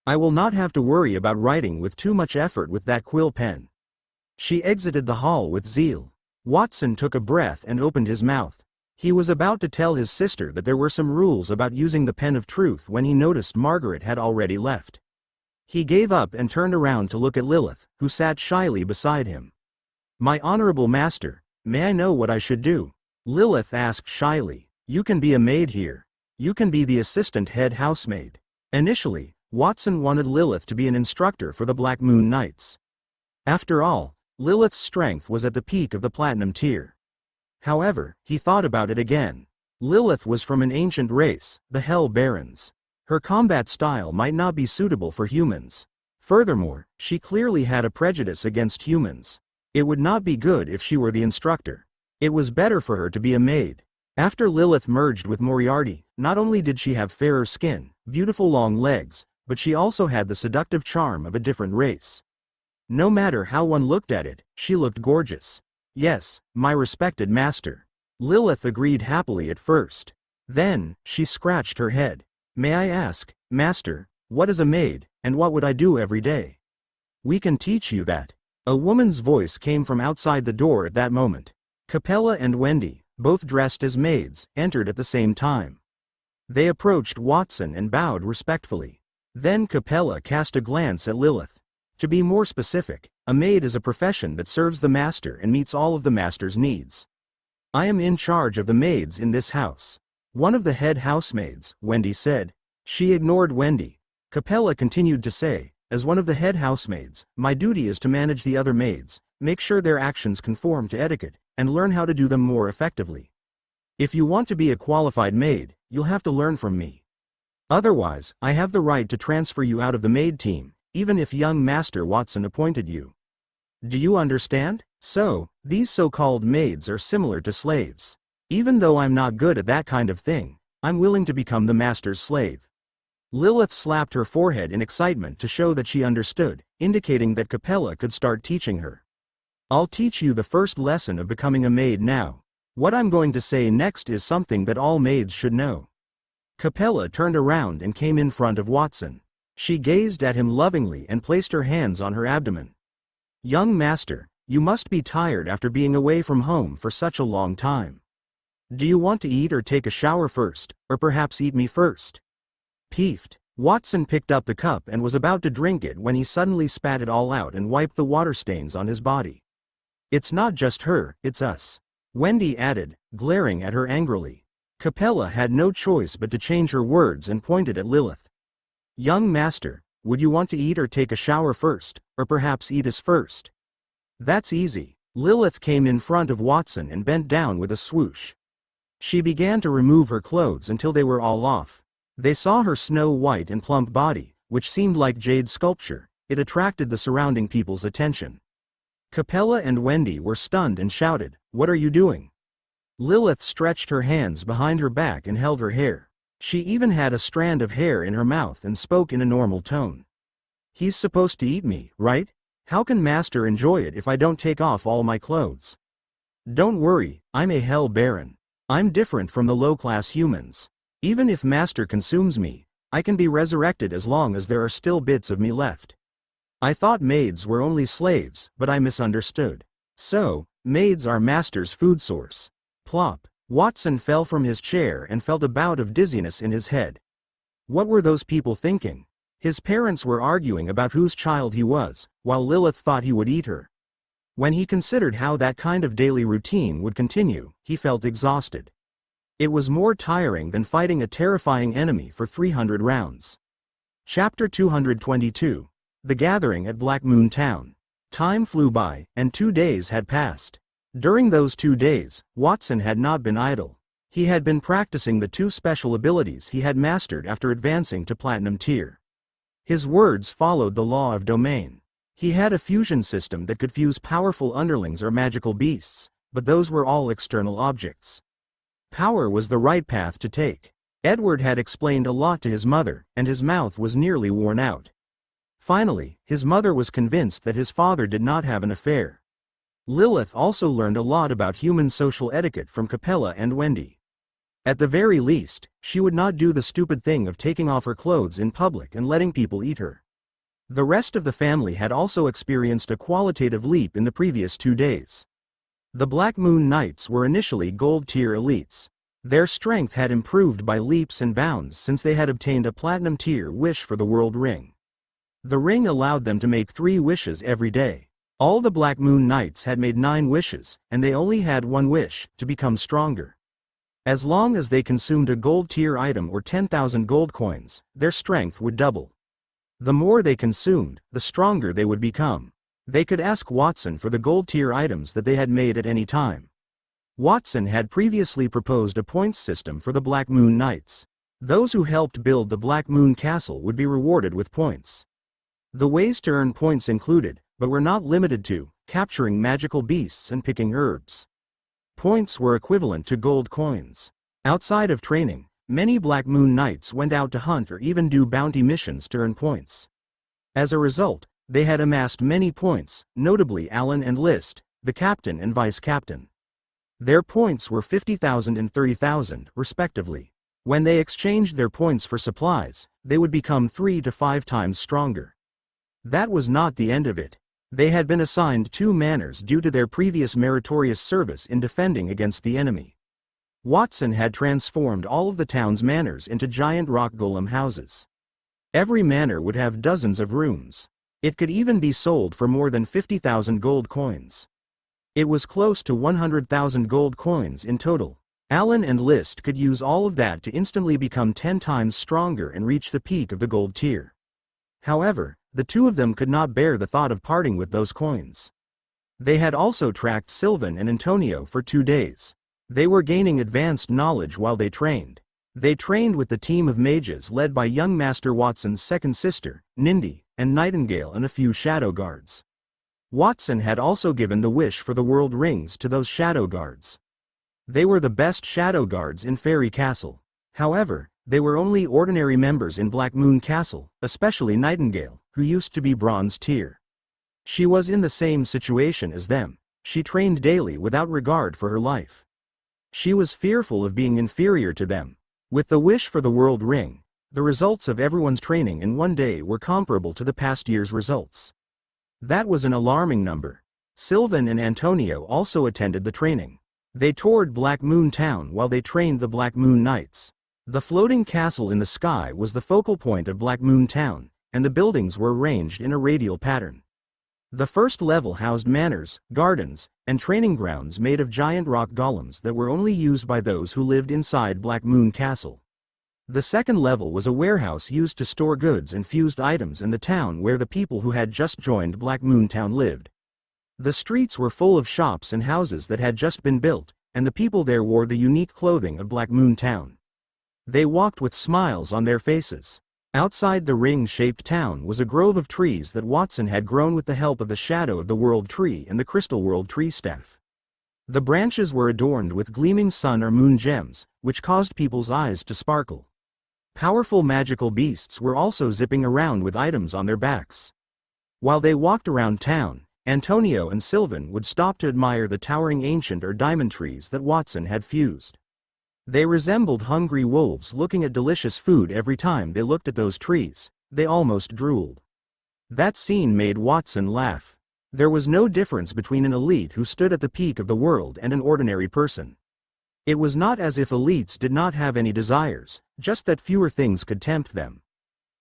S1: I will not have to worry about writing with too much effort with that quill pen. She exited the hall with zeal. Watson took a breath and opened his mouth. He was about to tell his sister that there were some rules about using the pen of truth when he noticed Margaret had already left. He gave up and turned around to look at Lilith, who sat shyly beside him. My honorable master, may I know what I should do? Lilith asked shyly. You can be a maid here. You can be the assistant head housemaid. Initially, Watson wanted Lilith to be an instructor for the Black Moon Knights. After all, Lilith's strength was at the peak of the platinum tier. However, he thought about it again. Lilith was from an ancient race, the Hell Barons. Her combat style might not be suitable for humans. Furthermore, she clearly had a prejudice against humans. It would not be good if she were the instructor. It was better for her to be a maid. After Lilith merged with Moriarty, not only did she have fairer skin, beautiful long legs, but she also had the seductive charm of a different race. No matter how one looked at it, she looked gorgeous. Yes, my respected master. Lilith agreed happily at first. Then, she scratched her head. May I ask, master, what is a maid, and what would I do every day? We can teach you that. A woman's voice came from outside the door at that moment. Capella and Wendy, both dressed as maids, entered at the same time. They approached Watson and bowed respectfully. Then Capella cast a glance at Lilith. To be more specific, a maid is a profession that serves the master and meets all of the master's needs. I am in charge of the maids in this house. One of the head housemaids, Wendy said. She ignored Wendy. Capella continued to say, as one of the head housemaids, my duty is to manage the other maids, make sure their actions conform to etiquette, and learn how to do them more effectively. If you want to be a qualified maid, you'll have to learn from me. Otherwise, I have the right to transfer you out of the maid team, even if young Master Watson appointed you. Do you understand? So, these so-called maids are similar to slaves. Even though I'm not good at that kind of thing, I'm willing to become the master's slave." Lilith slapped her forehead in excitement to show that she understood, indicating that Capella could start teaching her. "I'll teach you the first lesson of becoming a maid now. What I'm going to say next is something that all maids should know." Capella turned around and came in front of Watson. She gazed at him lovingly and placed her hands on her abdomen. "Young master, you must be tired after being away from home for such a long time. Do you want to eat or take a shower first, or perhaps eat me first?" Peeved, Watson picked up the cup and was about to drink it when he suddenly spat it all out and wiped the water stains on his body. "It's not just her, it's us," Wendy added, glaring at her angrily. Capella had no choice but to change her words and pointed at Lilith. "Young master, would you want to eat or take a shower first, or perhaps eat us first?" "That's easy." Lilith came in front of Watson and bent down with a swoosh. She began to remove her clothes until they were all off. They saw her snow-white and plump body, which seemed like jade sculpture. It attracted the surrounding people's attention. Capella and Wendy were stunned and shouted, "What are you doing?" Lilith stretched her hands behind her back and held her hair. She even had a strand of hair in her mouth and spoke in a normal tone. "He's supposed to eat me, right? How can master enjoy it if I don't take off all my clothes?" "Don't worry, I'm a hell baron. I'm different from the low-class humans. Even if master consumes me, I can be resurrected as long as there are still bits of me left. I thought maids were only slaves, but I misunderstood. So, maids are master's food source." Plop. Watson fell from his chair and felt a bout of dizziness in his head. What were those people thinking? His parents were arguing about whose child he was, while Lilith thought he would eat her. When he considered how that kind of daily routine would continue, he felt exhausted. It was more tiring than fighting a terrifying enemy for 300 rounds. Chapter 222. The Gathering at Black Moon Town. Time flew by, and 2 days had passed. During those 2 days, Watson had not been idle. He had been practicing the 2 special abilities he had mastered after advancing to Platinum tier. His words followed the law of domain. He had a fusion system that could fuse powerful underlings or magical beasts, but those were all external objects. Power was the right path to take. Edward had explained a lot to his mother, and his mouth was nearly worn out. Finally, his mother was convinced that his father did not have an affair. Lilith also learned a lot about human social etiquette from Capella and Wendy. At the very least, she would not do the stupid thing of taking off her clothes in public and letting people eat her. The rest of the family had also experienced a qualitative leap in the previous 2 days. The Black Moon Knights were initially gold tier elites. Their strength had improved by leaps and bounds since they had obtained a platinum tier wish for the world ring. The ring allowed them to make 3 wishes every day. All the Black Moon Knights had made 9 wishes, and they only had 1 wish, to become stronger. As long as they consumed a gold tier item or 10,000 gold coins, their strength would double. The more they consumed, the stronger they would become. They could ask Watson for the gold tier items that they had made at any time. Watson had previously proposed a points system for the Black Moon Knights. Those who helped build the Black Moon Castle would be rewarded with points. The ways to earn points included, but were not limited to, capturing magical beasts and picking herbs. Points were equivalent to gold coins. Outside of training, many Black Moon Knights went out to hunt or even do bounty missions to earn points. As a result, they had amassed many points, notably Alan and List, the captain and vice captain. Their points were 50,000 and 30,000, respectively. When they exchanged their points for supplies, they would become 3 to 5 times stronger. That was not the end of it. They had been assigned 2 manors due to their previous meritorious service in defending against the enemy. Watson had transformed all of the town's manors into giant rock golem houses. Every manor would have dozens of rooms. It could even be sold for more than 50,000 gold coins. It was close to 100,000 gold coins in total. Alan and List could use all of that to instantly become 10 times stronger and reach the peak of the gold tier. However, the 2 of them could not bear the thought of parting with those coins. They had also tracked Sylvan and Antonio for 2 days. They were gaining advanced knowledge while they trained. They trained with the team of mages led by young Master Watson's second sister, Nindy, and Nightingale and a few shadow guards. Watson had also given the wish for the world rings to those shadow guards. They were the best shadow guards in Fairy Castle. However, they were only ordinary members in Black Moon Castle, especially Nightingale, who used to be bronze tier. She was in the same situation as them. She trained daily without regard for her life. She was fearful of being inferior to them. With the wish for the world ring, the results of everyone's training in one day were comparable to the past year's results. That was an alarming number. Sylvan and Antonio also attended the training. They toured Black Moon Town while they trained the Black Moon Knights. The floating castle in the sky was the focal point of Black Moon Town, and the buildings were arranged in a radial pattern. The first level housed manors, gardens, and training grounds made of giant rock golems that were only used by those who lived inside Black Moon Castle. The second level was a warehouse used to store goods and fused items in the town where the people who had just joined Black Moon Town lived. The streets were full of shops and houses that had just been built, and the people there wore the unique clothing of Black Moon Town. They walked with smiles on their faces. Outside the ring-shaped town was a grove of trees that Watson had grown with the help of the Shadow of the World Tree and the Crystal World Tree staff. The branches were adorned with gleaming sun or moon gems, which caused people's eyes to sparkle. Powerful magical beasts were also zipping around with items on their backs. While they walked around town, Antonio and Sylvan would stop to admire the towering ancient or diamond trees that Watson had fused. They resembled hungry wolves looking at delicious food every time they looked at those trees. They almost drooled. That scene made Watson laugh. There was no difference between an elite who stood at the peak of the world and an ordinary person. It was not as if elites did not have any desires, just that fewer things could tempt them.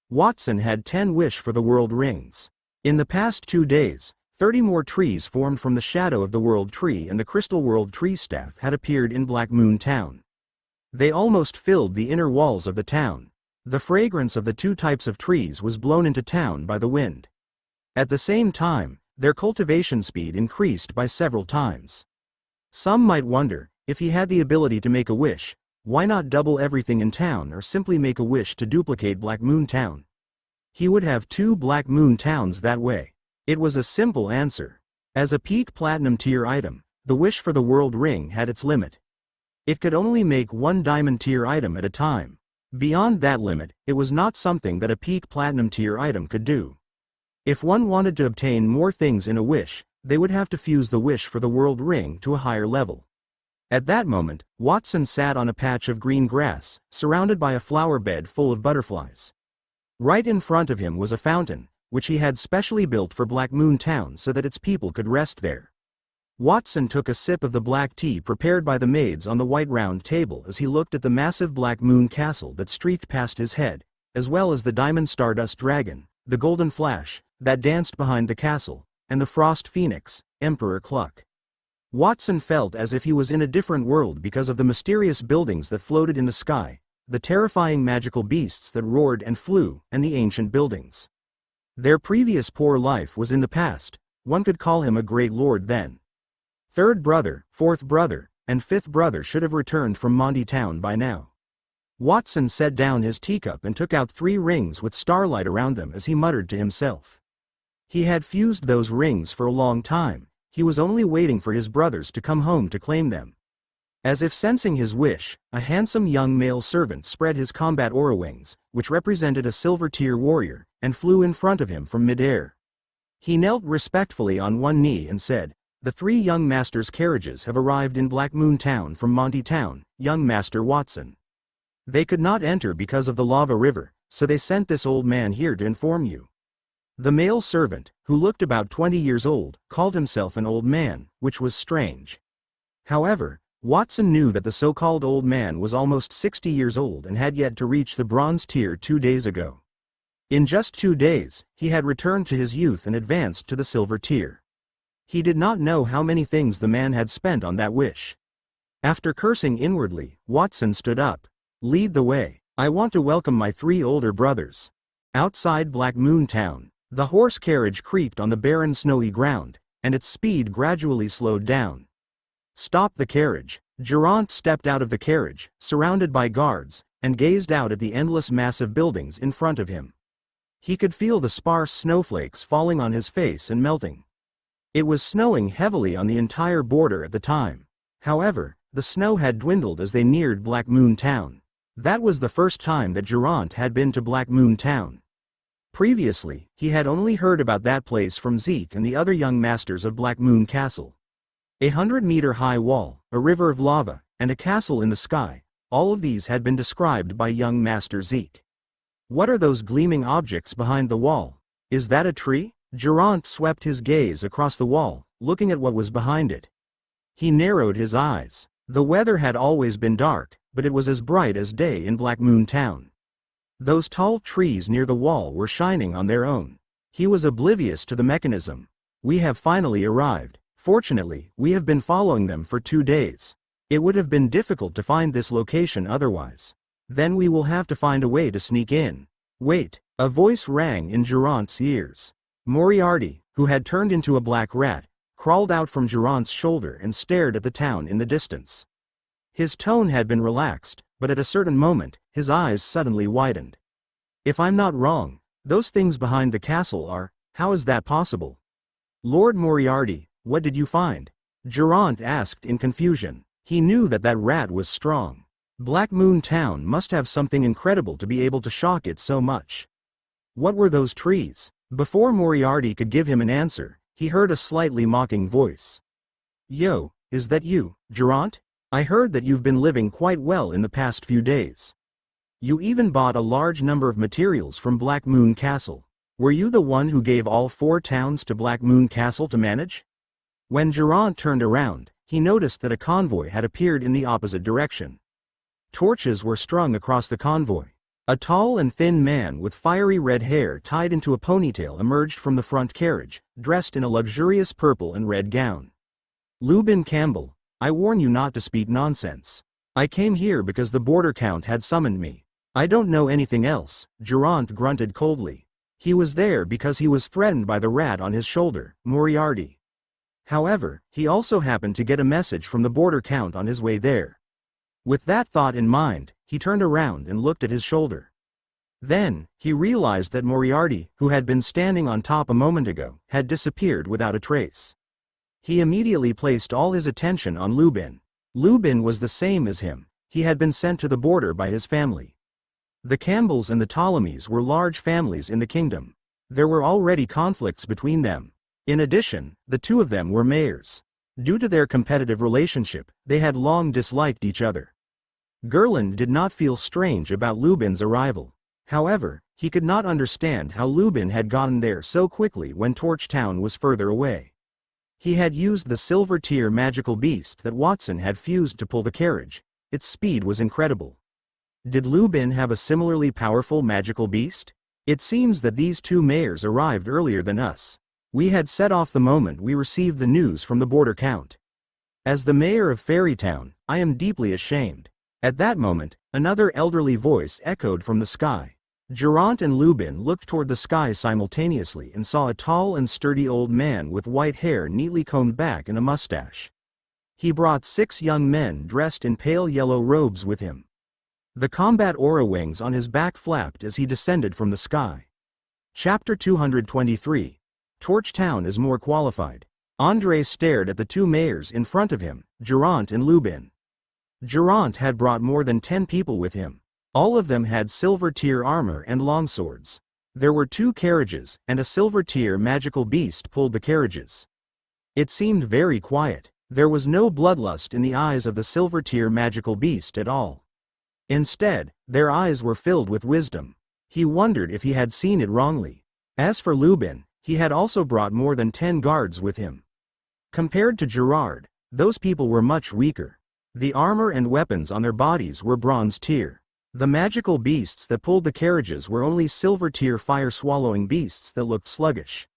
S1: Watson had 10 wish for the world rings. In the past 2 days, 30 more trees formed from the Shadow of the World Tree and the Crystal World Tree staff had appeared in Black Moon Town. They almost filled the inner walls of the town. The fragrance of the 2 types of trees was blown into town by the wind. At the same time, their cultivation speed increased by several times. Some might wonder, if he had the ability to make a wish, why not double everything in town or simply make a wish to duplicate Black Moon Town? He would have 2 Black Moon Towns that way. It was a simple answer. As a peak platinum tier item, the wish for the world ring had its limit. It could only make 1 diamond tier item at a time. Beyond that limit, it was not something that a peak platinum tier item could do. If one wanted to obtain more things in a wish, they would have to fuse the wish for the world ring to a higher level. At that moment, Watson sat on a patch of green grass, surrounded by a flower bed full of butterflies. Right in front of him was a fountain, which he had specially built for Black Moon Town so that its people could rest there. Watson took a sip of the black tea prepared by the maids on the white round table as he looked at the massive Black Moon Castle that streaked past his head, as well as the diamond stardust dragon, the golden flash, that danced behind the castle, and the frost phoenix, Emperor Cluck. Watson felt as if he was in a different world because of the mysterious buildings that floated in the sky, the terrifying magical beasts that roared and flew, and the ancient buildings. Their previous poor life was in the past. One could call him a great lord then. 3rd brother, 4th brother, and 5th brother should have returned from Monty Town by now. Watson set down his teacup and took out 3 rings with starlight around them as he muttered to himself. He had fused those rings for a long time. He was only waiting for his brothers to come home to claim them. As if sensing his wish, a handsome young male servant spread his combat aura wings, which represented a silver tier warrior, and flew in front of him from mid-air. He knelt respectfully on one knee and said, "The 3 young masters' carriages have arrived in Black Moon Town from Monty Town, young Master Watson. They could not enter because of the lava river, so they sent this old man here to inform you." The male servant, who looked about 20 years old, called himself an old man, which was strange. However, Watson knew that the so-called old man was almost 60 years old and had yet to reach the bronze tier 2 days ago. In just 2 days, he had returned to his youth and advanced to the silver tier. He did not know how many things the man had spent on that wish. After cursing inwardly, Watson stood up. "Lead the way. I want to welcome my 3 older brothers." Outside Black Moon Town, the horse carriage creaked on the barren snowy ground, and its speed gradually slowed down. "Stop the carriage." Geraint stepped out of the carriage, surrounded by guards, and gazed out at the endless massive buildings in front of him. He could feel the sparse snowflakes falling on his face and melting. It was snowing heavily on the entire border at the time. However, the snow had dwindled as they neared Black Moon Town. That was the first time that Geraint had been to Black Moon Town. Previously, he had only heard about that place from Zeke and the other young masters of Black Moon Castle. 100-meter-high wall, a river of lava, and a castle in the sky, all of these had been described by young Master Zeke. What are those gleaming objects behind the wall? Is that a tree? Geraint swept his gaze across the wall, looking at what was behind it. He narrowed his eyes. The weather had always been dark, but it was as bright as day in Black Moon Town. Those tall trees near the wall were shining on their own. He was oblivious to the mechanism. We have finally arrived. Fortunately, we have been following them for 2 days. It would have been difficult to find this location otherwise. Then we will have to find a way to sneak in. Wait, a voice rang in Geraint's ears. Moriarty, who had turned into a black rat, crawled out from Geraint's shoulder and stared at the town in the distance. His tone had been relaxed, but at a certain moment, his eyes suddenly widened. If I'm not wrong, those things behind the castle are, how is that possible? Lord Moriarty, what did you find? Geraint asked in confusion. He knew that that rat was strong. Black Moon Town must have something incredible to be able to shock it so much. What were those trees? Before Moriarty could give him an answer, he heard a slightly mocking voice. Yo, is that you, Geraint? I heard that you've been living quite well in the past few days. You even bought a large number of materials from Black Moon Castle. Were you the one who gave all 4 towns to Black Moon Castle to manage? When Geraint turned around, he noticed that a convoy had appeared in the opposite direction. Torches were strung across the convoy. A tall and thin man with fiery red hair tied into a ponytail emerged from the front carriage, dressed in a luxurious purple and red gown. Lubin Campbell, I warn you not to speak nonsense. I came here because the border count had summoned me. I don't know anything else, Geraint grunted coldly. He was there because he was threatened by the rat on his shoulder, Moriarty. However, he also happened to get a message from the border count on his way there. With that thought in mind, he turned around and looked at his shoulder. Then, he realized that Moriarty, who had been standing on top a moment ago, had disappeared without a trace. He immediately placed all his attention on Lubin. Lubin was the same as him. He had been sent to the border by his family. The Campbells and the Ptolemies were large families in the kingdom. There were already conflicts between them. In addition, the two of them were mayors. Due to their competitive relationship, they had long disliked each other. Gerland did not feel strange about Lubin's arrival. However, he could not understand how Lubin had gotten there so quickly when Torch Town was further away. He had used the silver tier magical beast that Watson had fused to pull the carriage. Its speed was incredible. Did Lubin have a similarly powerful magical beast? It seems that these 2 mayors arrived earlier than us. We had set off the moment we received the news from the border count. As the mayor of Fairytown, I am deeply ashamed. At that moment, another elderly voice echoed from the sky. Geraint and Lubin looked toward the sky simultaneously and saw a tall and sturdy old man with white hair neatly combed back and a mustache. He brought 6 young men dressed in pale yellow robes with him. The combat aura wings on his back flapped as he descended from the sky. Chapter 223. Torch Town is more qualified. André stared at the 2 mayors in front of him, Geraint and Lubin. Geraint had brought more than 10 people with him. All of them had silver tier armor and longswords. There were 2 carriages, and a silver tier magical beast pulled the carriages. It seemed very quiet. There was no bloodlust in the eyes of the silver tier magical beast at all. Instead, their eyes were filled with wisdom. He wondered if he had seen it wrongly. As for Lubin, he had also brought more than 10 guards with him. Compared to Gerard, those people were much weaker. The armor and weapons on their bodies were bronze tier. The magical beasts that pulled the carriages were only silver tier fire-swallowing beasts that looked sluggish.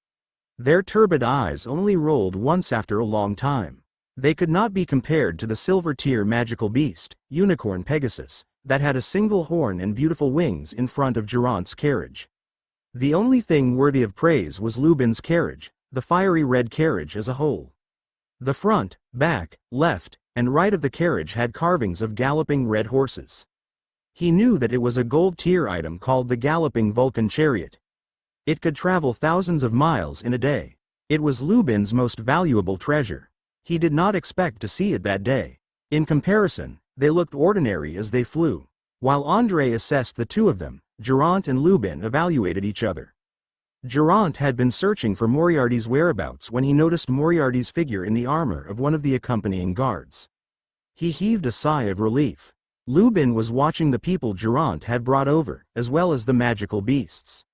S1: Their turbid eyes only rolled once after a long time. They could not be compared to the silver tier magical beast, Unicorn Pegasus, that had a single horn and beautiful wings in front of Geraint's carriage. The only thing worthy of praise was Lubin's carriage, the fiery red carriage as a whole. The front, back, left, and right of the carriage had carvings of galloping red horses. He knew that it was a gold tier item called the Galloping Vulcan Chariot. It could travel thousands of miles in a day. It was Lubin's most valuable treasure. He did not expect to see it that day. In comparison, they looked ordinary as they flew. While Andrei assessed the two of them, Geraint and Lubin evaluated each other. Geraint had been searching for Moriarty's whereabouts when he noticed Moriarty's figure in the armor of one of the accompanying guards. He heaved a sigh of relief. Lubin was watching the people Geraint had brought over, as well as the magical beasts.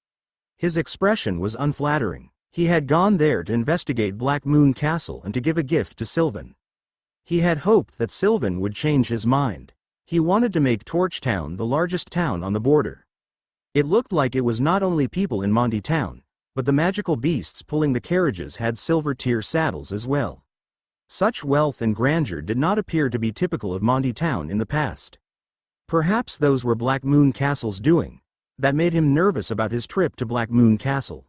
S1: His expression was unflattering. He had gone there to investigate Black Moon Castle and to give a gift to Sylvan. He had hoped that Sylvan would change his mind. He wanted to make Torchtown the largest town on the border. It looked like it was not only people in Monty Town, but the magical beasts pulling the carriages had silver tier saddles as well. Such wealth and grandeur did not appear to be typical of Monty Town in the past. Perhaps those were Black Moon Castle's doing. That made him nervous about his trip to Black Moon Castle.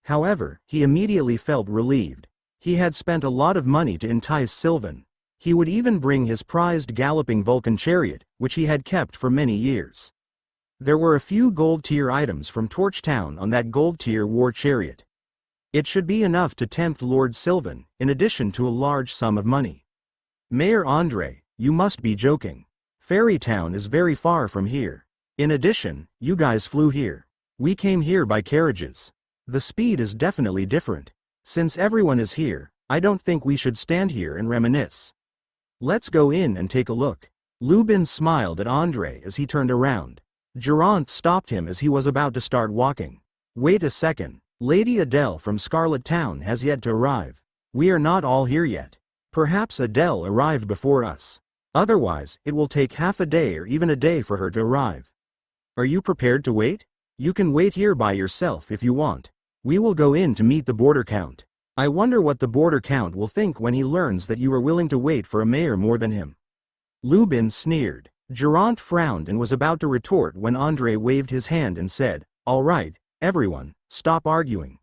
S1: However, he immediately felt relieved. He had spent a lot of money to entice Sylvan. He would even bring his prized galloping Vulcan chariot, which he had kept for many years. There were a few gold-tier items from Torchtown on that gold-tier war chariot. It should be enough to tempt Lord Sylvan, in addition to a large sum of money. Mayor Andrei, you must be joking. Fairytown is very far from here. In addition, you guys flew here. We came here by carriages. The speed is definitely different. Since everyone is here, I don't think we should stand here and reminisce. Let's go in and take a look. Lubin smiled at Andrei as he turned around. Geraint stopped him as he was about to start walking. Wait a second. Lady Adele from Scarlet Town has yet to arrive. We are not all here yet. Perhaps Adele arrived before us. Otherwise, it will take half a day or even a day for her to arrive. Are you prepared to wait? You can wait here by yourself if you want. We will go in to meet the border count. I wonder what the border count will think when he learns that you are willing to wait for a mayor more than him. Lubin sneered. Geraint frowned and was about to retort when Andrei waved his hand and said, "All right, everyone, stop arguing.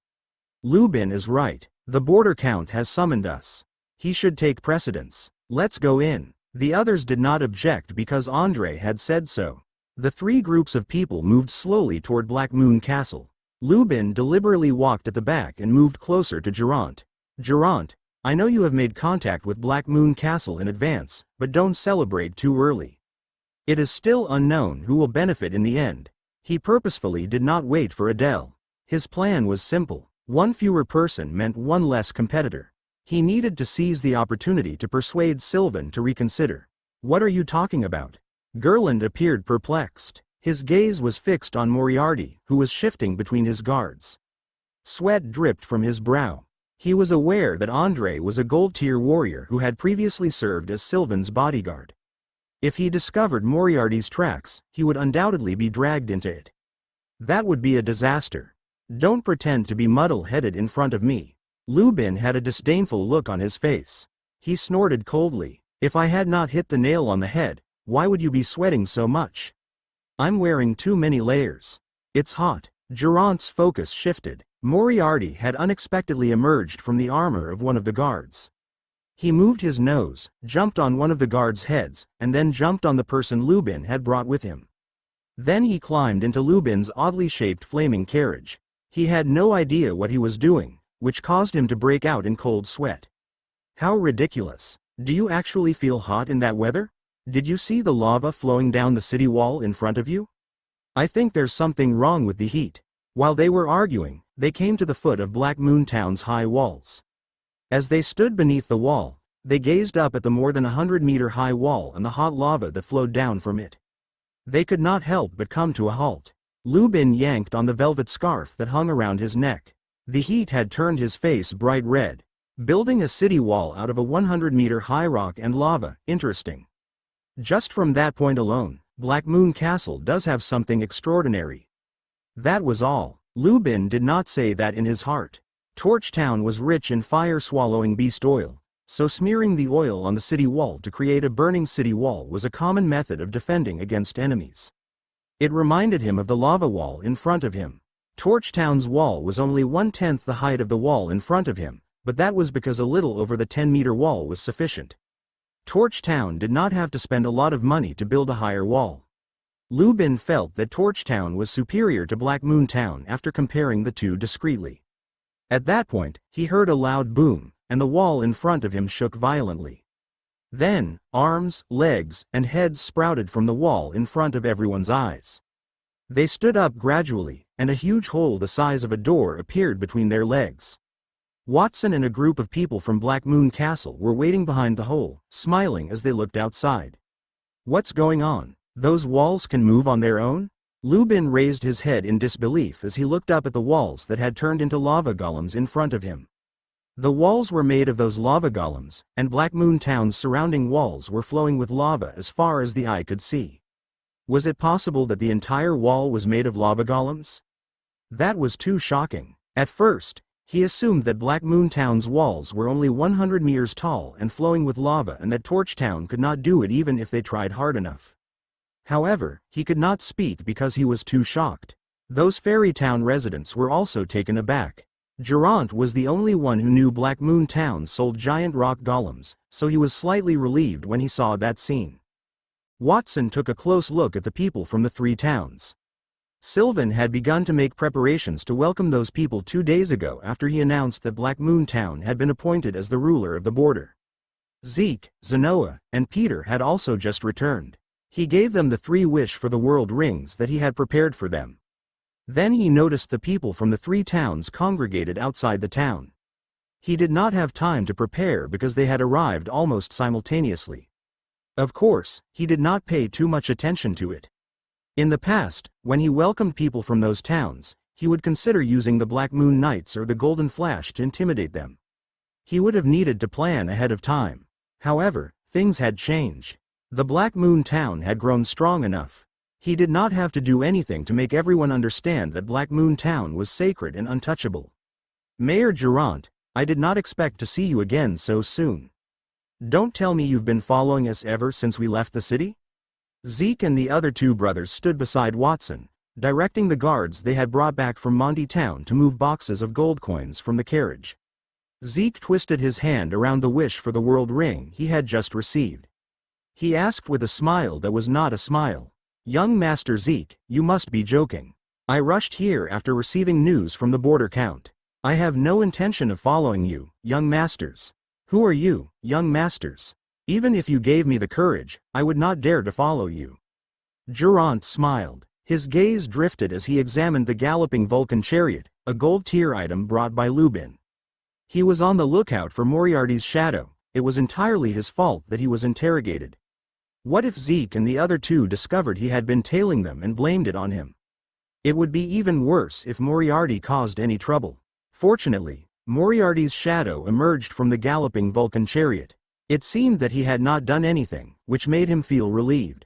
S1: Lubin is right. The border count has summoned us. He should take precedence. Let's go in." The others did not object because Andrei had said so. The three groups of people moved slowly toward Black Moon Castle. Lubin deliberately walked at the back and moved closer to Geraint. "Geraint, I know you have made contact with Black Moon Castle in advance, but don't celebrate too early. It is still unknown who will benefit in the end." He purposefully did not wait for Adele. His plan was simple. One fewer person meant one less competitor. He needed to seize the opportunity to persuade Sylvan to reconsider. "What are you talking about?" Gerland appeared perplexed. His gaze was fixed on Moriarty, who was shifting between his guards. Sweat dripped from his brow. He was aware that Andrei was a gold-tier warrior who had previously served as Sylvan's bodyguard. If he discovered Moriarty's tracks, he would undoubtedly be dragged into it. That would be a disaster. "Don't pretend to be muddle-headed in front of me." Lubin had a disdainful look on his face. He snorted coldly. "If I had not hit the nail on the head, why would you be sweating so much?" "I'm wearing too many layers. It's hot." Geraint's focus shifted. Moriarty had unexpectedly emerged from the armor of one of the guards. He moved his nose, jumped on one of the guards' heads, and then jumped on the person Lubin had brought with him. Then he climbed into Lubin's oddly shaped flaming carriage. He had no idea what he was doing, which caused him to break out in cold sweat. "How ridiculous. Do you actually feel hot in that weather? Did you see the lava flowing down the city wall in front of you? I think there's something wrong with the heat." While they were arguing, they came to the foot of Black Moon Town's high walls. As they stood beneath the wall, they gazed up at the more than 100-meter-high wall and the hot lava that flowed down from it. They could not help but come to a halt. Lubin yanked on the velvet scarf that hung around his neck. The heat had turned his face bright red. Building a city wall out of a 100-meter-high rock and lava, interesting. Just from that point alone, Black Moon Castle does have something extraordinary. That was all. Lubin did not say that in his heart. Torchtown was rich in fire-swallowing beast oil, so smearing the oil on the city wall to create a burning city wall was a common method of defending against enemies. It reminded him of the lava wall in front of him. Torchtown's wall was only 1/10 the height of the wall in front of him, but that was because a little over the 10-meter wall was sufficient. Torchtown did not have to spend a lot of money to build a higher wall. Lubin felt that Torchtown was superior to Black Moon Town after comparing the two discreetly. At that point, he heard a loud boom, and the wall in front of him shook violently. Then, arms, legs, and heads sprouted from the wall in front of everyone's eyes. They stood up gradually, and a huge hole the size of a door appeared between their legs. Watson and a group of people from Black Moon Castle were waiting behind the hole, smiling as they looked outside. What's going on? Those walls can move on their own? Lubin raised his head in disbelief as he looked up at the walls that had turned into lava golems in front of him. The walls were made of those lava golems, and Black Moon Town's surrounding walls were flowing with lava as far as the eye could see. Was it possible that the entire wall was made of lava golems? That was too shocking. At first, he assumed that Black Moon Town's walls were only 100 meters tall and flowing with lava and that Torch Town could not do it even if they tried hard enough. However, he could not speak because he was too shocked. Those Fairy Town residents were also taken aback. Durant was the only one who knew Black Moon Town sold giant rock golems, so he was slightly relieved when he saw that scene. Watson took a close look at the people from the three towns. Sylvan had begun to make preparations to welcome those people 2 days ago after he announced that Black Moon Town had been appointed as the ruler of the border. Zeke, Zenoa, and Peter had also just returned. He gave them the 3 wish for the world rings that he had prepared for them. Then he noticed the people from the 3 towns congregated outside the town. He did not have time to prepare because they had arrived almost simultaneously. Of course, he did not pay too much attention to it. In the past, when he welcomed people from those towns, he would consider using the Black Moon Knights or the Golden Flash to intimidate them. He would have needed to plan ahead of time. However, things had changed. The Black Moon Town had grown strong enough. He did not have to do anything to make everyone understand that Black Moon Town was sacred and untouchable. Mayor Durant, I did not expect to see you again so soon. Don't tell me you've been following us ever since we left the city? Zeke and the other 2 brothers stood beside Watson, directing the guards they had brought back from Monty Town to move boxes of gold coins from the carriage. Zeke twisted his hand around the wish for the world ring he had just received. He asked with a smile that was not a smile. Young Master Zeke, you must be joking. I rushed here after receiving news from the border count. I have no intention of following you, young masters. Who are you, young masters? Even if you gave me the courage, I would not dare to follow you. Durant smiled. His gaze drifted as he examined the galloping Vulcan chariot, a gold tier item brought by Lubin. He was on the lookout for Moriarty's shadow. It was entirely his fault that he was interrogated. What if Zeke and the other 2 discovered he had been tailing them and blamed it on him? It would be even worse if Moriarty caused any trouble. Fortunately, Moriarty's shadow emerged from the galloping Vulcan chariot. It seemed that he had not done anything, which made him feel relieved.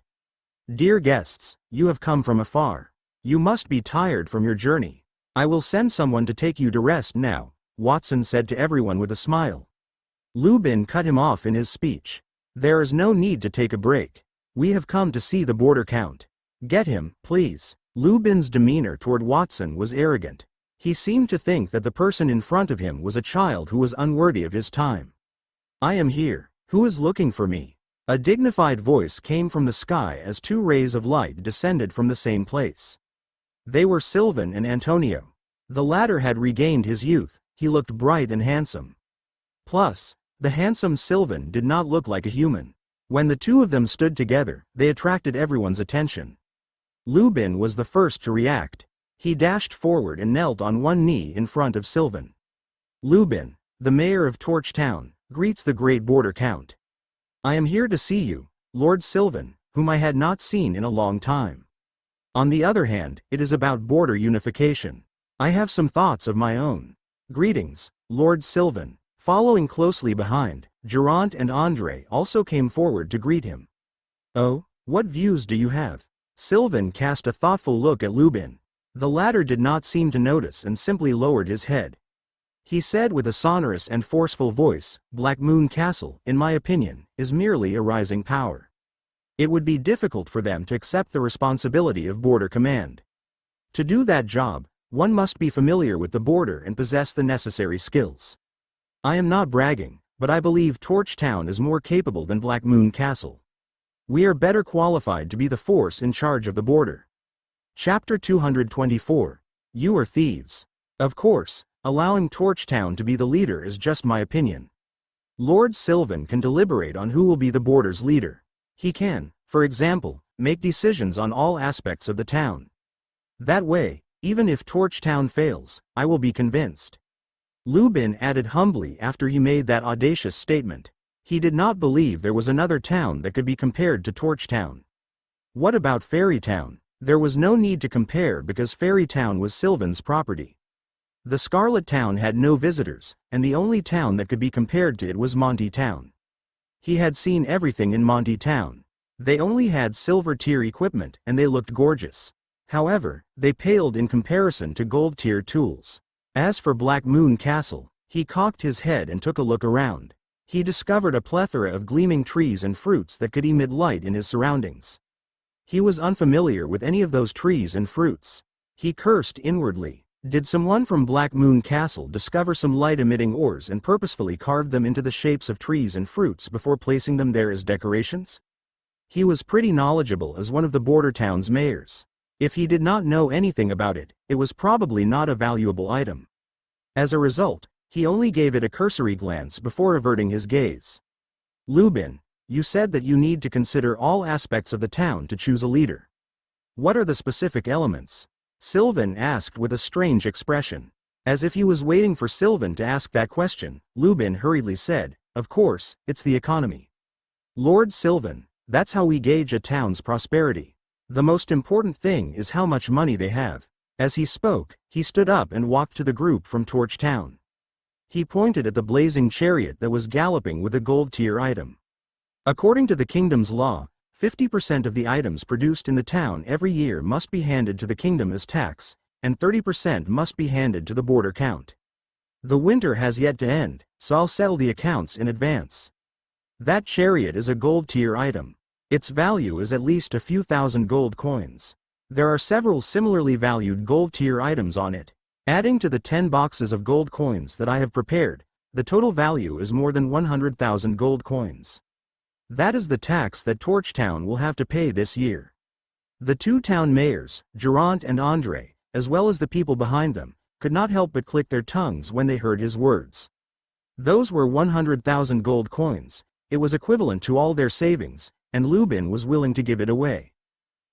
S1: Dear guests, you have come from afar. You must be tired from your journey. I will send someone to take you to rest now, Watson said to everyone with a smile. Lubin cut him off in his speech. There is no need to take a break. We have come to see the border count. Get him, please. Lubin's demeanor toward Watson was arrogant. He seemed to think that the person in front of him was a child who was unworthy of his time. I am here. Who is looking for me? A dignified voice came from the sky as 2 rays of light descended from the same place. They were Sylvan and Antonio. The latter had regained his youth. He looked bright and handsome. Plus, the handsome Sylvan did not look like a human. When the 2 of them stood together, they attracted everyone's attention. Lubin was the first to react. He dashed forward and knelt on one knee in front of Sylvan. Lubin, the mayor of Torch Town, greets the great border count. I am here to see you, Lord Sylvan, whom I had not seen in a long time. On the other hand, it is about border unification. I have some thoughts of my own. Greetings, Lord Sylvan. Following closely behind, Durant and Andre also came forward to greet him. Oh, what views do you have? Sylvan cast a thoughtful look at Lubin. The latter did not seem to notice and simply lowered his head. He said with a sonorous and forceful voice, Black Moon Castle, in my opinion, is merely a rising power. It would be difficult for them to accept the responsibility of border command. To do that job, one must be familiar with the border and possess the necessary skills. I am not bragging, but I believe Torch Town is more capable than Black Moon Castle. We are better qualified to be the force in charge of the border. Chapter 224. You are thieves. Of course, allowing Torch Town to be the leader is just my opinion. Lord Sylvan can deliberate on who will be the border's leader. He can, for example, make decisions on all aspects of the town. That way, even if Torchtown fails, I will be convinced. Lubin added humbly after he made that audacious statement. He did not believe there was another town that could be compared to Torchtown. What about Fairytown? There was no need to compare because Fairytown was Sylvan's property. The Scarlet Town had no visitors, and the only town that could be compared to it was Monty Town. He had seen everything in Monty Town. They only had silver tier equipment and they looked gorgeous. However, they paled in comparison to gold tier tools. As for Black Moon Castle, he cocked his head and took a look around. He discovered a plethora of gleaming trees and fruits that could emit light in his surroundings. He was unfamiliar with any of those trees and fruits. He cursed inwardly. Did someone from Black Moon Castle discover some light-emitting ores and purposefully carve them into the shapes of trees and fruits before placing them there as decorations? He was pretty knowledgeable as one of the border town's mayors. If he did not know anything about it, it was probably not a valuable item. As a result, he only gave it a cursory glance before averting his gaze. Lubin, you said that you need to consider all aspects of the town to choose a leader. What are the specific elements? Sylvan asked with a strange expression. As if he was waiting for Sylvan to ask that question, Lubin hurriedly said, "Of course, it's the economy. Lord Sylvan, that's how we gauge a town's prosperity. The most important thing is how much money they have." As he spoke, he stood up and walked to the group from Torchtown. He pointed at the blazing chariot that was galloping with a gold tier item. According to the kingdom's law, 50% of the items produced in the town every year must be handed to the kingdom as tax, and 30% must be handed to the border count. The winter has yet to end, so I'll settle the accounts in advance. That chariot is a gold tier item. Its value is at least a few thousand gold coins. There are several similarly valued gold tier items on it. Adding to the 10 boxes of gold coins that I have prepared, the total value is more than 100,000 gold coins. That is the tax that Torchtown will have to pay this year. The two town mayors, Durant and Andre, as well as the people behind them, could not help but click their tongues when they heard his words. Those were 100,000 gold coins. It was equivalent to all their savings, and Lubin was willing to give it away.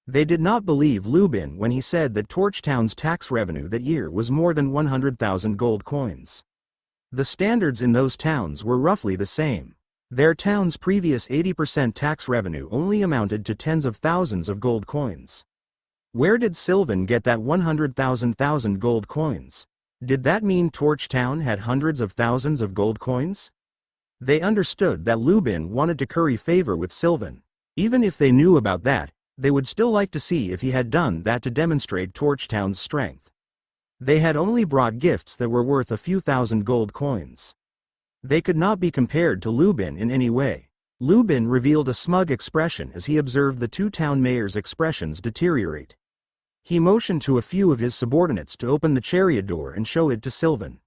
S1: They did not believe Lubin when he said that Torchtown's tax revenue that year was more than 100,000 gold coins. The standards in those towns were roughly the same. Their town's previous 80% tax revenue only amounted to tens of thousands of gold coins. Where did Sylvan get that 100,000 gold coins? Did that mean Torchtown had hundreds of thousands of gold coins? They understood that Lubin wanted to curry favor with Sylvan. Even if they knew about that, they would still like to see if he had done that to demonstrate Torchtown's strength. They had only brought gifts that were worth a few thousand gold coins. They could not be compared to Lubin in any way. Lubin revealed a smug expression as he observed the two town mayors' expressions deteriorate. He motioned to a few of his subordinates to open the chariot door and show it to Sylvan.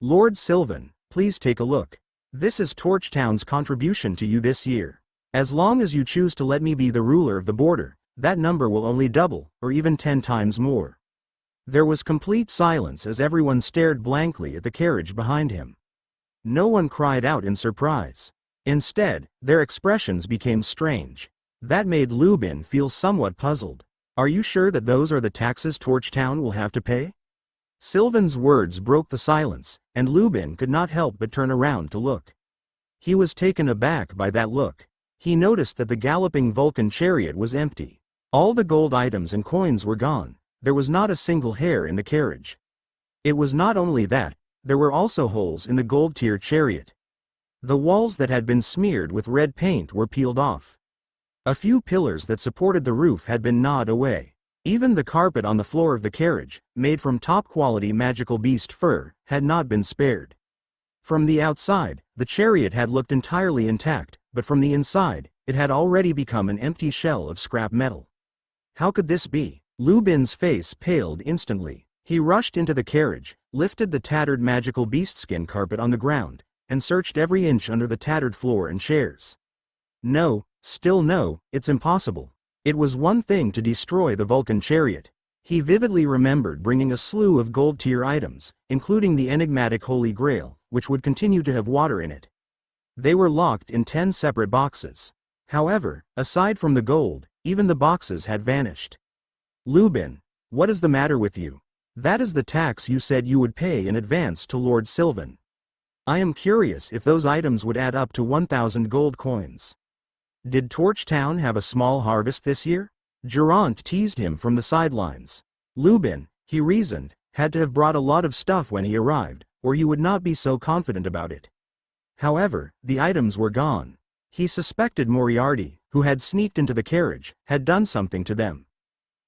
S1: "Lord Sylvan, please take a look. This is Torchtown's contribution to you this year. As long as you choose to let me be the ruler of the border, that number will only double, or even 10 times more." There was complete silence as everyone stared blankly at the carriage behind him. No one cried out in surprise. Instead, their expressions became strange. That made Lubin feel somewhat puzzled. "Are you sure that those are the taxes Torchtown will have to pay?" Sylvan's words broke the silence, and Lubin could not help but turn around to look. He was taken aback by that look. He noticed that the galloping Vulcan chariot was empty. All the gold items and coins were gone. There was not a single hair in the carriage. It was not only that, there were also holes in the gold tier chariot. The walls that had been smeared with red paint were peeled off. A few pillars that supported the roof had been gnawed away. Even the carpet on the floor of the carriage, made from top-quality magical beast fur, had not been spared. From the outside, the chariot had looked entirely intact, but from the inside, it had already become an empty shell of scrap metal. How could this be? Lubin's face paled instantly. He rushed into the carriage, lifted the tattered magical beastskin carpet on the ground, and searched every inch under the tattered floor and chairs. No, still no, it's impossible. It was one thing to destroy the Vulcan chariot. He vividly remembered bringing a slew of gold tier items, including the enigmatic Holy Grail, which would continue to have water in it. They were locked in 10 separate boxes. However, aside from the gold, even the boxes had vanished. Lubin, what is the matter with you? That is the tax you said you would pay in advance to Lord Sylvan. I am curious if those items would add up to 1,000 gold coins. Did Torchtown have a small harvest this year? Durant teased him from the sidelines. Lubin, he reasoned, had to have brought a lot of stuff when he arrived, or he would not be so confident about it. However, the items were gone. He suspected Moriarty, who had sneaked into the carriage, had done something to them.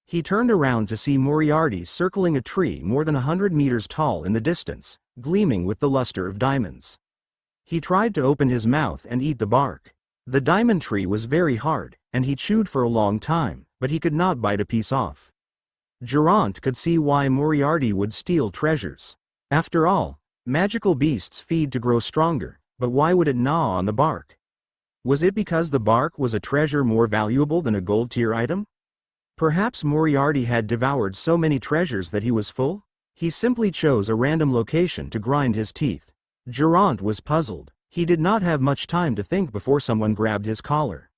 S1: He turned around to see Moriarty circling a tree more than 100 meters tall in the distance, gleaming with the luster of diamonds. He tried to open his mouth and eat the bark. The diamond tree was very hard, and he chewed for a long time, but he could not bite a piece off. Durant could see why Moriarty would steal treasures. After all, magical beasts feed to grow stronger, but why would it gnaw on the bark? Was it because the bark was a treasure more valuable than a gold-tier item? Perhaps Moriarty had devoured so many treasures that he was full? He simply chose a random location to grind his teeth. Durant was puzzled. He did not have much time to think before someone grabbed his collar.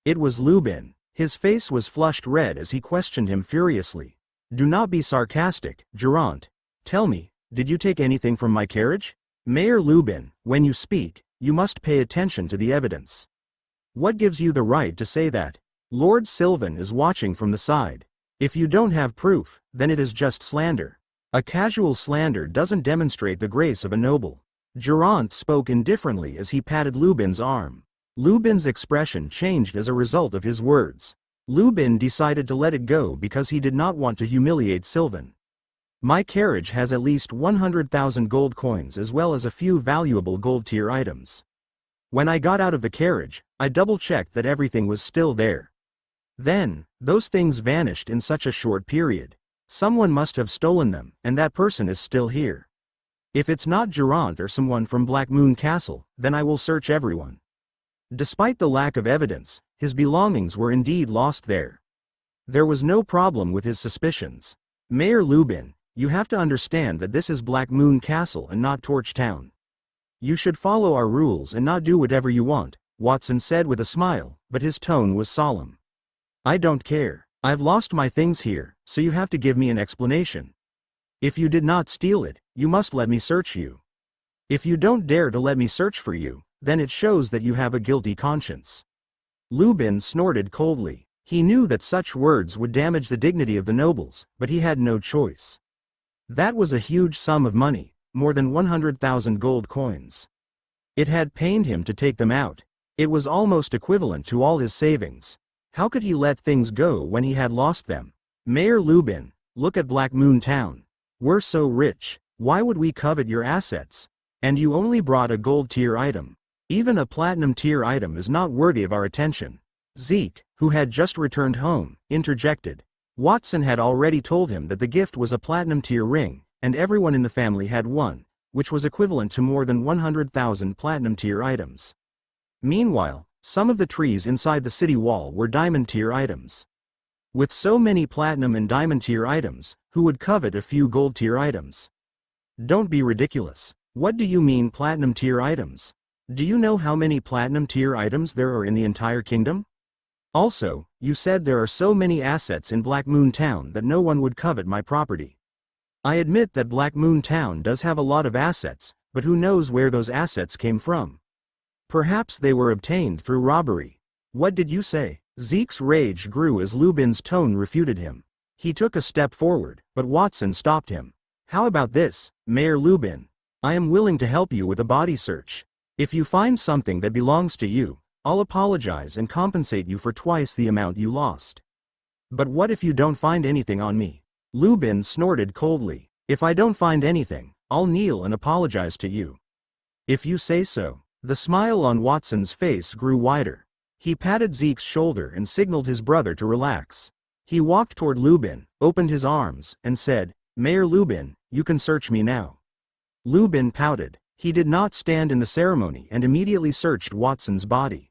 S1: It was Lubin. His face was flushed red as he questioned him furiously. Do not be sarcastic, Durant. Tell me, did you take anything from my carriage? Mayor Lubin, when you speak, you must pay attention to the evidence. What gives you the right to say that? Lord Sylvan is watching from the side. If you don't have proof, then it is just slander. A casual slander doesn't demonstrate the grace of a noble. Durant spoke indifferently as he patted Lubin's arm. Lubin's expression changed as a result of his words. Lubin decided to let it go because he did not want to humiliate Sylvan. My carriage has at least 100,000 gold coins as well as a few valuable gold-tier items. When I got out of the carriage, I double-checked that everything was still there. Then, those things vanished in such a short period. Someone must have stolen them, and that person is still here. If it's not Durant or someone from Black Moon Castle, then I will search everyone. Despite the lack of evidence, his belongings were indeed lost there. There was no problem with his suspicions. Mayor Lubin, you have to understand that this is Black Moon Castle and not Torchtown. You should follow our rules and not do whatever you want, Watson said with a smile, but his tone was solemn. I don't care. I've lost my things here, so you have to give me an explanation. If you did not steal it, you must let me search you. If you don't dare to let me search for you, then it shows that you have a guilty conscience. Lubin snorted coldly. He knew that such words would damage the dignity of the nobles, but he had no choice. That was a huge sum of money, more than 100,000 gold coins. It had pained him to take them out. It was almost equivalent to all his savings. How could he let things go when he had lost them? Mayor Lubin, look at Black Moon Town. We're so rich, why would we covet your assets? And you only brought a gold-tier item. Even a platinum-tier item is not worthy of our attention. Zeke, who had just returned home, interjected. Watson had already told him that the gift was a platinum-tier ring, and everyone in the family had one, which was equivalent to more than 100,000 platinum-tier items. Meanwhile, some of the trees inside the city wall were diamond-tier items. With so many platinum and diamond-tier items, who would covet a few gold-tier items? Don't be ridiculous. What do you mean platinum-tier items? Do you know how many platinum-tier items there are in the entire kingdom? Also, you said there are so many assets in Black Moon Town that no one would covet my property. I admit that Black Moon Town does have a lot of assets, but who knows where those assets came from? Perhaps they were obtained through robbery. What did you say? Zeke's rage grew as Lubin's tone refuted him. He took a step forward, but Watson stopped him. How about this, Mayor Lubin? I am willing to help you with a body search. If you find something that belongs to you, I'll apologize and compensate you for twice the amount you lost. But what if you don't find anything on me? Lubin snorted coldly. If I don't find anything, I'll kneel and apologize to you. If you say so. The smile on Watson's face grew wider. He patted Zeke's shoulder and signaled his brother to relax. He walked toward Lubin, opened his arms, and said, Mayor Lubin, you can search me now. Lubin pouted. He did not stand in the ceremony and immediately searched Watson's body.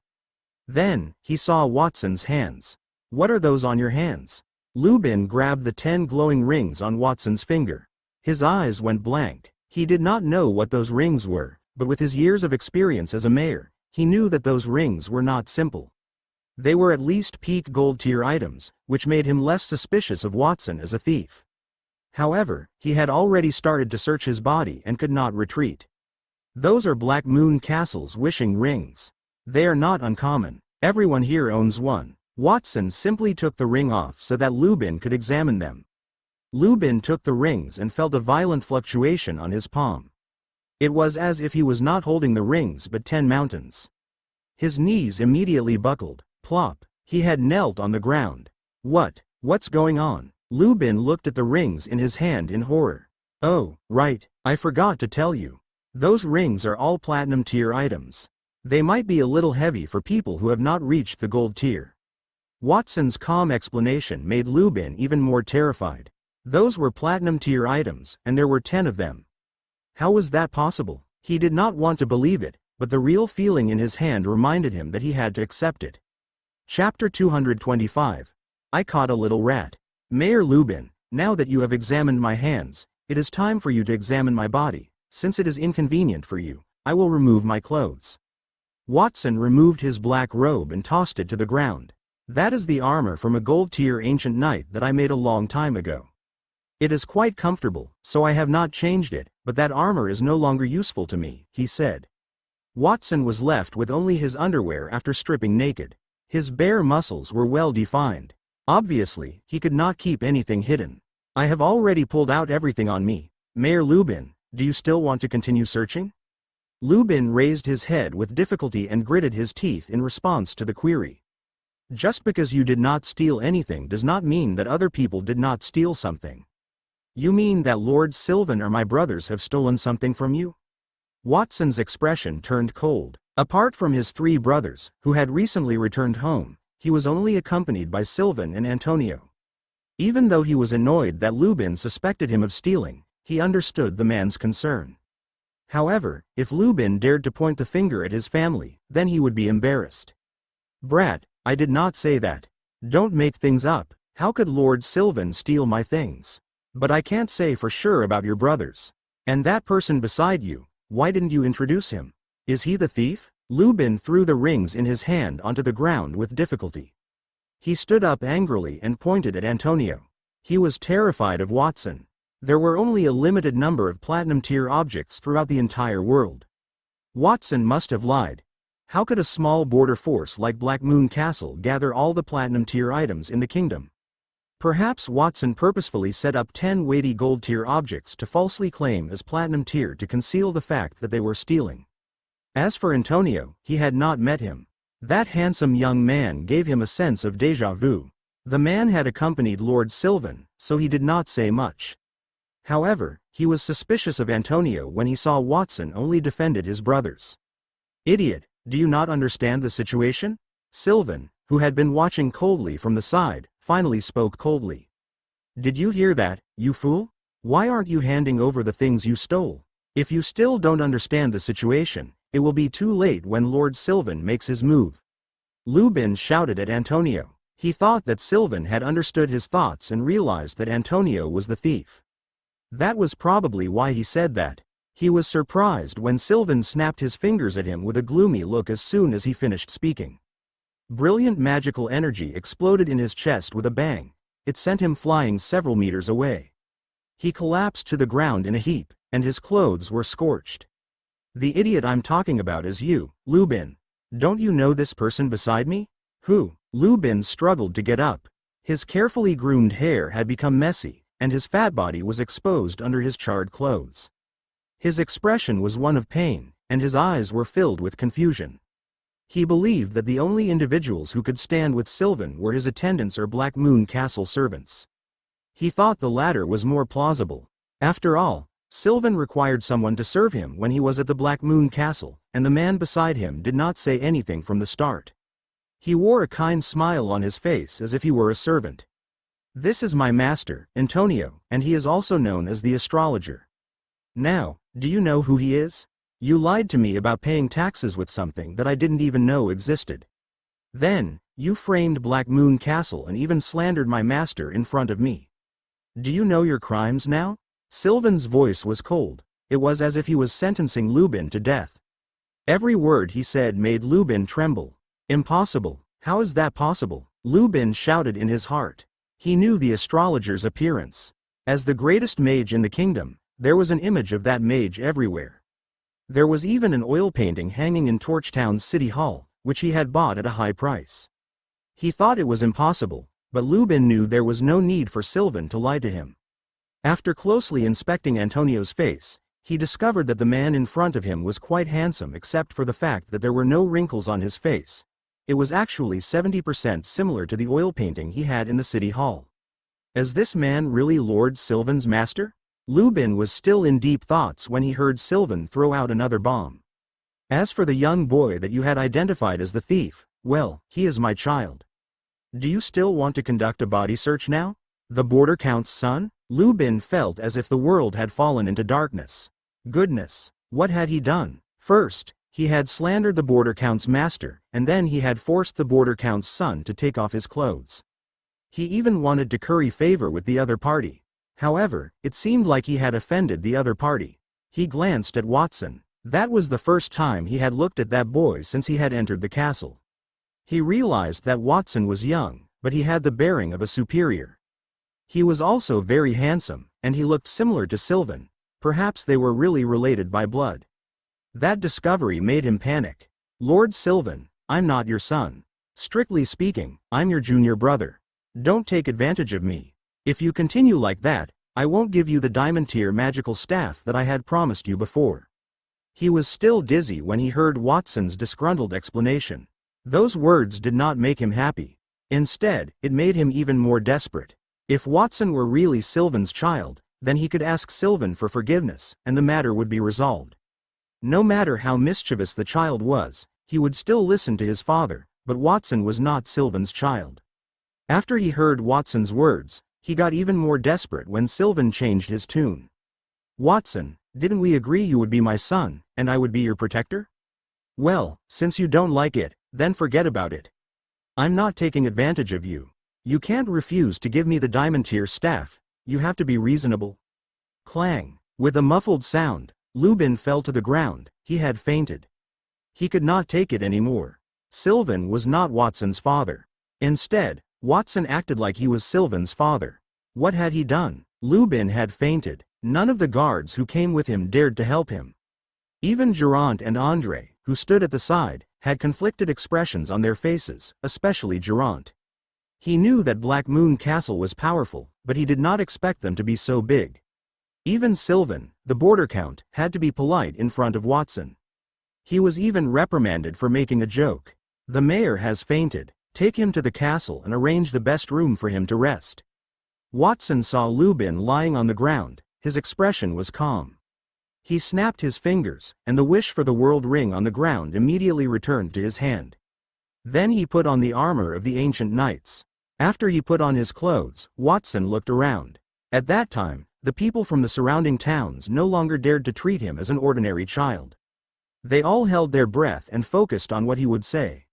S1: Then, he saw Watson's hands. What are those on your hands? Lubin grabbed the 10 glowing rings on Watson's finger. His eyes went blank. He did not know what those rings were, but with his years of experience as a mayor, he knew that those rings were not simple. They were at least peak gold-tier items, which made him less suspicious of Watson as a thief. However, he had already started to search his body and could not retreat. Those are Black Moon Castle's wishing rings. They are not uncommon. Everyone here owns one. Watson simply took the ring off so that Lubin could examine them. Lubin took the rings and felt a violent fluctuation on his palm. It was as if he was not holding the rings but 10 mountains. His knees immediately buckled. Plop. He had knelt on the ground. What's going on? Lubin looked at the rings in his hand in horror. Oh, right, I forgot to tell you. Those rings are all platinum tier items. They might be a little heavy for people who have not reached the gold tier. Watson's calm explanation made Lubin even more terrified. Those were platinum tier items, and there were 10 of them. How was that possible? He did not want to believe it, but the real feeling in his hand reminded him that he had to accept it. Chapter 225. I caught a little rat. Mayor Lubin, now that you have examined my hands, it is time for you to examine my body. Since it is inconvenient for you, I will remove my clothes. Watson removed his black robe and tossed it to the ground. That is the armor from a gold-tier ancient knight that I made a long time ago. It is quite comfortable, so I have not changed it, but that armor is no longer useful to me, he said. Watson was left with only his underwear after stripping naked. His bare muscles were well defined. Obviously, he could not keep anything hidden. I have already pulled out everything on me. Mayor Lubin, do you still want to continue searching? Lubin raised his head with difficulty and gritted his teeth in response to the query. Just because you did not steal anything does not mean that other people did not steal something. You mean that Lord Sylvan or my brothers have stolen something from you? Watson's expression turned cold. Apart from his 3 brothers, who had recently returned home, he was only accompanied by Sylvan and Antonio. Even though he was annoyed that Lubin suspected him of stealing, he understood the man's concern. However, if Lubin dared to point the finger at his family, then he would be embarrassed. Brat, I did not say that. Don't make things up. How could Lord Sylvan steal my things? But I can't say for sure about your brothers. And that person beside you, why didn't you introduce him? Is he the thief? Lubin threw the rings in his hand onto the ground with difficulty. He stood up angrily and pointed at Antonio. He was terrified of Watson. There were only a limited number of platinum-tier objects throughout the entire world. Watson must have lied. How could a small border force like Black Moon Castle gather all the platinum-tier items in the kingdom? Perhaps Watson purposefully set up 10 weighty gold-tier objects to falsely claim as platinum-tier to conceal the fact that they were stealing. As for Antonio, he had not met him. That handsome young man gave him a sense of déjà vu. The man had accompanied Lord Sylvan, so he did not say much. However, he was suspicious of Antonio when he saw Watson only defended his brothers. Idiot, do you not understand the situation? Sylvan, who had been watching coldly from the side, finally spoke coldly. Did you hear that, you fool? Why aren't you handing over the things you stole? If you still don't understand the situation, it will be too late when Lord Sylvan makes his move. Lubin shouted at Antonio. He thought that Sylvan had understood his thoughts and realized that Antonio was the thief. That was probably why he said that. He was surprised when Sylvan snapped his fingers at him with a gloomy look as soon as he finished speaking. Brilliant magical energy exploded in his chest with a bang. It sent him flying several meters away. He collapsed to the ground in a heap, and his clothes were scorched. The idiot I'm talking about is you, Lubin. Don't you know this person beside me? Who? Lubin struggled to get up. His carefully groomed hair had become messy, and his fat body was exposed under his charred clothes. His expression was one of pain, and his eyes were filled with confusion. He believed that the only individuals who could stand with Sylvan were his attendants or Black Moon Castle servants. He thought the latter was more plausible. After all, Sylvan required someone to serve him when he was at the Black Moon Castle, and the man beside him did not say anything from the start. He wore a kind smile on his face as if he were a servant. This is my master, Antonio, and he is also known as the astrologer. Now, do you know who he is? You lied to me about paying taxes with something that I didn't even know existed. Then, you framed Black Moon Castle and even slandered my master in front of me. Do you know your crimes now? Sylvan's voice was cold. It was as if he was sentencing Lubin to death. Every word he said made Lubin tremble. Impossible. How is that possible? Lubin shouted in his heart. He knew the astrologer's appearance. As the greatest mage in the kingdom, there was an image of that mage everywhere. There was even an oil painting hanging in Torchtown's city hall, which he had bought at a high price. He thought it was impossible, but Lubin knew there was no need for Sylvan to lie to him. After closely inspecting Antonio's face, he discovered that the man in front of him was quite handsome except for the fact that there were no wrinkles on his face. It was actually 70% similar to the oil painting he had in the city hall. Is this man really Lord Sylvan's master? Lubin was still in deep thoughts when he heard Sylvan throw out another bomb. As for the young boy that you had identified as the thief, well, he is my child. Do you still want to conduct a body search now? The border count's son? Lubin felt as if the world had fallen into darkness. Goodness, what had he done? First, he had slandered the border count's master, and then he had forced the border count's son to take off his clothes. He even wanted to curry favor with the other party. However, it seemed like he had offended the other party. He glanced at Watson. That was the first time he had looked at that boy since he had entered the castle. He realized that Watson was young, but he had the bearing of a superior. He was also very handsome, and he looked similar to Sylvan. Perhaps they were really related by blood. That discovery made him panic. Lord Sylvan, I'm not your son. Strictly speaking, I'm your junior brother. Don't take advantage of me. If you continue like that, I won't give you the diamond tier magical staff that I had promised you before. He was still dizzy when he heard Watson's disgruntled explanation. Those words did not make him happy. Instead, it made him even more desperate. If Watson were really Sylvan's child, then he could ask Sylvan for forgiveness, and the matter would be resolved. No matter how mischievous the child was, he would still listen to his father, but Watson was not Sylvan's child. After he heard Watson's words, he got even more desperate when Sylvan changed his tune. Watson, didn't we agree you would be my son, and I would be your protector? Well, since you don't like it, then forget about it. I'm not taking advantage of you. You can't refuse to give me the diamond tier staff, you have to be reasonable. Clang. With a muffled sound, Lubin fell to the ground. He had fainted. He could not take it anymore. Sylvan was not Watson's father. Instead, Watson acted like he was Sylvan's father. What had he done? Lubin had fainted. None of the guards who came with him dared to help him. Even Geraint and Andre, who stood at the side, had conflicted expressions on their faces, especially Geraint. He knew that Black Moon Castle was powerful, but he did not expect them to be so big. Even Sylvan, the border count, had to be polite in front of Watson. He was even reprimanded for making a joke. The mayor has fainted. Take him to the castle and arrange the best room for him to rest. Watson saw Lubin lying on the ground. His expression was calm. He snapped his fingers, and the wish for the world ring on the ground immediately returned to his hand. Then he put on the armor of the ancient knights. After he put on his clothes, Watson looked around. At that time, the people from the surrounding towns no longer dared to treat him as an ordinary child. They all held their breath and focused on what he would say.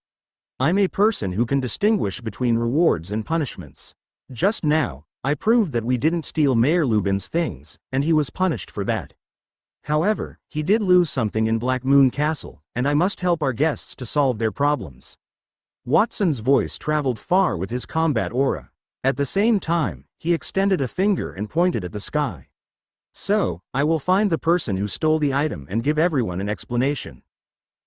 S1: I'm a person who can distinguish between rewards and punishments. Just now, I proved that we didn't steal Mayor Lubin's things, and he was punished for that. However, he did lose something in Black Moon Castle, and I must help our guests to solve their problems. Watson's voice traveled far with his combat aura. At the same time, he extended a finger and pointed at the sky. So, I will find the person who stole the item and give everyone an explanation.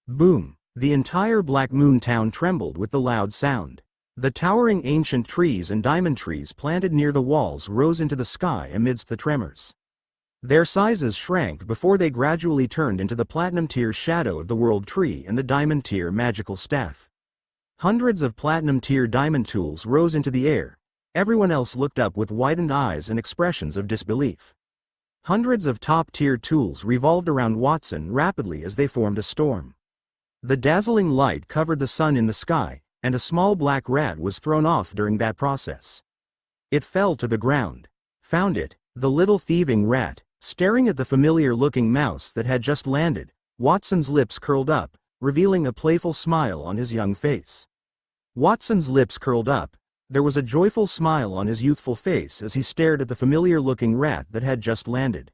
S1: Boom. The entire Black Moon town trembled with the loud sound. The towering ancient trees and diamond trees planted near the walls rose into the sky amidst the tremors. Their sizes shrank before they gradually turned into the platinum tier shadow of the world tree and the diamond tier magical staff. Hundreds of platinum tier diamond tools rose into the air. Everyone else looked up with widened eyes and expressions of disbelief. Hundreds of top tier tools revolved around Watson rapidly as they formed a storm. The dazzling light covered the sun in the sky, and a small black rat was thrown off during that process. It fell to the ground. Found it, the little thieving rat, staring at the familiar-looking mouse that had just landed. Watson's lips curled up, revealing a playful smile on his young face. Watson's lips curled up. There was a joyful smile on his youthful face as he stared at the familiar-looking rat that had just landed.